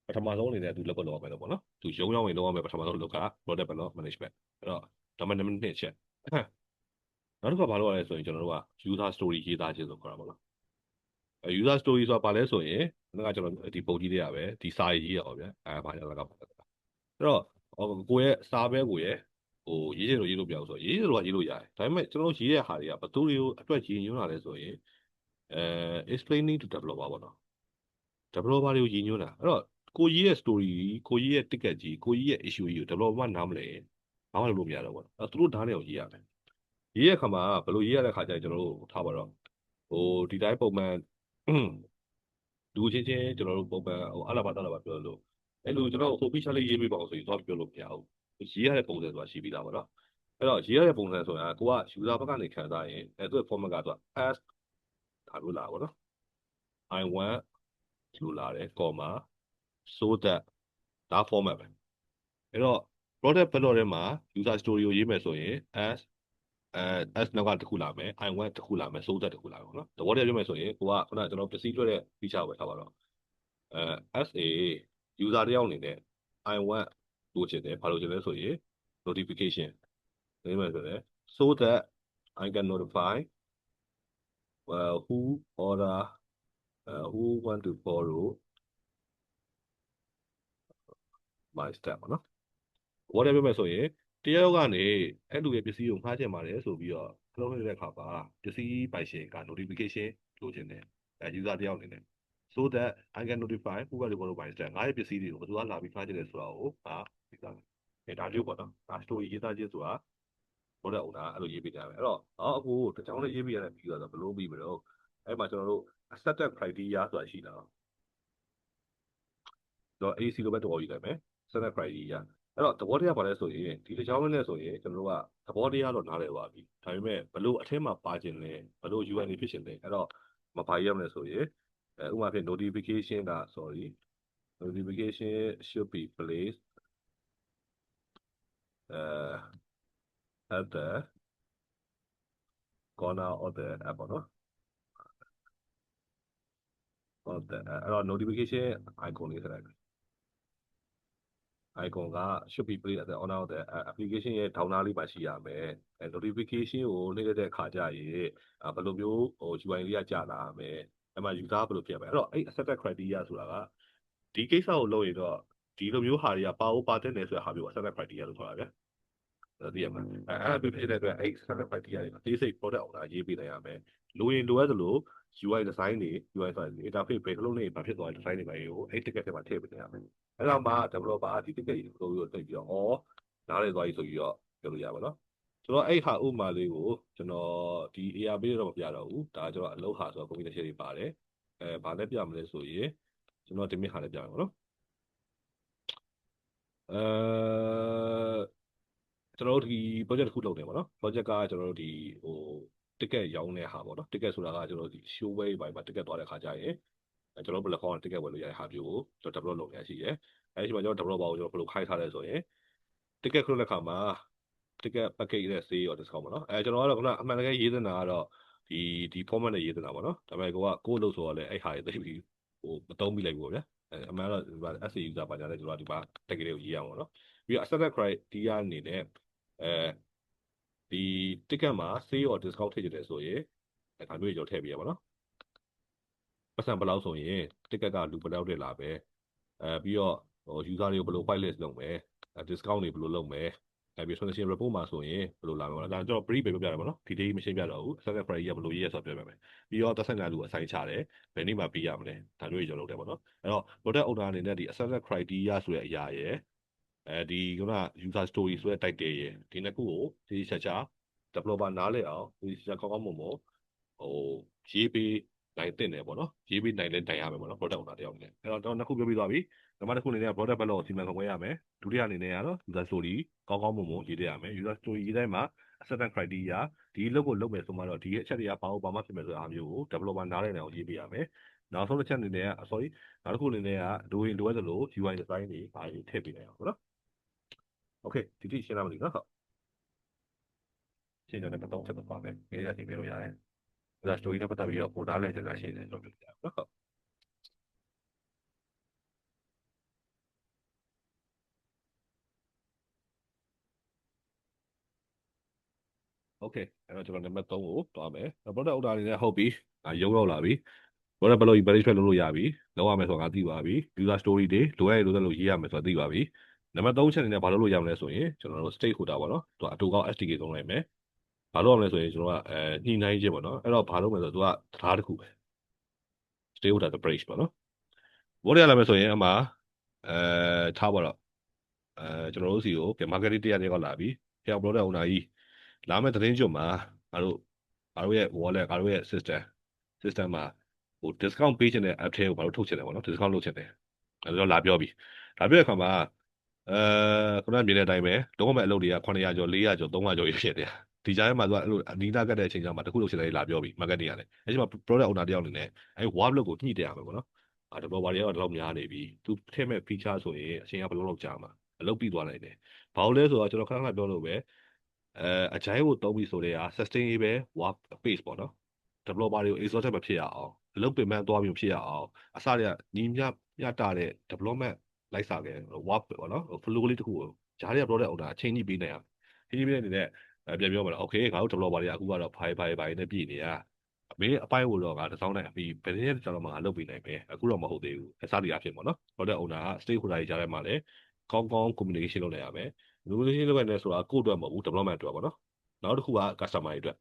ပထမဆုံးအနေနဲ့သူလုပ်ရမယ်လို့ပေါ့နော်သူရုံးရောက်ရင်လုပ်ရမယ်ပထမဆုံးလုပ်က product backlog management အဲ့တော့ဒါမှနံပါတ်1ချက်နောက်တစ်ခါဘာလုပ်ရလဲဆိုရင်ကျွန်တော်တို့က user story ရေးသားခြင်းဆိုခေါ်တာပေါ့နော်user story ဆိုတာဘာလဲဆိုရင်ငါကကျွန်တော်ဒီပုံကြီးတွေကပဲဒီစာရေးရအောင်ဗျဘာလဲအဲ့တော့ကိုရဲ့စာပဲကိုရဲ့ဟိုရေးချင်လို့ရေးလို့ပြောဆိုရေးချင်လို့ရေးလို့ရတယ်ဒါပေမဲ့ကျွန်တော်တို့ရေးတဲ့ဟာတွေကဘသူတွေကိုအတွက်ရေးညွှန်းတာလဲဆိုရင်explaining to developer ပေါ့နော် developer တွေကိုရေးညွှန်းတာအဲ့တော့ကိုရေးရဲ့ story ကိုရေးရဲ့ ticket ကြီးကိုရေးရဲ့ issue ကြီးကို developer နားမလဲဘာမှလုပ်လို့မရတော့ဘူးပေါ့အဲ့သူတို့ဓာတ်နဲ့ကိုရေးရမယ်ရေးရဲ့အခါမှာဘယ်လိုရေးရတဲ့အခါကျရင်ကျွန်တော်တို့ထားပါတော့ဟိုဒီတိုင်းပုံမှန်လူချင်းကျွန်တော်တို့ပုံမှန်ဟိုအလားပါပြောလို့အဲ့လိုကျွန်တော်ဟို feature လေးရေးပေးပါအောင်ဆိုရင်တော့ပြောလို့မရဘူးရေးရတဲ့ပုံစံဆိုတာရှိပြီးသားပေါ့နော်အဲ့တော့ရေးရတဲ့ပုံစံဆိုတာကိုက user ဘက်ကနေခံစားရင်သူ့ format ကသူက as ဒါလို့လာပါတော့ I want လို့လာတယ် comma so that ဒါ format ပဲအဲ့တော့ product backlog ထဲမှာ user story ကိုရေးမယ်ဆိုရင် as နောက်ကတစ်ခုလာမယ် I want တစ်ခုလာမယ် so that တစ်ခုလာမယ်ပေါ့နော်သဘောတည်းပြောမယ်ဆိုရင်ကိုကခုနကျွန်တော်ပစ္စည်းတွေ့တဲ့ feature ပဲထားပါတော့as a user တယောက်အနေနဲ့ I want လို့ချင်တယ်ဘာလို့ချင်လဲဆိုရင် notification ရေးမယ်ဆိုရင် so that I can notify who order who want to borrow my step ပေါ့နော်ဘောတယ်ပြောမယ်ဆိုရင်တယောက်ကနေအဲ့လူရဲ့ပစ္စည်းကိုငှားချင်ပါတယ်ဆိုပြီးတော့ခလုံးနေတဲ့အခါမှာပစ္စည်းပိုင်ရှင်က notification လိုချင်တယ်user တယောက်အနေနဲ့ so that I can notify who want to borrow my step ငါရဲ့ပစ္စည်းတွေကိုဘယ်သူကလာပြီးငှားချင်တယ်ဆိုတာကိုသိတာဒါလေးပေါ့နော်ဒါ story ရေးသားခြင်းဆိုတာဘောတယ် owner အဲ့လိုရေးပေးကြမယ်အဲ့တော့အခုတချောင်းလေးရေးပေးရတဲ့ပြီးတော့ဘယ်လိုပြီးမလို့အဲ့မှာကျွန်တော်တို့ accepted criteria ဆိုတာရှိတာတော့ AC လိုပဲတော်ယူလိုက်မယ် accepted criteria အဲ့တော့သဘောတရားပါလဲဆိုရင်ဒီတစ်ချောင်းလေးနဲ့ဆိုရင်ကျွန်တော်တို့ကသဘောတရားတော့နားလည်ပါပြီဒါပေမဲ့ဘလို့အထက်မှာပါခြင်းလဲဘလို့ UN ဖြစ်ခြင်းလဲအဲ့တော့မပါရမလဲဆိုရင်ဥပမာဖြင့် notification က notification should be placed at the corner of the app ပေါ့နော် of the အဲ့တော့ notification icon လေးဆက်လိုက်မယ် icon က should be placed at the corner of the application ရဲ့ downer လေးမှာရှိရမယ်notification ကိုနှိပ်တဲ့အခါကျရင်ဘယ်လိုမျိုးUI လေးကကြာလာမယ်အဲ့မှာ user ဘယ်လိုဖြစ်ရမလဲအဲ့တော့အဲ့ accepted criteria ဆိုတာကဒီကိစ္စကိုလုပ်ရင်တော့ဒီလိုမျိုးဟာတွေကပါတဲ့နယ်ဆိုတဲ့ဟာမျိုး accepted criteria လို့ခေါ်တာဗျာသိရမှာအဲ့ဖြစ်တဲ့အတွက်အဲ့ accepted criteria တွေတေးစိတ် product owner ရေးပေးနိုင်ရမယ်လိုရင်လိုအပ်သလို UI design တွေ UI ဆိုရင် interface ဘယ်လိုနေဘာဖြစ်သွား design တွေပဲကိုအဲ့ ticket ထဲမှာထည့်ပေးနိုင်ရမယ်အဲ့တော့မှ developer ဒီ ticket ကြီးကိုလို့တိတ်ပြီးတော့နားလည်သွားပြီဆိုပြီးတော့ပြောလို့ရပါတော့ဆိုတော့အဲ့ဟာဥပမာလေးကိုကျွန်တော်ဒီ AR ပေးတော့မပြတော့ဘူးဒါကျွန်တော်အလုပ်ဟာဆိုတော့ computer တွေပါတယ်ဘာနဲ့ပြမလဲဆိုရင်ကျွန်တော်ဒီမြစ်ဟာနဲ့ပြမယ်နော်ကျွန်တော်တို့ဒီ project တစ်ခုလုပ်နေပါတော့ project ကကျွန်တော်တို့ဒီဟို ticket ရောင်းတဲ့ဟာပေါ့နော် ticket ဆိုတာကကျွန်တော်တို့ဒီ showway ဘိုင်းမှာ ticket သွားတဲ့ခါကျရင်ကျွန်တော်တို့ဘယ်လိုခေါင်း ticket ဝယ်လို့ရတဲ့ဟာမျိုးကိုကျွန်တော် develop လုပ်နေရရှိတယ်အဲဒီမှာကျွန်တော် develop ပါကိုကျွန်တော်ဘယ်လိုခိုင်းထားလဲဆိုရင် ticket ခုတဲ့ခါမှာ ticket package နဲ့ sale ရော discount ပေါ့နော်ကျွန်တော်ကတော့ခုနအမှန်တကယ်ရေးနေတာကတော့ဒီ format နဲ့ရေးနေတာပေါ့နော်ဒါပေမဲ့ကိုလို့ဆိုတော့လည်းအဲ့ဟာတွေသိပြီးမသုံးမိလိုက်ဘူးဗျာအမှန်တော့ SA user ပါကြတယ်ကျွန်တော်ဒီမှာ tag လေးကိုရေးရအောင်ပေါ့နော်ပြီးတော့ accepted criteria အနေနဲ့ဒီ ticket မှာ sale ရော discount ထည့်ကြတယ်ဆိုရင်ဒါမျိုးကျွန်တော်ထည့်ပေးရပါတော့ပတ်စံဘယ်လောက်ဆိုရင် ticket ကလူဘယ်လောက်တက်လာပဲပြီးတော့user တွေကိုဘယ်လို white list လုပ်မယ်discount တွေဘယ်လိုလုပ်မယ် ပြီး transaction report မှာဆိုရင်ဘယ်လိုလာမလဲဒါကျွန်တော် brief ပဲပြောပြတယ်ပေါ့နော်ဒီ day မရှင်းပြတော့ဘူး asset criteria ဘယ်လိုရေးရဆိုတော့ပြောပြမယ်ပြီးတော့သက်ဆိုင်ရာလူအဆိုင်ချတယ်ဘယ်နေ့မှပေးရမလဲဒါမျိုးကြီးကျွန်တော်လုပ်တယ်ပေါ့နော်အဲ့တော့ product owner အနေနဲ့ဒီ asset criteria ဆိုတဲ့အရာရယ်ဒီက user story ဆိုတဲ့ title ရယ်ဒီနှစ်ခုကိုဒီချက်ချာ developer နားလည်အောင်ဒီချက်ကောင်းကောင်းမွန်မွန်ရေးပေးနိုင်တင်တယ်ပေါ့နော်ရေးပေးနိုင်လဲနိုင်ရမယ်ပေါ့နော် product owner တယောက်အနေနဲ့အဲ့တော့နှစ်ခုပြောပြီးသွားပြီနံပါတ်တစ်ခုအနေနဲ့ product backlog ကိုစီမံခန့်ခွဲရမယ်ဒုတိယအနေနဲ့ကတော့ user story ကောင်းကောင်းမွန်မွန်ရေးရမယ် user story ရေးတိုင်းမှာ acceptance criteria ဒီလုပ်ကိုလုပ်မယ်ဆိုမှတော့ဒီအချက်တွေကဘာမှဖြစ်မယ်ဆိုတာမျိုးကို developer နားလည်နိုင်အောင်ရေးပေးရမယ်နောက်ဆုံးတစ်ချက်အနေနဲ့sorry နောက်တစ်ခုအနေနဲ့ကလိုရသလို UI design တွေဘာတွေထည့်ပေးနိုင်အောင်ပေါ့နော် okay ဒီတိရှင်းလာမလို့နော်ဟုတ်ရှင်းတယ်နံပါတ်3ချက်တော့ပါမယ်ဒီရည်ပြောလို့ရတယ် user story နဲ့ပတ်သက်ပြီးတော့ပေါ်တာလဲချက်ရှင်းတယ်ကျွန်တော်ပြောပြတယ်နော်ဟုတ်Okay အဲ့တော့ကျွန်တော်နံပါတ်3ကိုတွားမယ် product owner အနေနဲ့ဟုတ်ပြီရုံးရောက်လာပြီ product backlog management လုပ်လို့ရပြီလုပ်ရမယ်ဆိုတာငါသိပါပြီ user story တွေလိုရလို့ရေးရမယ်ဆိုတာသိပါပြီနံပါတ်3ချက်အနေနဲ့ဘာလုပ်လို့ရမလဲဆိုရင်ကျွန်တော်တို့ stakeholder ပေါ့နော်သူအတူကောက် SDK သုံးလိုက်မယ်ဘာလုပ်ရမလဲဆိုရင်ကျွန်တော်ကညှိနှိုင်းခြင်းပေါ့နော်အဲ့တော့ဘာလုပ်မလဲဆိုတော့သူကတရားတစ်ခုပဲ stakeholder တစ် bridge ပေါ့နော်ဘောရရလာမယ်ဆိုရင်အမှထားပါတော့ကျွန်တော်တို့စီကို marketing တရားတွေကလာပြီဟဲ့ product owner ကြီးလာမယ့်သတင်းကြွမှာငါတို့ရဲ့ wallet ငါတို့ရဲ့ system မှာdiscount ပေးချင်တဲ့ app ထဲကိုဘာလို့ထုတ်ချင်တယ်ပေါ့နော် discount လုပ်ချင်တယ်အဲ့တော့လာပြောပြီလာပြောတဲ့အခါမှာခုနမြင်တဲ့အတိုင်းပဲလုံးဝမဲ့အလုပ်တွေက900ကျော်400ကျော်300ကျော်ဖြစ်တယ်ဒီကြားထဲမှာသူကအဲ့လိုအနီးနားကတ်တဲ့အချိန်ကျမှတခုလုပ်ချင်တယ်လာပြောပြီ marketing ရတယ်အဲ့ဒီမှာ product owner တယောက်အနေနဲ့အဲ့ work load ကိုညှိတက်ရမယ်ပေါ့နော်developer တွေကတော့တော့များနေပြီသူထည့်မဲ့ feature ဆိုရင်အချိန်ကဘယ်လိုလုပ်ကြာမှာအလုပ်ပြီးသွားနိုင်တယ်ဘာလို့လဲဆိုတော့ကျွန်တော်ခဏခဏပြောလို့ပဲအကြိုင်းကိုတုံးပြီးဆိုတဲ့ဟာ sustainable work pace ပေါ့နော် developer တွေကို exhausted မဖြစ်ရအောင်အလုပ်ပင်ပန်းသွားပြီးဖြစ်ရအောင်အစတွေကညီမျှတာတဲ့ development လိုက်စားခဲ့ work ပေါ့နော် flow လေးတစ်ခုကိုဂျားတွေက product owner အချိန်ကြီးပေးနိုင်အောင်ချိန်ကြီးပေးတဲ့အနေနဲ့ပြန်ပြောမှာလား okay ငါတို့ developer တွေကအခုကတော့ဖိုင်နဲ့ပြည်နေရမင်းအပိုင်းကိုတော့ငါတစ်စောင်းနိုင်ပြီးဘယ်နည်းကျွန်တော်မှငါလုပ်ပေးနိုင်မယ်အခုတော့မဟုတ်သေးဘူးအစားတရားဖြစ်ပေါ့နော် product owner က stakeholder တွေကြားထဲမှာလည်းကောင်းကောင်း communication လုပ်နိုင်ရမယ် communication လုပ်နိုင်တယ်ဆိုတာကိုယ့်အတွက်မဟုတ်ဘူး development အတွက်ပေါ့နော်နောက်တစ်ခုက customer တွေအတွက်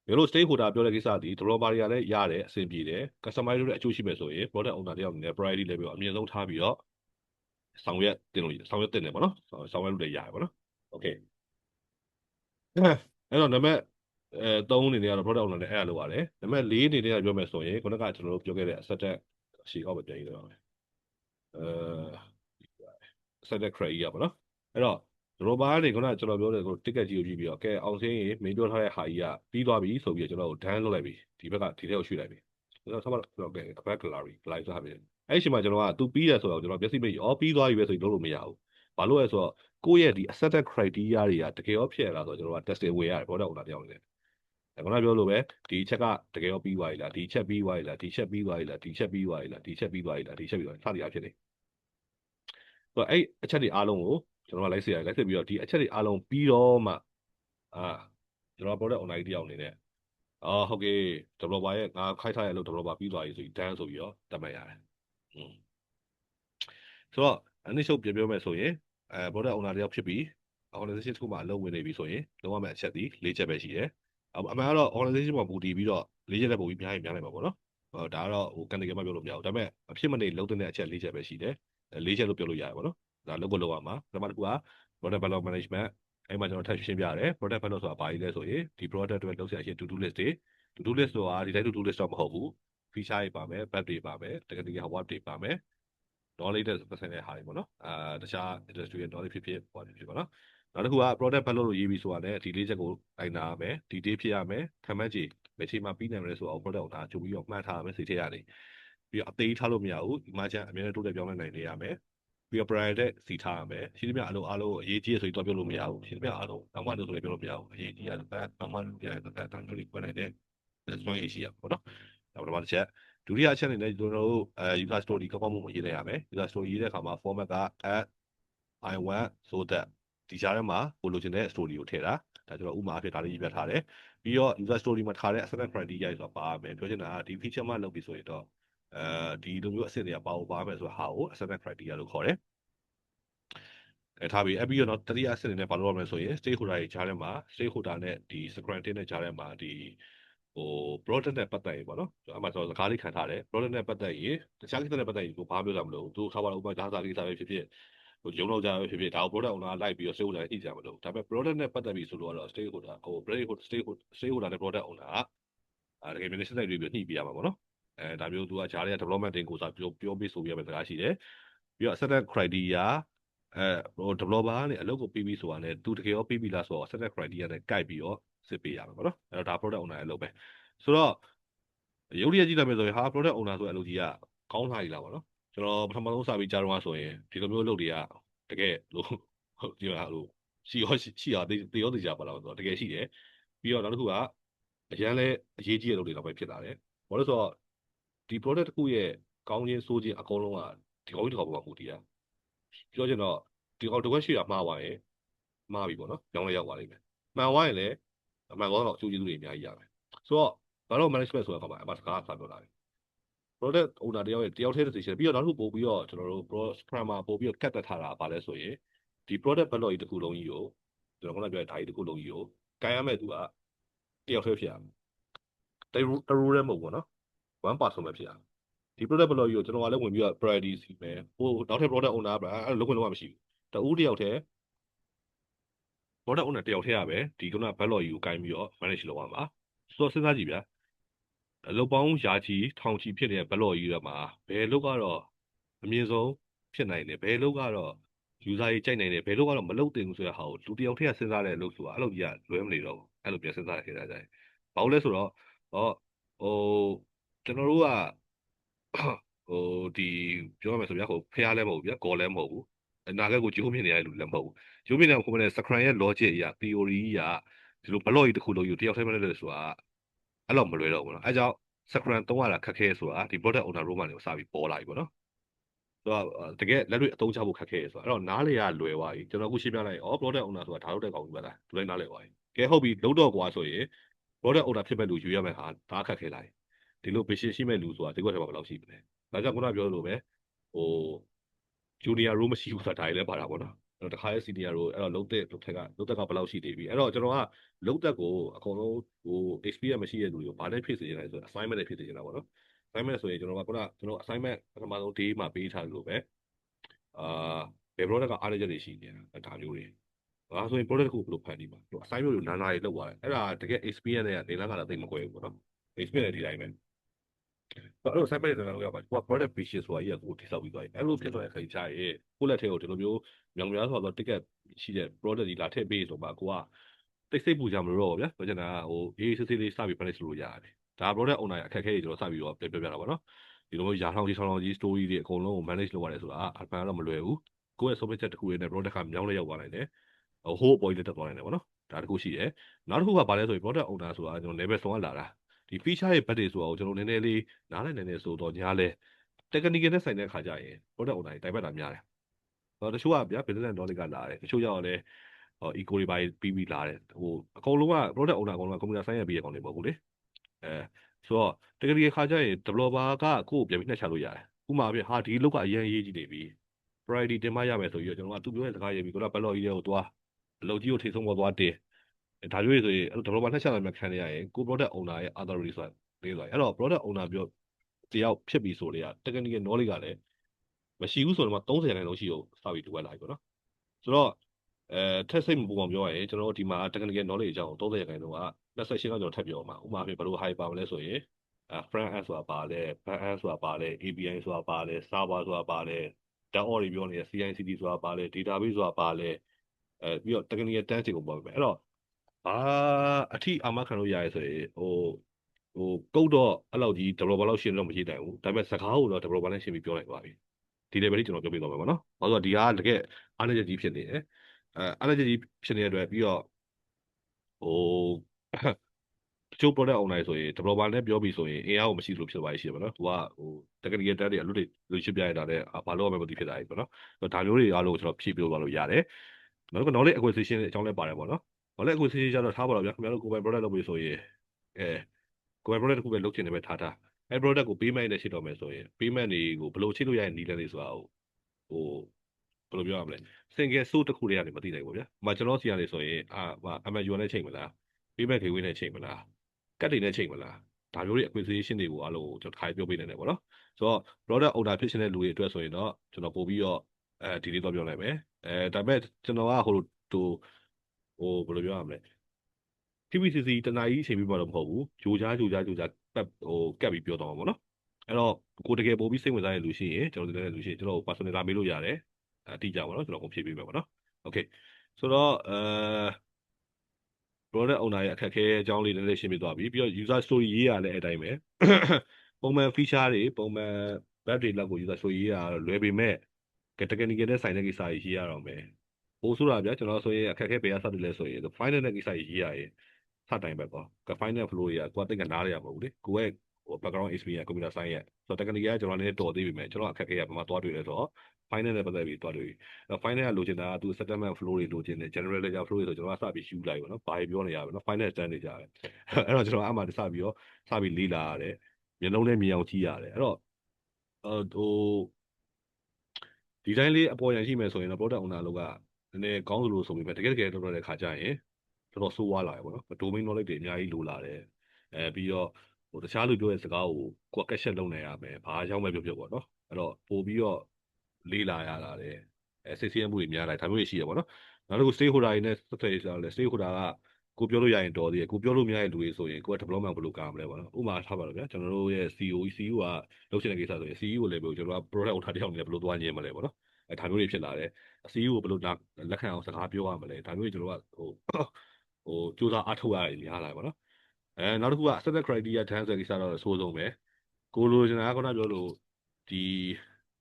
ဘယ်လို stakeholder ပြောတဲ့ကိစ္စဒီ developer တွေကလည်းရတယ်အဆင်ပြေတယ် customer တွေအကျိုးရှိမယ်ဆိုရင် product owner တယောက်အနေနဲ့ priority level အမြင့်ဆုံးထားပြီးတော့ဆောင်ရွက်တင်တယ်ပေါ့နော်ဆောင်ရွက်လို့လည်းရတယ်ပေါ့နော် okay အဲ့တော့နံပါတ်3အနေနဲ့ကတော့ product owner နဲ့အဲ့လိုပါတယ်နံပါတ်4အနေနဲ့ပြောမယ်ဆိုရင်ခုနကကျွန်တော်တို့ပြောခဲ့တဲ့ asset ရှေ့အောက်ပဲပြန်ရေးတော့မယ်asset criteria ပေါ့နော်အဲ့တော့ developer ကနေခုနကကျွန်တော်ပြောတဲ့ ticket ကြီးကိုကြည့်ပြီးတော့ကဲအောင်စင်းမင်းပြောထားတဲ့ဟာကြီးကပြီးသွားပြီဆိုပြီးတော့ကျွန်တော်တို့ done လုပ်လိုက်ပြီဒီဘက်ကဒီထဲကိုရွှေ့လိုက်ပြီကျွန်တော်ဆက်မတော့ကဲ back gallery လိုက်စားပြီအဲ့ဒီချိန်မှာကျွန်တော်က तू ပြီးတယ်ဆိုတော့ကျွန်တော်မျက်စိမိတ်ပြီးသွားပြီပဲဆိုပြီးလုပ်လို့မရဘူးဘာလို့လဲဆိုတော့ကိုယ့်ရဲ့ဒီ asset criteria တွေကတကယ်ရောဖြစ်ရလားဆိုတော့ကျွန်တော်က testing ဝင်ရတယ် product owner တယောက်အနေနဲ့ခုနပြောလို့ပဲဒီချက်ကတကယ်ရောပြီးသွားပြီလားဒီချက်ပြီးသွားပြီလားဒီချက်ပြီးသွားပြီလားဒီချက်ပြီးသွားပြီလားဒီချက်ပြီးသွားပြီလားဒီချက်ပြီးသွားပြီစသည်အဖြစ်နေဆိုတော့အဲ့အချက်တွေအားလုံးကိုကျွန်တော်ကလိုက်စစ်ပြီးတော့ဒီအချက်တွေအားလုံးပြီးတော့မှကျွန်တော် product owner တယောက်အနေနဲ့ဟုတ်ကဲ့ developer ရဲ့ငါခိုက်ထားရလို့ developer ပြီးသွားပြီဆိုပြီး done ဆိုပြီးတော့တတ်မှတ်ရတယ်ဆိုတော့အနည်းဆုံးပြောမယ်ဆိုရင်product owner တယောက်ဖြစ်ပြီး organization တစ်ခုမှာအလုပ်ဝင်နေပြီဆိုရင်လုံးဝမဲ့အချက်ဒီ၄ချက်ပဲရှိတယ်အမှန်ကတော့ organization မှာပူတည်ပြီးတော့၄ချက်နဲ့ပို့ပြီးများရင်များနိုင်မှာပေါ့နော်ဒါကတော့ကန်တကယ်မှပြောလို့မရဘူးဒါပေမဲ့အဖြစ်မနေလုံးတဲ့အချက်၄ချက်ပဲရှိတယ်၄ချက်လို့ပြောလို့ရတယ်ပေါ့နော်ဒါလုပ်ဖို့လုပ်ရမှာနံပါတ်1က product backlog management အဲ့မှာကျွန်တော်ထပ်ရှင်းပြရတယ် product backlog ဆိုတာဘာကြီးလဲဆိုရင်ဒီ product တွေလုပ်ဆက်ရရှိ to do list တွေ to do list ဆိုတာဒီတိုင်း to do list တော့မဟုတ်ဘူး feature တွေပါမယ် bug တွေပါမယ် technical work တွေပါမယ် knowledge တဲ့ပတ်သက်တဲ့ဟာတွေပေါ့နော်တခြား industry ရဲ့ knowledge ဖြစ်ပေါ့နော်နောက်တစ်ခုက product backlog လို့ရေးပြီးဆိုတာနဲ့ဒီ၄ချက်ကိုတိုင်းနာရမယ်ဒီ day ဖြစ်ရမယ်ခံမှန်းခြေဘယ်ချိန်မှပြီးနိုင်မလဲဆိုတော့ product ကိုဒါကြိုပြီးတော့မှတ်ထားရမယ်စိတ်ထဲရတယ်ပြီးတော့အသေးထားလို့မရဘူး emergent အများနဲ့တိုးတက်ပြောင်းလဲနိုင်နေရမယ်ပြီးတော့ priority စီထားရမယ်ရှိသမျှအားလုံးအရေးကြီးရဆိုပြီးတော့ပြောလို့မရဘူးရှိသမျှအားလုံးနောက်မှလို့ဆိုလည်းပြောလို့မရဘူးအရေးကြီးရတဲ့နောက်မှလို့ပြရတဲ့တန်းတူပွင့်နိုင်တဲ့ strong ရှိရပေါ့နော်ဒါပထမတစ်ချက်ဒုတိယအချက်အနေနဲ့ကျွန်တော်တို့user story ကောင်းကောင်းမွန်မွန်ရေးနေရမယ် user story ရေးတဲ့အခါမှာ format က add I want so that ဒီကြားထဲမှာကိုလိုချင်တဲ့ story ကိုထည့်တာဒါကျွန်တော်ဥပမာအဖြစ်ဒါလေးရေးပြထားတယ်ပြီးတော့ user story မှာထားတဲ့ asset criteria ဆိုတာပါမယ်ပြောချင်တာကဒီ feature မှလုပ်ပြီးဆိုရင်တော့ဒီလိုမျိုးအဆင့်တွေကပါမယ်ဆိုတော့ဟာကို asset criteria လို့ခေါ်တယ် ထားပြီးပြီးတော့တော့တတိယအဆင့်နဲ့ဘာလို့ရမလဲဆိုရင် stakeholder တွေကြားထဲမှာ stakeholder နဲ့ဒီ scrum team နဲ့ကြားထဲမှာဒီproduct နဲ့ပတ်သက်ရင်ပေါ့နော်အမှကျွန်တော်စကားလေးခံထားတယ် product နဲ့ပတ်သက်ရင်တခြားကိစ္စနဲ့ပတ်သက်ရင်ကိုဘာပြောကြမလို့သူထားပါတော့ဥပမာဒါစာကိစ္စပဲဖြစ်ဖြစ်ရုံတော့ကြပဲဖြစ်ဖြစ်ဒါကို product owner လိုက်ပြီးတော့ stakeholder ညှိကြမလို့ဒါပေမဲ့ product နဲ့ပတ်သက်ပြီးဆိုတော့ stakeholder stakeholder နဲ့ product owner တကယ် management တွေပြီးညှိပြရမှာပေါ့နော်ဒါမျိုးသူကဂျားတွေက development တင်ကိုစားပြောပြီးဆိုပြရမယ့်စကားရှိတယ်ပြီးတော့ certain criteria developer နဲ့အလုပ်ကိုပြီးပြီဆိုတာနဲ့သူတကယ်ရောပြီးပြီလားဆိုတော့ certain criteria နဲ့ကိုက်ပြီးတော့စစ်ပေးရမှာပေါ့နော်အဲ့တော့ဒါ product owner ရဲ့အလုပ်ပဲဆိုတော့ရုပ်ရည်ကြည့်လိုက်မယ်ဆိုရင်ဟာ product owner ဆိုတဲ့အလုပ်ကြီးကကောင်းလာပြီလားပေါ့နော်ကျွန်တော်ပထမဆုံးစပြီးကြားတော့ဆိုရင်ဒီလိုမျိုးအလုပ်တွေကတကယ်လို့ဒီမှာလို့ရှိရောတေရောတေချာပါလားဆိုတော့တကယ်ရှိတယ်ပြီးတော့နောက်တစ်ခုကအရန်လဲအရေးကြီးတဲ့လုပ်တွေတော့ပဲဖြစ်လာတယ်ဘာလို့ဆိုတော့ဒီ product တစ်ခုရဲ့ကောင်းခြင်းဆိုးခြင်းအကုန်လုံးကဒီကောင်းကြီးတစ်ခါပေါ်မှာမူတည်တာပြောချင်တော့ဒီကောင်တစ်ခွက်ရှိတာမှားသွားရင်မှားပြီပေါ့နော်ကြောင်းလဲရောက်သွားလိမ့်မယ်မှန်သွားရင်လည်းမှန်သွားတော့အကျိုးကျေးဇူးတွေအများကြီးရမယ်ဆိုတော့ဘာလို့ management ဆိုတဲ့အခါမှာအမစကားပြောလာတယ် product owner တယောက်တည်း decision ပြီးတော့နောက်တစ်ခုပို့ပြီးတော့ကျွန်တော်တို့ scrum မှာပို့ပြီးတော့ cut တက်ထားတာပါလဲဆိုရင်ဒီ product backlog ကြီးတစ်ခုလုံးကြီးကိုကျွန်တော်ခုနပြောတဲ့ဓာတ်ကြီးတစ်ခုလုံးကြီးကိုကိုင်ရမဲ့သူကတယောက်တည်းဖြစ်ရမယ်တရူးရဲမဟုတ်ဘူးနော်one person ပဲဖြစ်ရမယ်ဒီ product backlog ကြီးကိုကျွန်တော်ကလည်းဝင်ပြီးတော့ priority စီမယ်ဟိုနောက်ထပ် product owner အဲ့လုံးဝလုံးဝမရှိဘူးတူတယောက်တည်း product owner တယောက်တည်းရပဲဒီခုန backlog ကြီးကိုကိုင်ပြီးတော့ manage လုပ်ရမှာဆိုတော့စဉ်းစားကြည့်ဗျာအလုပ်ပေါင်းရာချီထောင်ချီဖြစ်နေတဲ့ backlog ကြီးတွေမှာဘယ်လုပ်ကတော့အမြင့်ဆုံးဖြစ်နိုင်တယ်ဘယ်လုပ်ကတော့ user ကြီးကြိုက်နိုင်တယ်ဘယ်လုပ်ကတော့မလုပ်တင်ဘူးဆိုတဲ့ဟာကိုလူတယောက်တည်းကစဉ်းစားတဲ့အလုပ်ဆိုတာအဲ့လိုကြီးကလွဲမနေတော့ဘူးအဲ့လိုပြန်စဉ်းစားရခဲ့တာကြတယ်ဘာလို့လဲဆိုတော့ဟိုကျွန်တော်တို့ကဒီပြောရမယ်ဆိုဗျာဖះလည်းမဟုတ်ဘူးဗျာကော်လည်းမဟုတ်ဘူးအနာဂတ်ကိုကြိုးမြင်နေရတဲ့လူလည်းမဟုတ်ဘူးကြိုးမြင်နေတဲ့ခုမှလည်း scrum ရဲ့ logic အရာ theory အရာဒီလို backlog ကြီးတစ်ခုလုံးယူတယောက်တည်းမလုပ်လို့ဆိုတာအဲ့လိုမလွယ်တော့ဘူးနော်အဲကြောင့် scrum သုံးရတာခက်ခဲဆိုတာဒီ product owner role မှာနေစပြီးပေါ်လာပြီပေါ့နော်ဆိုတော့တကယ်လက်တွေ့အသုံးချဖို့ခက်ခဲဆိုတော့အဲ့တော့နားလေရလွယ်သွားပြီကျွန်တော်အခုရှင်းပြလိုက်ဩ product owner ဆိုတာဒါလုပ်တဲ့ကောင်ကြီးပဲလားသူလည်းနားလေသွားပြီကဲဟုတ်ပြီလုံးတော့ကွာဆိုရင် product owner ဖြစ်မဲ့လူယူရမယ်ဟာဒါခက်ခဲလိုက်ဒီလို vision ရှိမဲ့လူဆိုတာဒီကွက်ထဲမှာဘယ်လောက်ရှိမလဲဒါကြောင့်ခုနပြောလို့ပဲဟို junior role မရှိဘူးဆိုတာဒါလည်းပါတာပေါ့နော်အဲ့တော့တခါရဲ့ senior role အဲ့တော့လုံးသက်ထက်ကဘယ်လောက်ရှိသေးပြီအဲ့တော့ကျွန်တော်ကလုံးသက်ကိုအကုန်လုံးexperience မရှိတဲ့လူတွေကိုဘာနဲ့ဖြစ်စေချင်လဲဆိုတော့ assignment နဲ့ဖြစ်စေချင်တာပေါ့နော် assignment ဆိုရင်ကျွန်တော်ကခုနကျွန်တော် assignment ပထမဆုံး day မှာပေးထားလို့ပဲဘယ် product ကအားနည်းချက်တွေရှိနေတာဒါမျိုးတွေဒါဆိုရင် product ကိုဘယ်လိုဖန်တီးမှာ assignment ကိုနာနာရေးလုပ်သွားတယ်အဲ့ဒါတကယ် experience နဲ့နေလန်းကလည်းသိမကွဲဘူးပေါ့နော် experience ဒီတိုင်းပဲအဲ့တော့ assignment တွေတော့ရပါဘူး product basis ဆိုတာကြီးကကိုတိစောက်ပြီးသွားပြီအဲ့လိုဖြစ်သွားတဲ့ခါကျရင်ကိုယ့်လက်ထဲကိုဒီလိုမျိုးမြောင်များဆိုတော့ ticket ရှိတဲ့ product ကြီးလာထည့်ပေးဆိုမှကိုကတိတ်ဆိတ်ပူကြမလို့တော့ဗျာပြောချင်တာဟိုအေးစစ်စစ်လေးစပြီး manage လုပ်လို့ရတယ်ဒါ product owner အခက်အခဲတွေကျွန်တော်စပြီးတော့ပြောပြတာပါနော်ဒီလိုမျိုးရာထောင်ကြီးထောင်ကြီး story တွေအကုန်လုံးကို manage လုပ်ရတယ်ဆိုတာအမှန်တော့မလွယ်ဘူးကိုယ့်ရဲ့ software တစ်ခုလေးနဲ့ product ကမြောင်းလေးရောက်သွားနိုင်တယ်ဟိုးအပေါ်ကြီးလက်တက်သွားနိုင်တယ်ပေါ့နော်ဒါတစ်ခုရှိတယ်နောက်တစ်ခုကဘာလဲဆိုရင် product owner ဆိုတာကျွန်တော် level 3ကလာတာဒီ feature ရဲ့ bug တွေဆိုတာကိုကျွန်တော်နည်းနည်းလေးနားလည်နေတယ်ဆိုတော့ညာလဲ technical နဲ့ဆိုင်တဲ့ခါကျရင် product owner တွေတိုင်ပတ်တာများတယ်တချို့ကဗျာ business knowledge ကလာတယ်တချို့ရောက်လည်းeco တွေပါပြီးလာတယ်ဟိုအကုန်လုံးက product owner အကုန်လုံးက computer science ရဲ့ပြီးရကောင်တွေမဟုတ်ဘူးလေဆိုတော့ technical ခါကျရင် developer ကကိုယ့်ကိုပြန်ပြီးနှက်ချလို့ရတယ်ဥပမာပြဟာဒီလောက်က အရင်ရေးကြည့်နေပြီ priority တင်မှရမယ်ဆိုပြီးတော့ကျွန်တော်ကသူပြောတဲ့စကားရေးပြီးတော့ backlog ကြီးတွေကိုသွားအလုပ်ကြီးကိုထိဆုံးပေါ်သွားတင်ဒါမျိုးတွေဆိုရင်အဲ့လို developer နှက်ချလိုက်မှခံရရင်ကို product owner ရဲ့ authority ဆိုတာလေးသွားအဲ့တော့ product owner ပြောတယောက်ဖြစ်ပြီဆိုလေ technical knowledge ကလည်းမရှိဘူးဆိုတော့30%လောက်ရှိတော့စပြီးလိုအပ်လာပြီပေါ့နော်ဆိုတော့ထက်စိတ်မပူအောင်ပြောရရင်ကျွန်တော်တို့ဒီမှာ technical knowledge အကြောင်း30%လောက်က28လောက်ကျွန်တော်ထပ်ပြောမှာဥပမာဖြစ်ဘယ်လို high ပါမလဲဆိုရင်front end ဆိုတာပါလဲ back end ဆိုတာပါလဲ API ဆိုတာပါလဲ server ဆိုတာပါလဲ DevOps တွေပြောနေတဲ့ CI/CD ဆိုတာပါလဲ database ဆိုတာပါလဲပြီးတော့ technical test တွေကိုပေါ်ပြီအဲ့တော့ဘာအထိအာမခံလို့ရရဲဆိုရင်ကုတ်တော့အဲ့လောက်ကြီး developer လောက်ရှင်းတော့မရေးနိုင်ဘူးဒါပေမဲ့စကားကိုတော့ developer နဲ့ရှင်းပြီးပြောနိုင်သွားပြီဒီ level လေးကျွန်တော်ပြောပြသွားမယ်ပေါ့နော်ဘာလို့ဒီကတကယ်အားနည်းချက်ကြီးဖြစ်နေတယ်အားနည်းချက်ကြီးဖြစ်နေတဲ့အတွက်ပြီးတော့ဟိုတချို့ product owner ဆိုရင် developer နဲ့ပြောပြီးဆိုရင်အင်အားကိုမရှိလို့ဖြစ်သွားရှိတယ်ပေါ့နော်သူကtechnical test တွေအလုပ်တွေလူရှင်းပြရတာလည်းဘာလို့ရမလဲမသိဖြစ်တာကြီးပေါ့နော်ဒါမျိုးတွေအားလုံးကျွန်တော်ဖြည့်ပြသွားလို့ရတယ်နောက်တစ်ခု knowledge acquisition အကြောင်းလည်းပါတယ်ပေါ့နော် knowledge acquisition ကျတော့ထားပါတော့ဗျာခင်ဗျားတို့ကိုယ်ပိုင် product လုပ်ပြီးဆိုရင်ကိုယ်ပိုင် product တစ်ခုပဲလုပ်ချင်တယ်ပဲထားအဲ့ product ကို payment နဲ့ရှင်းတော့မယ်ဆိုရင် payment တွေကိုဘယ်လိုချိတ်လို့ရရင်နီးလန်းနေဆိုတာဟို ဘယ်လိုပြောရမလဲ single source တစ်ခုတည်းကနေမသိနိုင်ဘူးဗျာ။ကျွန်တော်စီရနေဆိုရင်MU နဲ့ချိန်မလား payback gateway နဲ့ချိန်မလားကတ်တွေနဲ့ချိန်မလားဒါမျိုးတွေ acquisition တွေကိုအားလုံးကိုကျွန်တော်ထိုင်ပြောပေးနေတယ်ပေါ့နော်ဆိုတော့ product owner ဖြစ်ရှင်တဲ့လူတွေအတွက်ဆိုရင်တော့ကျွန်တော်ပို့ပြီးတော့ဒီလေးတော့ပြောလိုက်မယ်ဒါပေမဲ့ကျွန်တော်ကဘယ်လိုပြောရမလဲ TVCC တနားကြီးအချိန်ပြီးမှတော့မဟုတ်ဘူးဂျိုကြားပတ်ကပ်ပြီးပြောတော့မှာပေါ့နော်အဲ့တော့ကိုတကယ်ပို့ပြီးစိတ်ဝင်စားတဲ့လူရှိရင်ကျွန်တော်တို့ကျွန်တော် personal လာမေးလို့ရတယ်အတိအကျပါနော်ကျွန်တော်ကိုဖြည့်ပေးမယ်ပေါ့နော် okay ဆိုတော့product owner ရဲ့အခက်အခဲအကြောင်းလေးနည်းနည်းရှင်းပြသွားပြီပြီးတော့ user story ရေးရလည်းအတိုင်းပဲပုံမှန် feature တွေပုံမှန် web တွေလောက်ကို user story ရေးရလွယ်ပေမဲ့ technical နဲ့ဆိုင်တဲ့ကိစ္စကြီးရေးရတော့မယ်ပို့ဆိုတာဗျာကျွန်တော်ဆိုရင်အခက်အခဲပေးရစတယ်လဲဆိုရင် final နဲ့ကိစ္စကြီးရေးရရင်စတိုင်းပဲပေါ့ final flow တွေကကိုယ်တိတ်ကနားရရမဟုတ်ဘူးလေကိုယ့်ရဲ့ background experience computer science ရဲ့ဆိုတော့ technical ကကျွန်တော်လည်းတော်သေးပြီမယ်ကျွန်တော်အခက်အခဲကဘာမှသွားတွေ့လဲဆိုတော့ final နဲ့ပတ်သက်ပြီးသွားတွေ့ပြီ final ကလိုချင်တာကသူ settlement flow တွေလိုချင်တယ် general ledger flow တွေဆိုကျွန်တော်ကစပြီးယူလိုက်ပါတော့ဘာပြောနေရပါတော့ final stand နေကြတယ်အဲ့တော့ကျွန်တော်အမှစပြီးလေ့လာရတယ်မျက်လုံးနဲ့မြင်အောင်ကြည့်ရတယ်အဲ့တော့ဒီတိုင်းလေးအပေါ်ရန်ရှိမယ်ဆိုရင်တော့ product owner လောက်ကနည်းနည်းကောင်းသလိုဆိုပေမဲ့တကယ်တော့တဲ့ခါကျရင်တော်တော်ဆိုးဝါးလာရပါတော့ domain knowledge တွေအများကြီးလိုလာတယ်ပြီးတော့တခြားလူပြောတဲ့စကားကိုကိုယ်ကက်ချက်လုပ်နိုင်ရမယ်ဘာအကြောင်းပဲပြောပေါ့နော်အဲ့တော့ပို့ပြီးတော့လေးလာရတာတယ်စိတ်ဆင်းရဲမှုတွေများလာဒါမျိုးတွေရှိရပါတော့နောက်တစ်ခု stakeholder တွေနဲ့ဆက်သွယ်ရလဲ stakeholder ကကိုပြောလို့ရရင်တော်သေးတယ်ကိုပြောလို့မရတဲ့လူတွေဆိုရင်ကိုက development ဘယ်လိုကာမလဲပေါ့နော်ဥပမာထားပါတော့ဗျာကျွန်တော်တို့ရဲ့ CEO ကလုပ်ချင်တဲ့ကိစ္စဆိုရင် CEO ကိုလည်းကျွန်တော်က product owner တယောက်နဲ့ဘယ်လိုသွားညင်မလဲပေါ့နော်ဒါမျိုးတွေဖြစ်လာတယ် CEO ကိုဘယ်လိုလက်ခံအောင်စကားပြောရမလဲဒါမျိုးတွေကျွန်တော်ကစူးစမ်းအားထုတ်ရတယ်များလာပါတော့နောက်တစ်ခုက acceptance criteria တန်းဆိုတဲ့ကိစ္စတော့အဆိုးဆုံးပဲကိုလိုချင်တာကခုနပြောလို့ဒီ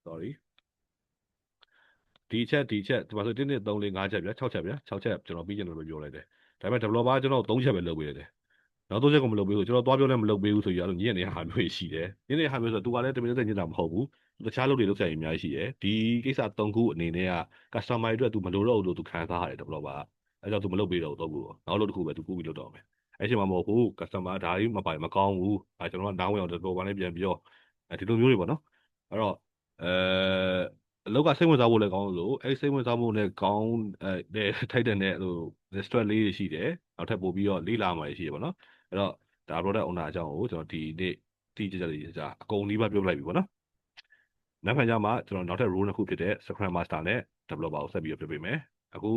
sorry ဒီချက်ဒီမှာဆို1 2 3 4 5ချက်ဗျာ6ချက်ဗျာ6ချက်ကျွန်တော်ပြီးကျင်လို့ပြောလိုက်တယ်ဒါပေမဲ့ developer ကျွန်တော်3ချက်ပဲလုပ်ပေးတယ်နောက်3ချက်ကိုမလုပ်ပေးဘူးကျွန်တော်သွားပြောလည်းမလုပ်ပေးဘူးဆိုပြီးအဲ့လိုညစ်နေတဲ့ဟာမျိုးရှိတယ်ညစ်နေတဲ့ဟာမျိုးဆိုသူကလည်းတမင်သက်ညစ်တာမဟုတ်ဘူးတခြားလုပ်တွေလုပ်ဆိုင်အများကြီးရှိတယ်ဒီကိစ္စ3ခုအနေနဲ့က customer တွေအတွက်သူမလိုတော့ဘူးလို့သူခံစားရတယ် developer ကအဲ့ကြောင့်သူမလုပ်ပေးတော့ဘူးနောက်လုပ်တစ်ခုပဲသူကူးပြီးလုပ်တော့မယ်အဲ့ချိန်မှာမဟုတ်ဘူး customer ဒါကြီးမပိုင်မကောင်းဘူးကျွန်တော်ကနားဝင်အောင် developer နဲ့ပြန်ပြောဒီလိုမျိုးတွေပေါ့နော်အဲ့တော့အလောက်ကစိတ်ဝင်စားဖို့လည်းကောင်းလို့အဲ့စိတ်ဝင်စားဖို့လည်းကောင်းထိုက်တဲ့နဲ့stress လေးတွေရှိတယ်နောက်ထပ်ပို့ပြီးတော့လေးလာမှရှိတယ်ပေါ့နော်အဲ့တော့ဒါ product owner အကြောင်းကိုကျွန်တော်ဒီနေ့တိကျလေးအကုန်နီးပါးပြောလိုက်ပြီပေါ့နော်နောက်ဖန်ကြမှာကျွန်တော်နောက်ထပ် role တစ်ခုဖြစ်တဲ့ Scrum Master နဲ့ developer ကိုဆက်ပြီးပြောပြမယ်အခု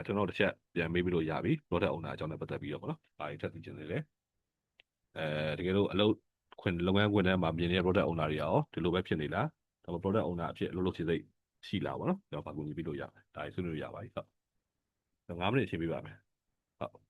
ကျွန်တော်တစ်ချက်ပြန်မေးပြီးလို့ရပြီ product owner အကြောင်းနဲ့ပတ်သက်ပြီးတော့ပေါ့နော်ဘာတွေထပ်သိချင်သေးလဲတကယ်လို့အလုပ်လုပ်ငန်းခွင်ထဲမှာမြင်နေတဲ့ product owner တွေရောဒီလိုပဲဖြစ်နေလားဒါပေမဲ့ product owner အဖြစ်အလုပ်လုပ်ချင်စိတ်ရှိလားပေါ့နော်ကျွန်တော်ပါကူညီပြီးလို့ရတယ်ဒါဆွေးနွေးလို့ရပါပြီဟုတ်9မိနစ်အချိန်ပေးပါမယ်ဟုတ်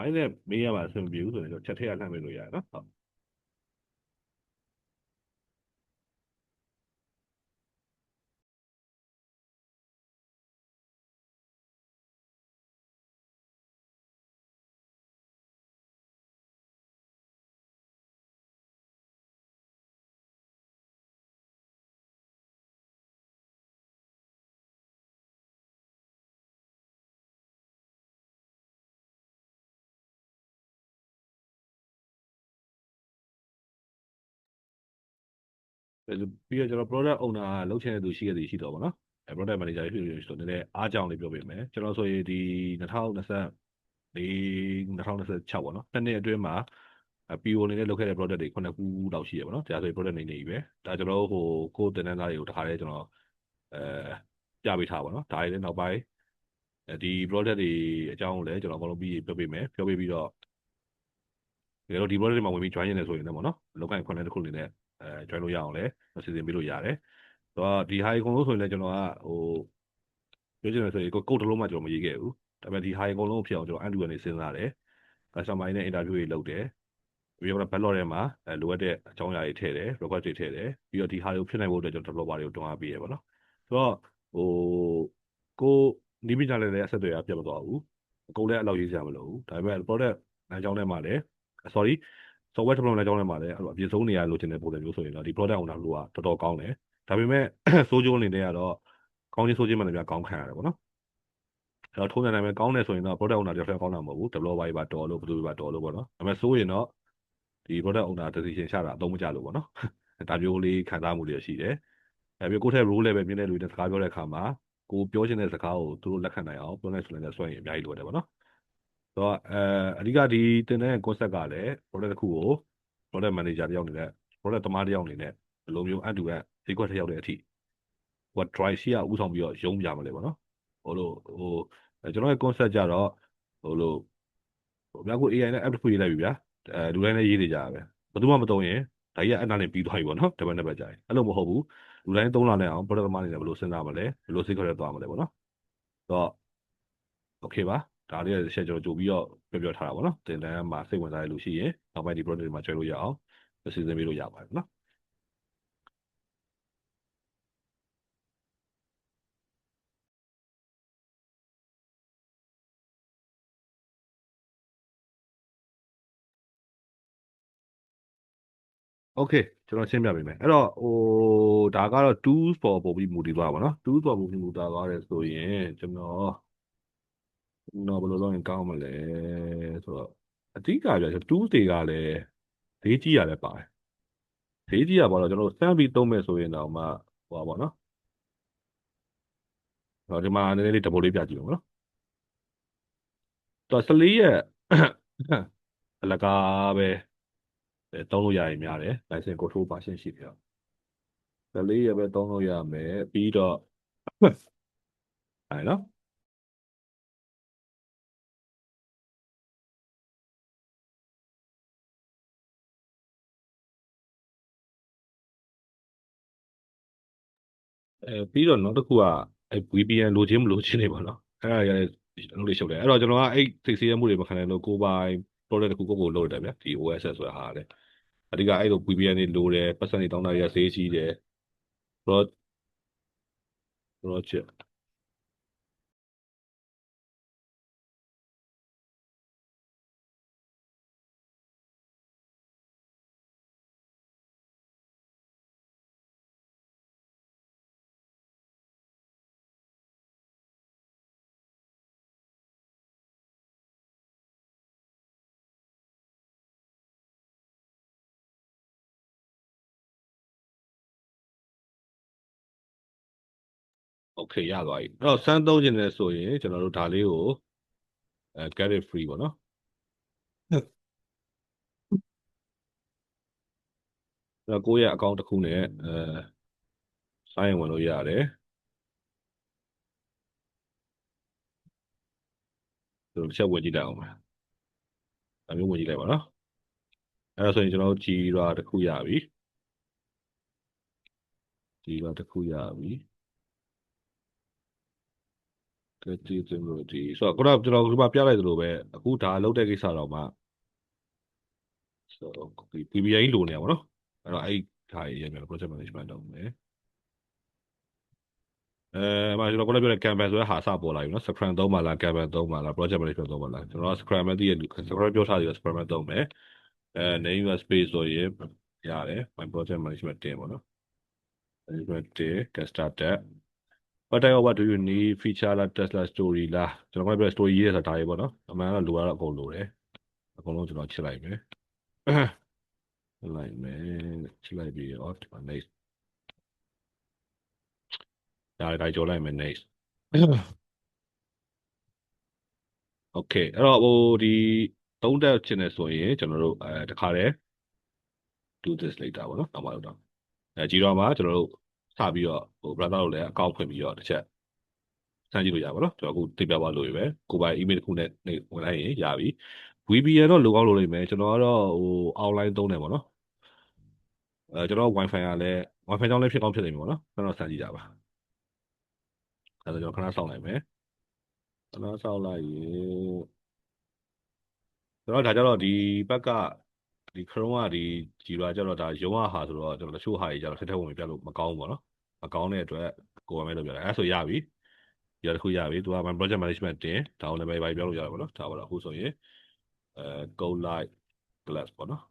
ဘိုင်းနဲ့မေးရမှာအဆင်ပြေဘူးဆိုရင်တော့ချက်ထည့်ရလှမ်းပေးလို့ရတယ်နော်ဟုတ်ပြီးတော့ကျွန်တော် product owner လုပ်ချင်တဲ့သူရှိခဲ့သည်ရှိတော့ဗောနော်product manager ဖြစ်လို့ဆိုတော့နည်းနည်းအားကြောင်လေးပြောပေးမယ်ကျွန်တော်ဆိုရင်ဒီ2024 2026ပေါ့နော်နှစ်နှစ်အတွင်းမှာPO အနေနဲ့လုပ်ခဲ့တဲ့ product တွေ9ခုလောက်ရှိရပါတော့ဒါဆိုရင် product နေနေပြီပဲဒါကျွန်တော်ကိုယ်တင်တန်းသားတွေကိုတခါတည်းကျွန်တော်ပြပေးထားပါတော့ဒါတွေလည်းနောက်ပိုင်းဒီ project တွေအကြောင်းကိုလည်းကျွန်တော်အကုန်လုံးပြီးပြောပေးမယ်ပြောပေးပြီးတော့ဒီ project တွေမှာဝင်ပြီး join နေတယ်ဆိုရင်လည်းပေါ့နော်လောက်ကိုင်ခွင့်တစ်ခုအနေနဲ့ join လို့ရအောင်လဲစီစဉ်ပေးလို့ရတယ်ဆိုတော့ဒီဟာအကုန်လုံးဆိုရင်လည်းကျွန်တော်ကပြောချင်တယ်ဆိုရင်ကိုတစ်လုံးမှကျွန်တော်မရေးခဲ့ဘူးဒါပေမဲ့ဒီဟာအကုန်လုံးဖြစ်အောင်ကျွန်တော်အန်တူကနေစဉ်းစားတယ် customer နဲ့ interview တွေလုပ်တယ်ပြီးတော့ backlog ထဲမှာလိုအပ်တဲ့အကြောင်းအရာတွေထည့်တယ် request တွေထည့်တယ်ပြီးတော့ဒီဟာတွေကိုဖြစ်နိုင်ဖို့အတွက်ကျွန်တော် developer တွေကိုတွန်းအားပေးရပါတော့ဆိုတော့ကိုနီးပညာလည်းအဆက်အသွယ်အပြတ်မသွားဘူးအကုန်လည်းအလောက်ရေးစရာမလိုဘူးဒါပေမဲ့ product လမ်းကြောင်းထဲမှာလည်း sorry software development လမ်းကြောင်းထဲမှာလည်းအပြည့်စုံနေရလို့ချင်တဲ့ပုံစံမျိုးဆိုရင်တော့ဒီ product owner လို့ကတော်တော်ကောင်းတယ်ဒါပေမဲ့စိုးကျိုးအနေနဲ့ကတော့ကောင်းချင်းစိုးချင်းမှလည်းကောင်းခံရတယ်ပေါ့နော်အဲ့တော့ထုံးစံတိုင်းပဲကောင်းတယ်ဆိုရင်တော့ product owner တစ်ယောက်တည်းကောင်းတာမဟုတ်ဘူး developer တွေပါတော်လို့ဘယ်သူတွေပါတော်လို့ပေါ့နော်ဒါပေမဲ့ဆိုရင်တော့ဒီ product owner decision ချတာအသုံးမကျလို့ပေါ့နော်ဒါမျိုးလေးခံစားမှုတွေရှိတယ်ပြီးကိုယ့်ထက် role level မြင့်တဲ့လူတွေနဲ့စကားပြောတဲ့အခါမှာကိုပြောချင်တဲ့စကားကိုသူတို့လက်ခံနိုင်အောင်ပြောနေဆိုရင်စွမ်းရည်အများကြီးလိုတယ်ပေါ့နော်ဆိုတော့အဓိကဒီတင်တဲ့ concept ကလည်း product တစ်ခုကို product manager တယောက်အနေနဲ့ product သမားတယောက်အနေနဲ့ဘယ်လိုမျိုးအတူအဈေးကွက်ထရောက်တဲ့အထိဟို drive ရှိရဥဆောင်ပြီးတော့ရုံးပြမလဲပေါ့နော်ကျွန်တော်ရဲ့ concept ကြတော့များကို AI နဲ့ app တစ်ခုရေးလိုက်ပြီဗျာလူတိုင်းလည်းရေးနေကြတာပဲဘယ်သူမှမသုံးရင်ဒါကြီးကအနာနဲ့ပြီးသွားပြီပေါ့နော်တပတ်ကြာရင်အဲ့လိုမဟုတ်ဘူးလူတိုင်းသုံးလာနိုင်အောင် product သမားတွေလည်းဘယ်လိုစဉ်းစားမလဲဘယ်လိုစိတ်ခေါ်ရသွားမလဲပေါ့နော်တော့ okay ပါဒါလေးတစ်ချက်ကျွန်တော်ကြိုပြီးတော့ပြောထားတာပေါ့နော်သင်တန်းမှာစိတ်ဝင်စားတဲ့လူရှိရင်နောက်ပိုင်းဒီ project တွေမှာ join လို့ရအောင်စီစဉ်ပေးလို့ရပါတယ်နော်โอเคကျွန်တော်ရှင်းပြပေးမယ်အဲ့တော့ဒါကတော့ tools for ပုံပြီးမူတည်သွားပါတော့ tools for ပုံပြီးမူတည်သွားတယ်ဆိုရင်ကျွန်တော်ဘယ်လိုလုပ်ရင်ကောင်းမလဲဆိုတော့အဓိကပြ tools တွေကလည်းဈေးကြီးရတယ်ပါတယ်ဈေးကြီးရပါတော့ကျွန်တော်စမ်းပြီးသုံးမယ်ဆိုရင်တော့မှဟိုပါပေါ့နော်ဒီမှာနည်းနည်းလေး double လေးပြကြည့်ပါနော်တော့14ရက်အလကားပဲသုံးလို့ရရင်များတယ် license control version ရှိတယ်14ရက်ပဲသုံးလို့ရမယ်ပြီးတော့အဲ့နော်ပြီးတော့နောက်တစ်ခုကVPN လိုချင်းမလိုချင်းနေပါတော့အဲ့ဒါလည်းလုပ်လို့ရှုပ်တယ်အဲ့တော့ကျွန်တော်ကအဲ့သိစေရမှုတွေမခံနိုင်လို့ကိုယ်ပိုင် product တစ်ခုကိုလုပ်ရတယ်ဗျဒီ OS ဆိုတာဟာလေအဓိကအဲ့လို VPN တွေလိုတယ်ပတ်စံတွေတောင်းတာရဈေးကြီးတယ် project okay ရသွားပြီအဲ့တော့စမ်းသုံးခြင်းလည်းဆိုရင်ကျွန်တော်တို့ဒါလေးကိုget it free ပေါ့နော်အဲ့တော့ကိုယ့်ရဲ့ account တစ်ခုနဲ့sign ဝင်လို့ရတယ်ဒီတစ်ချက်ဝင်ကြည့်လိုက်အောင်ပါဒါမျိုးဝင်ကြည့်လိုက်ပါနော်အဲ့ဒါဆိုရင်ကျွန်တော်တို့ Jira တစ်ခုရပြီ Jira တစ်ခုရပြီဒီဆိုတော့ကျွန်တော်ဒီမှာပြလိုက်သလိုပဲအခုဒါလုပ်တဲ့ကိစ္စတော့မှဆိုတော့ PBI လိုနေရပါတော့အဲ့တော့အဲ့ဒါရေးရမယ် project management လုပ်မယ်မှာကျွန်တော်ကိုလည်းပြောတဲ့ Kanban ဆိုတဲ့ဟာအစပေါ်လာပြီနော် Scrum သုံးပါလား Kanban သုံးပါလား project management သုံးပါလားကျွန်တော်က Scrum ပဲသိရ Scrum ပြောထားတယ် Scrum ပဲသုံးမယ်name space ဆိုရင်ရတယ် my project management တင်ပေါ့နော် management တင် get started what type of what do you need feature လား test လား story လားကျွန်တော်ကပြော story ရေးရတာဒါတွေပေါ့နော်အမှန်တော့လိုရတော့အကုန်လိုတယ်အကုန်လုံးကျွန်တော်ချစ်လိုက်မယ်လိုက်မယ်ချစ်လိုက်ပြီးတော့ဒီမှာ next ဒါကြော်လိုက်မယ် next okay အဲ့တော့ဒီသုံးတက်ချင်တယ်ဆိုရင်ကျွန်တော်တို့တခါတည်း do this later ပေါ့နော်နောက်မှတော့ကြည်တော့မှာကျွန်တော်တို့စပြီးတော့brother တို့လည်းအကောင့်ဖွင့်ပြီးတော့တစ်ချက်စမ်းကြည့်လို့ရပါတော့ကျွန်တော်အခုတင်ပြပါလို့ပဲကိုယ်ပိုင် email တစ်ခုနဲ့ဝင်လိုက်ရင်ရပြီ VPN တော့လိုကောင်းလိုလိမ့်မယ်ကျွန်တော်ကတော့online သုံးတယ်ပေါ့နော် ကျွန်တော် wifi ကလည်း wifi ကြောင့်လည်းဖြစ်ကောင်းဖြစ်နေပြီပေါ့နော်ကျွန်တော်စမ်းကြည့်ကြပါအဲ့တော့ကျွန်တော်ခဏစောင့်လိုက်မယ်ခဏစောင့်လိုက်ရင်ကျွန်တော်ဒါကြတော့ဒီဘက်ကဒီ Chrome ကဒီဂျီရာကြတော့ဒါရုံးရဟာဆိုတော့ကျွန်တော်တချို့ဟာကြီးကြတော့ထက်ထက်ဝင်ပြလို့မကောင်းဘူးပေါ့နော်မကောင်းတဲ့အတွက်ကိုယ်ပဲလုပ်ပြတယ်အဲ့ဆိုရပြီဒီတစ်ခုရပြီသူက my project management တင်ဒါအောင်လည်းပဲပြောလို့ရတယ်ပေါ့နော်ဒါပါတော့အခုဆိုရင်go live class ပေါ့နော်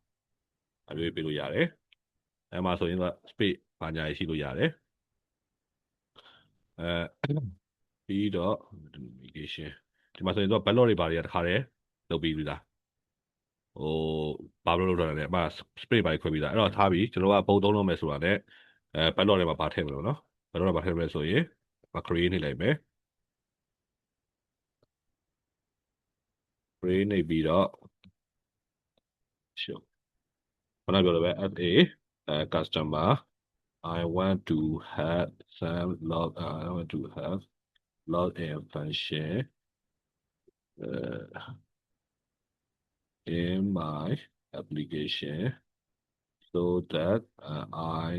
အပြည့်ပြလို့ရတယ်အဲ့မှာဆိုရင်က space ဘာညာရှိလို့ရတယ်ပြီးတော့ notification ဒီမှာဆိုရင်တော့ backlog တွေဘာတွေကတခါတည်းလုပ်ပြီးပြီလားဟိုဘာလို့လုပ်တော့လဲအမ spray ဘာခွဲပြီးသားအဲ့တော့ထားပြီးကျွန်တော်ကပုံသုံးလုပ်မယ်ဆိုတာနဲ့backlog တွေမှာဘာထည့်မလို့နော် backlog တွေဘာထည့်မလဲဆိုရင် create နေလိုက်မယ် create နေပြီးတော့ show ဘာလို့ပြောလဲပဲ as a customer I want to have some I want to have login function in my application so that I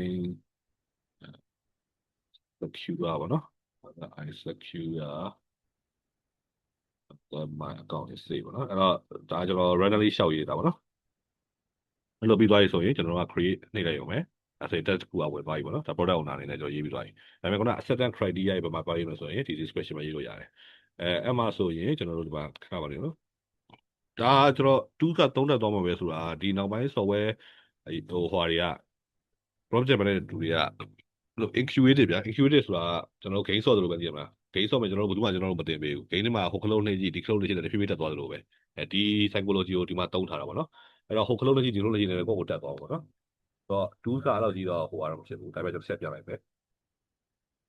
secure ပါနော် I secure my account is safe ပါနော်အဲ့တော့ဒါကျွန်တော် randomly ရှောက်ရေးတာပါနော်အဲ့လိုပြီးသွားပြီဆိုရင်ကျွန်တော်က create နှိပ်လိုက်ရုံပဲအဲ့ဒါ test ကူဝင်သွားပြီပေါ့နော်ဒါ product owner အနေနဲ့ကျွန်တော်ရေးပြီးသွားပြီဒါပေမဲ့ခုန acceptance criteria တွေမှာပါရေးလို့ဆိုရင်ဒီ description မှာရေးလို့ရတယ်အဲ့မှာဆိုရင်ကျွန်တော်တို့ဒီမှာခဏပါလိမ့်နော်ဒါကျွန်တော်2က3တက်သွားမှာပဲဆိုတာဒီနောက်ပိုင်း software ဟိုတွေက project manager တူတွေကလို့ incubate ဗျာ incubate ဆိုတာကျွန်တော် gain source လို့ပဲသိရမလား gain source မှာကျွန်တော်တို့ဘယ်သူမှကျွန်တော်တို့မတင်ပေးဘူး gain ထဲမှာဟိုခလုံးနှိပ်ကြည့်ဒီခလုံးနှိပ်ကြည့်တယ်ဖြည်းဖြည်းတက်သွားတယ်လို့ပဲဒီ psychology ကိုဒီမှာသုံးထားတာပေါ့နော်အဲ့တော့ဟိုခလုံးနှိပ်ကြည့်ဒီခလုံးနှိပ်ကြည့်တယ်ကိုယ့်ကိုတက်သွားပါပေါ့နော်တော့2ကအဲ့လိုကြီးတော့ဟိုကတော့မဖြစ်ဘူးဒါပေမဲ့ကျွန်တော်ဆက်ပြလိုက်မယ်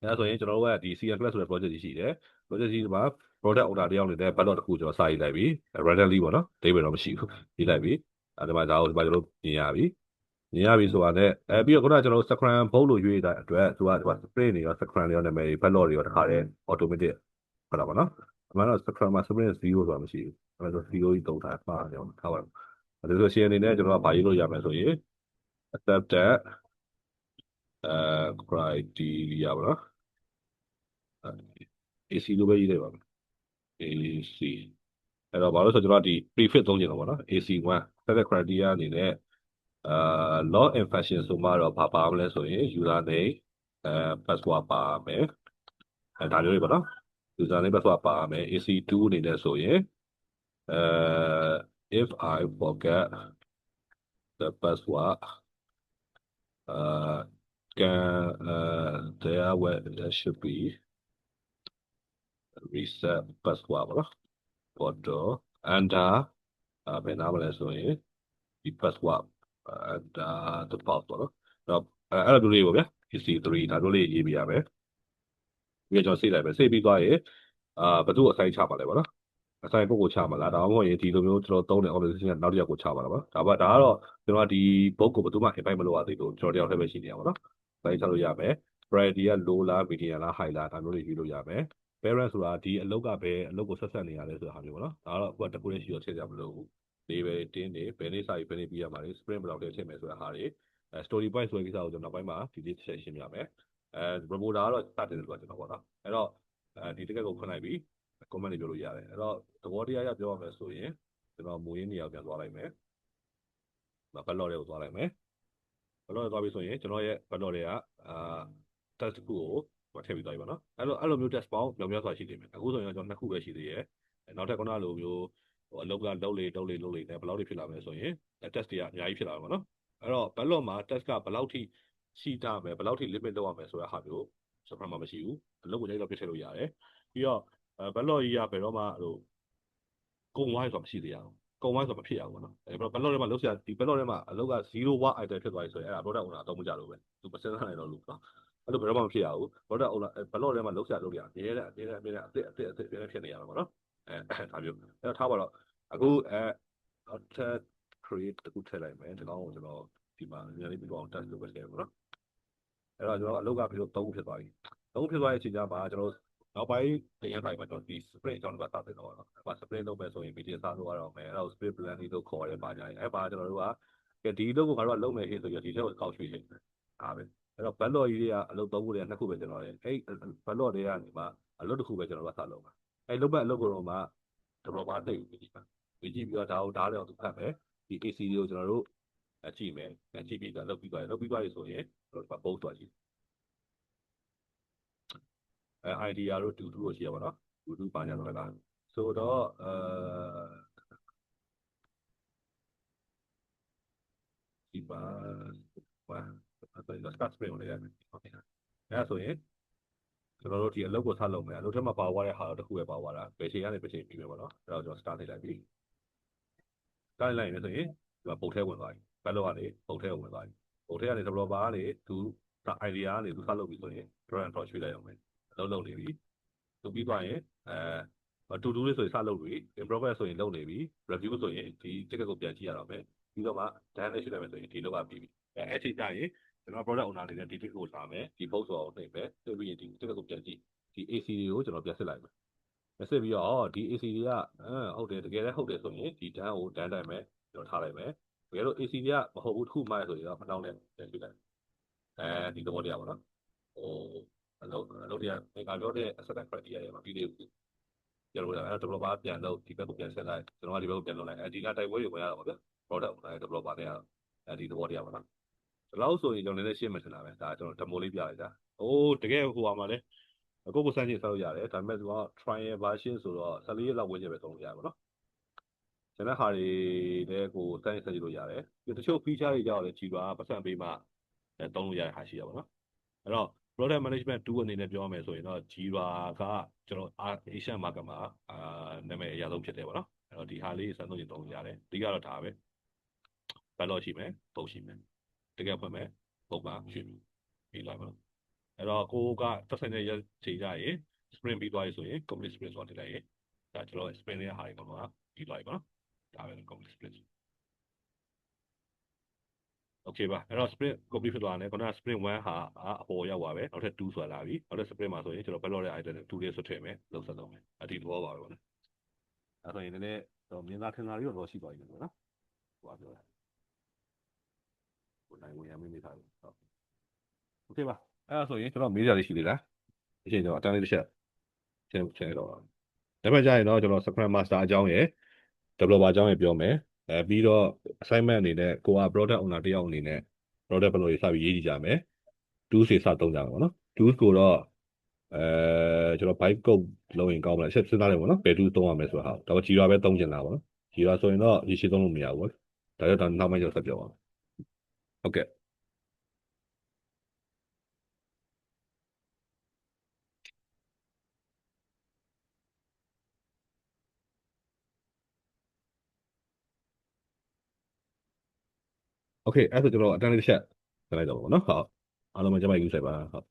အဲ့ဆိုရင်ကျွန်တော်တို့ကဒီ CN class ဆိုတဲ့ project ကြီးရှိတယ် project ကြီးမှာ product owner တယောက်နေတဲ့ backlog တစ်ခုကျွန်တော်စာရေးလိုက်ပြီ randomly ပေါ့နော် database တော့မရှိဘူးရေးလိုက်ပြီအဲ့ဒီမှာဒါကိုဒီမှာကျွန်တော်မြင်ရပြီမြင်ရပြီဆိုတာနဲ့ပြီးတော့ခုနကကျွန်တော်တို့ scrum ဘုတ်လို့ရွေးတဲ့အတွက်သူကဒီမှာ sprint တွေရော scrum တွေရောနာမည်တွေ backlog တွေရောတခါတည်း automatic ဟုတ်တာပေါ့နော်အမှန်တော့ scrum မှာ sprint 0ဆိုတာမရှိဘူးအဲ့ဒါဆို0ကြီးသုံးထားပါအောင်ထားပါဒါဆိုရှင်အနေနဲ့ကျွန်တော်ကဗာရေးလို့ရမယ်ဆိုရင် accepted criteria ပေါ့နော်AC လို့ပဲရေးလိုက်ပါမယ် AC အဲ့တော့ဘာလို့ဆိုကျွန်တော်ဒီ prefix သုံးချင်တော့ပေါ့နော် AC1 set criteria အနေနဲ့login function ဆိုမှတော့ဘာပါမလဲဆိုရင် user name password ပါမယ်ဒါမျိုးတွေပေါ့နော် user name password ပါမယ် AC2 အနေနဲ့ဆိုရင်if I forget the password there should be reset password ပေါ့နော် photo under ဘယ်နာမလဲဆိုရင်ဒီ password the path ပေါ့နော်အဲ့လိုမျိုးလေးပေါ့ဗျာ AC3 ဒါတို့လေးရေးပြရမယ်ပြီးတော့ကျွန်တော်စိတ်လိုက်ပဲစိတ်ပြီးသွားရင်ဘယ်သူ့အဆိုင်ချပါလဲပေါ့နော်အဆိုင်ပုဂ္ဂိုလ်ချမှာလားဒါမှမဟုတ်ရင်ဒီလိုမျိုးကျွန်တော်သုံးတဲ့ organization ကနောက်တစ်ယောက်ကိုချပါလားပေါ့ဒါကတော့ကျွန်တော်ဒီ book ကိုဘယ်သူမှ invite မလုပ်ရသေးလို့ကျွန်တော်တယောက်တည်းပဲရှိနေရပါတော့ဆိုင်ချလို့ရမယ် priority က low လား medium လား high လားဒါမျိုးတွေယူလို့ရမယ် parent ဆိုတာဒီအလုပ်ကပဲအလုပ်ကိုဆက်ဆက်နေရတယ်ဆိုတာမျိုးပေါ့နော်ဒါတော့အခုကတကူလေးရှိတော့ထည့်ကြမလို့ဒီပဲတင်းနေဘယ်နေ့စာရေးဘယ်နေ့ပြီးရမှာလဲ sprint ဘယ်လောက်တည်းထည့်မယ်ဆိုတာဟာတွေ story point ဆိုတဲ့ကိစ္စကိုကျွန်တော်နောက်ပိုင်းမှာဒီလေးဆက်ရှင်းပြမယ်remoter ကတော့စတင်တယ်လို့ကျွန်တော်ပေါ့နော်အဲ့တော့ဒီတကက်ကိုဖွင့်လိုက်ပြီး comment တွေပြောလို့ရတယ်အဲ့တော့သဘောတရားရပြောရမယ်ဆိုရင်ကျွန်တော်မူရင်းနေရာပြန်သွားလိုက်မယ်backlog တွေကိုသွားလိုက်မယ်backlog တွေသွားပြီဆိုရင်ကျွန်တော်ရဲ့ backlog တွေကtest တစ်ခုကိုထည့်ပြီးသွားပြီပေါ့နော်အဲ့လိုမျိုး test ပေါင်းမြောက်များစွာရှိနေမယ်အခုဆိုရင်ကျွန်တော်2ခုပဲရှိသေးတယ်နောက်ထပ်ခုနလိုမျိုးအလုပ်ကလုပ်လေနဲ့ဘယ်လောက်တွေဖြစ်လာမလဲဆိုရင် test တွေကအများကြီးဖြစ်လာမှာပေါ့နော်အဲ့တော့ backlog မှာ test ကဘယ်လောက်ထိရှိတာမယ်ဘယ်လောက်ထိ limit လုပ်ရမယ်ဆိုတဲ့ဟာမျိုး scrum မှာမရှိဘူးအလုပ်ကိုကြိုက်တော့ပြစ်ထည့်လို့ရတယ်ပြီးတော့backlog ကြီးကဘယ်တော့မှကုန်ဝိုင်းဆိုတာမရှိသေးရဘူးကုန်ဝိုင်းဆိုတာမဖြစ်ရဘူးပေါ့နော်backlog ထဲမှာလုပ်စရာဒီ backlog ထဲမှာအလုပ်က0 watt item ဖြစ်သွားပြီဆိုရင်အဲ့ဒါ product owner အသုံးမကျလို့ပဲသူမစင်းစားနိုင်တော့လို့နော်အဲ့လိုဘယ်တော့မှမဖြစ်ရဘူး product owner backlog ထဲမှာလုပ်စရာလုပ်ရအမြဲတမ်းအသစ်ဖြစ်နေရမှာပေါ့နော်ဒါမျိုးအဲ့တော့ထားပါတော့အခုcreate တခုထည့်လိုက်မယ်ဒီကောင်ကိုကျွန်တော်ဒီမှာနည်းနည်းပြီးတော့ test လုပ်ပေးတယ်ပေါ့နော်အဲ့တော့ကျွန်တော်အလုပ်ကပြီးတော့3ခုဖြစ်သွားပြီ3ခုဖြစ်သွားတဲ့အချိန်ကျမှကျွန်တော်နောက်ပိုင်းတရားတိုင်းမှာကျွန်တော်ဒီ sprint အကြောင်းကိုစတင်တော့အဲ့မှာ sprint လုပ်မယ်ဆိုရင် meeting စလုပ်ရတော့မယ်အဲ့တော့ sprint planning လို့ခေါ်ရဲပါကြတယ်အဲ့မှာကျွန်တော်တို့က ကဲဒီအလုပ်ကိုငါတို့ကလုပ်မယ်ဟေ့ဆိုပြီးဒီထက်ကိုကောက်ရွှေ့လိုက်တယ်ဒါပဲအဲ့တော့ဘတ်လော့ကြီးတွေကအလုပ်သုံးခုတွေကနှစ်ခုပဲကျွန်တော်လည်းအဲ့ဘတ်လော့တွေကနေမှအလုပ်တစ်ခုပဲကျွန်တော်တို့ကစလုပ်မှာအဲ့လုပ်မဲ့အလုပ်ကိုတော့မှ developer တိတ်ပြီးပါပြီးကြည့်ပြီးတော့ဒါကိုဒါးလည်းသူဖတ်မယ်ဒီ AC တွေကိုကျွန်တော်တို့ကြည့်မယ်ကြည့်ပြီးတော့လုပ်ပြီးသွားပြီဆိုရင်ကျွန်တော်တို့ post သွားကြည့်idea တို့တူတို့ရှိရပါတော့တူပါညာတော့လားဆိုတော့ဒီပါဘာအဲ့ဒါ start spray ကိုလည်းရတယ်ဟုတ်ကဲ့အဲ့ဆိုရင်ကျွန်တော်တို့ဒီအလုပ်ကိုဆက်လုပ်မယ်အလုပ်ထဲမှာပါသွားတဲ့ဟာတော့တစ်ခုပဲပါသွားတာဘယ်ချိန်ကနေဘယ်ချိန်ပြီးမယ်ပေါ့နော်အဲ့တော့ကျွန်တော် start လိုက်ပြီ start လိုက်ရင်ဆိုရင်ဒီမှာပုတ်ထဲဝင်သွားပြီဘက်လောကနေပုတ်ထဲဝင်သွားပြီပုတ်ထဲကနေ developer ကနေသူidea ကနေသူဆက်လုပ်ပြီဆိုရင် drag and drop ရွှေ့လိုက်အောင်မယ်အလုပ်လုပ်နေပြီသူပြီးသွားရင်to do လေးဆိုရင်စလုပ်ပြီ in progress ဆိုရင်လုပ်နေပြီ review ဆိုရင်ဒီ ticket ကိုပြန်ကြည့်ရတော့မယ်ပြီးတော့မှ done လေးရွှေ့လိုက်မယ်ဆိုရင်ဒီလောက်ကပြီးပြီအဲ့ချိန်ကျရင်ကျွန်တော် product owner တွေနဲ့ဒီ ticket ကိုလာမယ်ဒီ post ကိုနှိပ်မယ်ပြီးပြီးရင်ဒီ ticket ကိုပြန်ကြည့်ဒီ AC တွေကိုကျွန်တော်ပြန်စစ်လိုက်မယ်စစ်ပြီးတော့ဒီ AC တွေကဟုတ်တယ်တကယ်လည်းဟုတ်တယ်ဆိုရင်ဒီ done ကို done တိုင်းမယ်ကျွန်တော်ထားလိုက်မယ်တကယ်လို့ AC တွေကမဟုတ်ဘူးတစ်ခုမှဆိုရင်တော့မနှောင်းနဲ့ပြန်ကြည့်လိုက်ဒီသဘောတရားပါနော်အလုပ်တွေကငါပြောတဲ့ acceptance criteria တွေမှာပြီးသေးဘူးကျွန်တော်တို့ developer ပြန်လုပ်ဒီဘက်ကိုပြန်ဆက်လိုက်ကျွန်တော်ကဒီဘက်ကိုပြန်လုပ်လိုက်ဒီကတိုက်ပွဲတွေဝင်ရတာပါဗျ product developer တွေကဒီသဘောတရားပါနော်ဒီလောက်ဆိုရင်ကျွန်တော်လည်းရှင်းမှထင်တာပဲဒါကျွန်တော် demo လေးပြလိုက်တာတကယ်ဟိုပါမှာလဲကိုကိုစမ်းကြည့်ဆောက်ရတယ်ဒါပေမဲ့သူက trial version ဆိုတော့14ရက်လောက်ဝန်းကျင်ပဲသုံးလို့ရပါတော့ကျွန်တော်ဟာတွေလည်းကိုစမ်းကြည့်လို့ရတယ်ပြီးတချို့ feature တွေကြောက်လည်းကြီးပါပတ်စံပေးမှသုံးလို့ရတဲ့ဟာရှိရပါတော့အဲ့တော့ product management tool အနေနဲ့ပြောရမယ်ဆိုရင်တော့ Jira ကကျွန်တော် Asian market မှာနာမည်အရဆုံးဖြစ်တယ်ပေါ့နော်အဲ့တော့ဒီဟာလေးစမ်းသုံးရင်သုံးလို့ရတယ်အဓိကတော့ဒါပဲဘယ်လိုရှိမလဲပုံရှိမယ်တကယ်ဖွင့်မယ်ပုံပါရှိပြီးလာပါတော့အဲ့တော့ကိုကသက်ဆိုင်တဲ့ရချိန်ကြရင် sprint ပြီးသွားပြီဆိုရင် complete sprint ဆိုတာတင်လိုက်ရင်ဒါကျွန်တော် sprint ရဲ့ဟာတွေကတော့ပြီးသွားပြီပေါ့နော်ဒါပဲ complete sprint okay ပါအဲ့တော့ sprint complete ဖြစ်သွားတယ်ခုနက sprint 1ဟာအပေါ်ရောက်သွားပဲနောက်ထပ်2ဆိုတာလာပြီနောက်ထပ် sprint မှာဆိုရင်ကျွန်တော်ဘယ်လိုလဲ item 2လေးဆွတ်ထည့်မယ်လောက်ဆက်လုပ်မယ်ဒီသဘောပါပဲပေါ့နော်အဲ့ဆိုရင်လည်းတော့မြင်သာထင်သာလေးတော့ရှိသွားပြီပေါ့နော်ဟိုပါပြောတာကိုနိုင်ဝင်ရမင်းနေထားတယ်ဟုတ် okay ပါအဲ့ဒါဆိုရင်ကျွန်တော်မေးကြလေးရှိသေးလားဒီချိန်ကျွန်တော်အတန်းလေးတစ်ချက်ချင်းတော့ဒါမှကြရင်တော့ကျွန်တော် Scrum Master အကြောင်းရယ် developer အကြောင်းရယ်ပြောမယ်ပြီးတော့ assignment အနေနဲ့ကိုက product owner တယောက်အနေနဲ့ product ဘယ်လိုစပြီးရေးကြည့်ကြမယ် tools တွေစသုံးကြမှာပေါ့နော် tools ကိုတော့ကျွန်တော် byte code လုပ်ရင်ကောင်းမလားစဉ်းစားတယ်ပေါ့နော်ဘယ် tools သုံးရမလဲဆိုတာဟာတော့ Jira ပဲသုံးချင်တာပေါ့နော် Jira ဆိုရင်တော့ရေရှည်သုံးလို့မရဘူးဒါကြောင့်နောက်မှကျွန်တော်ဆက်ပြောပါမယ်ဟုတ်ကဲ့โอเคအဲ့ဒါဆိုကျွန်တော်အတန်းလေးတစ်ချက်ဆက်လိုက်တော့ပါဘောနော်ဟုတ်အားလုံးပဲကျမယူဆိုင်ပါဟုတ်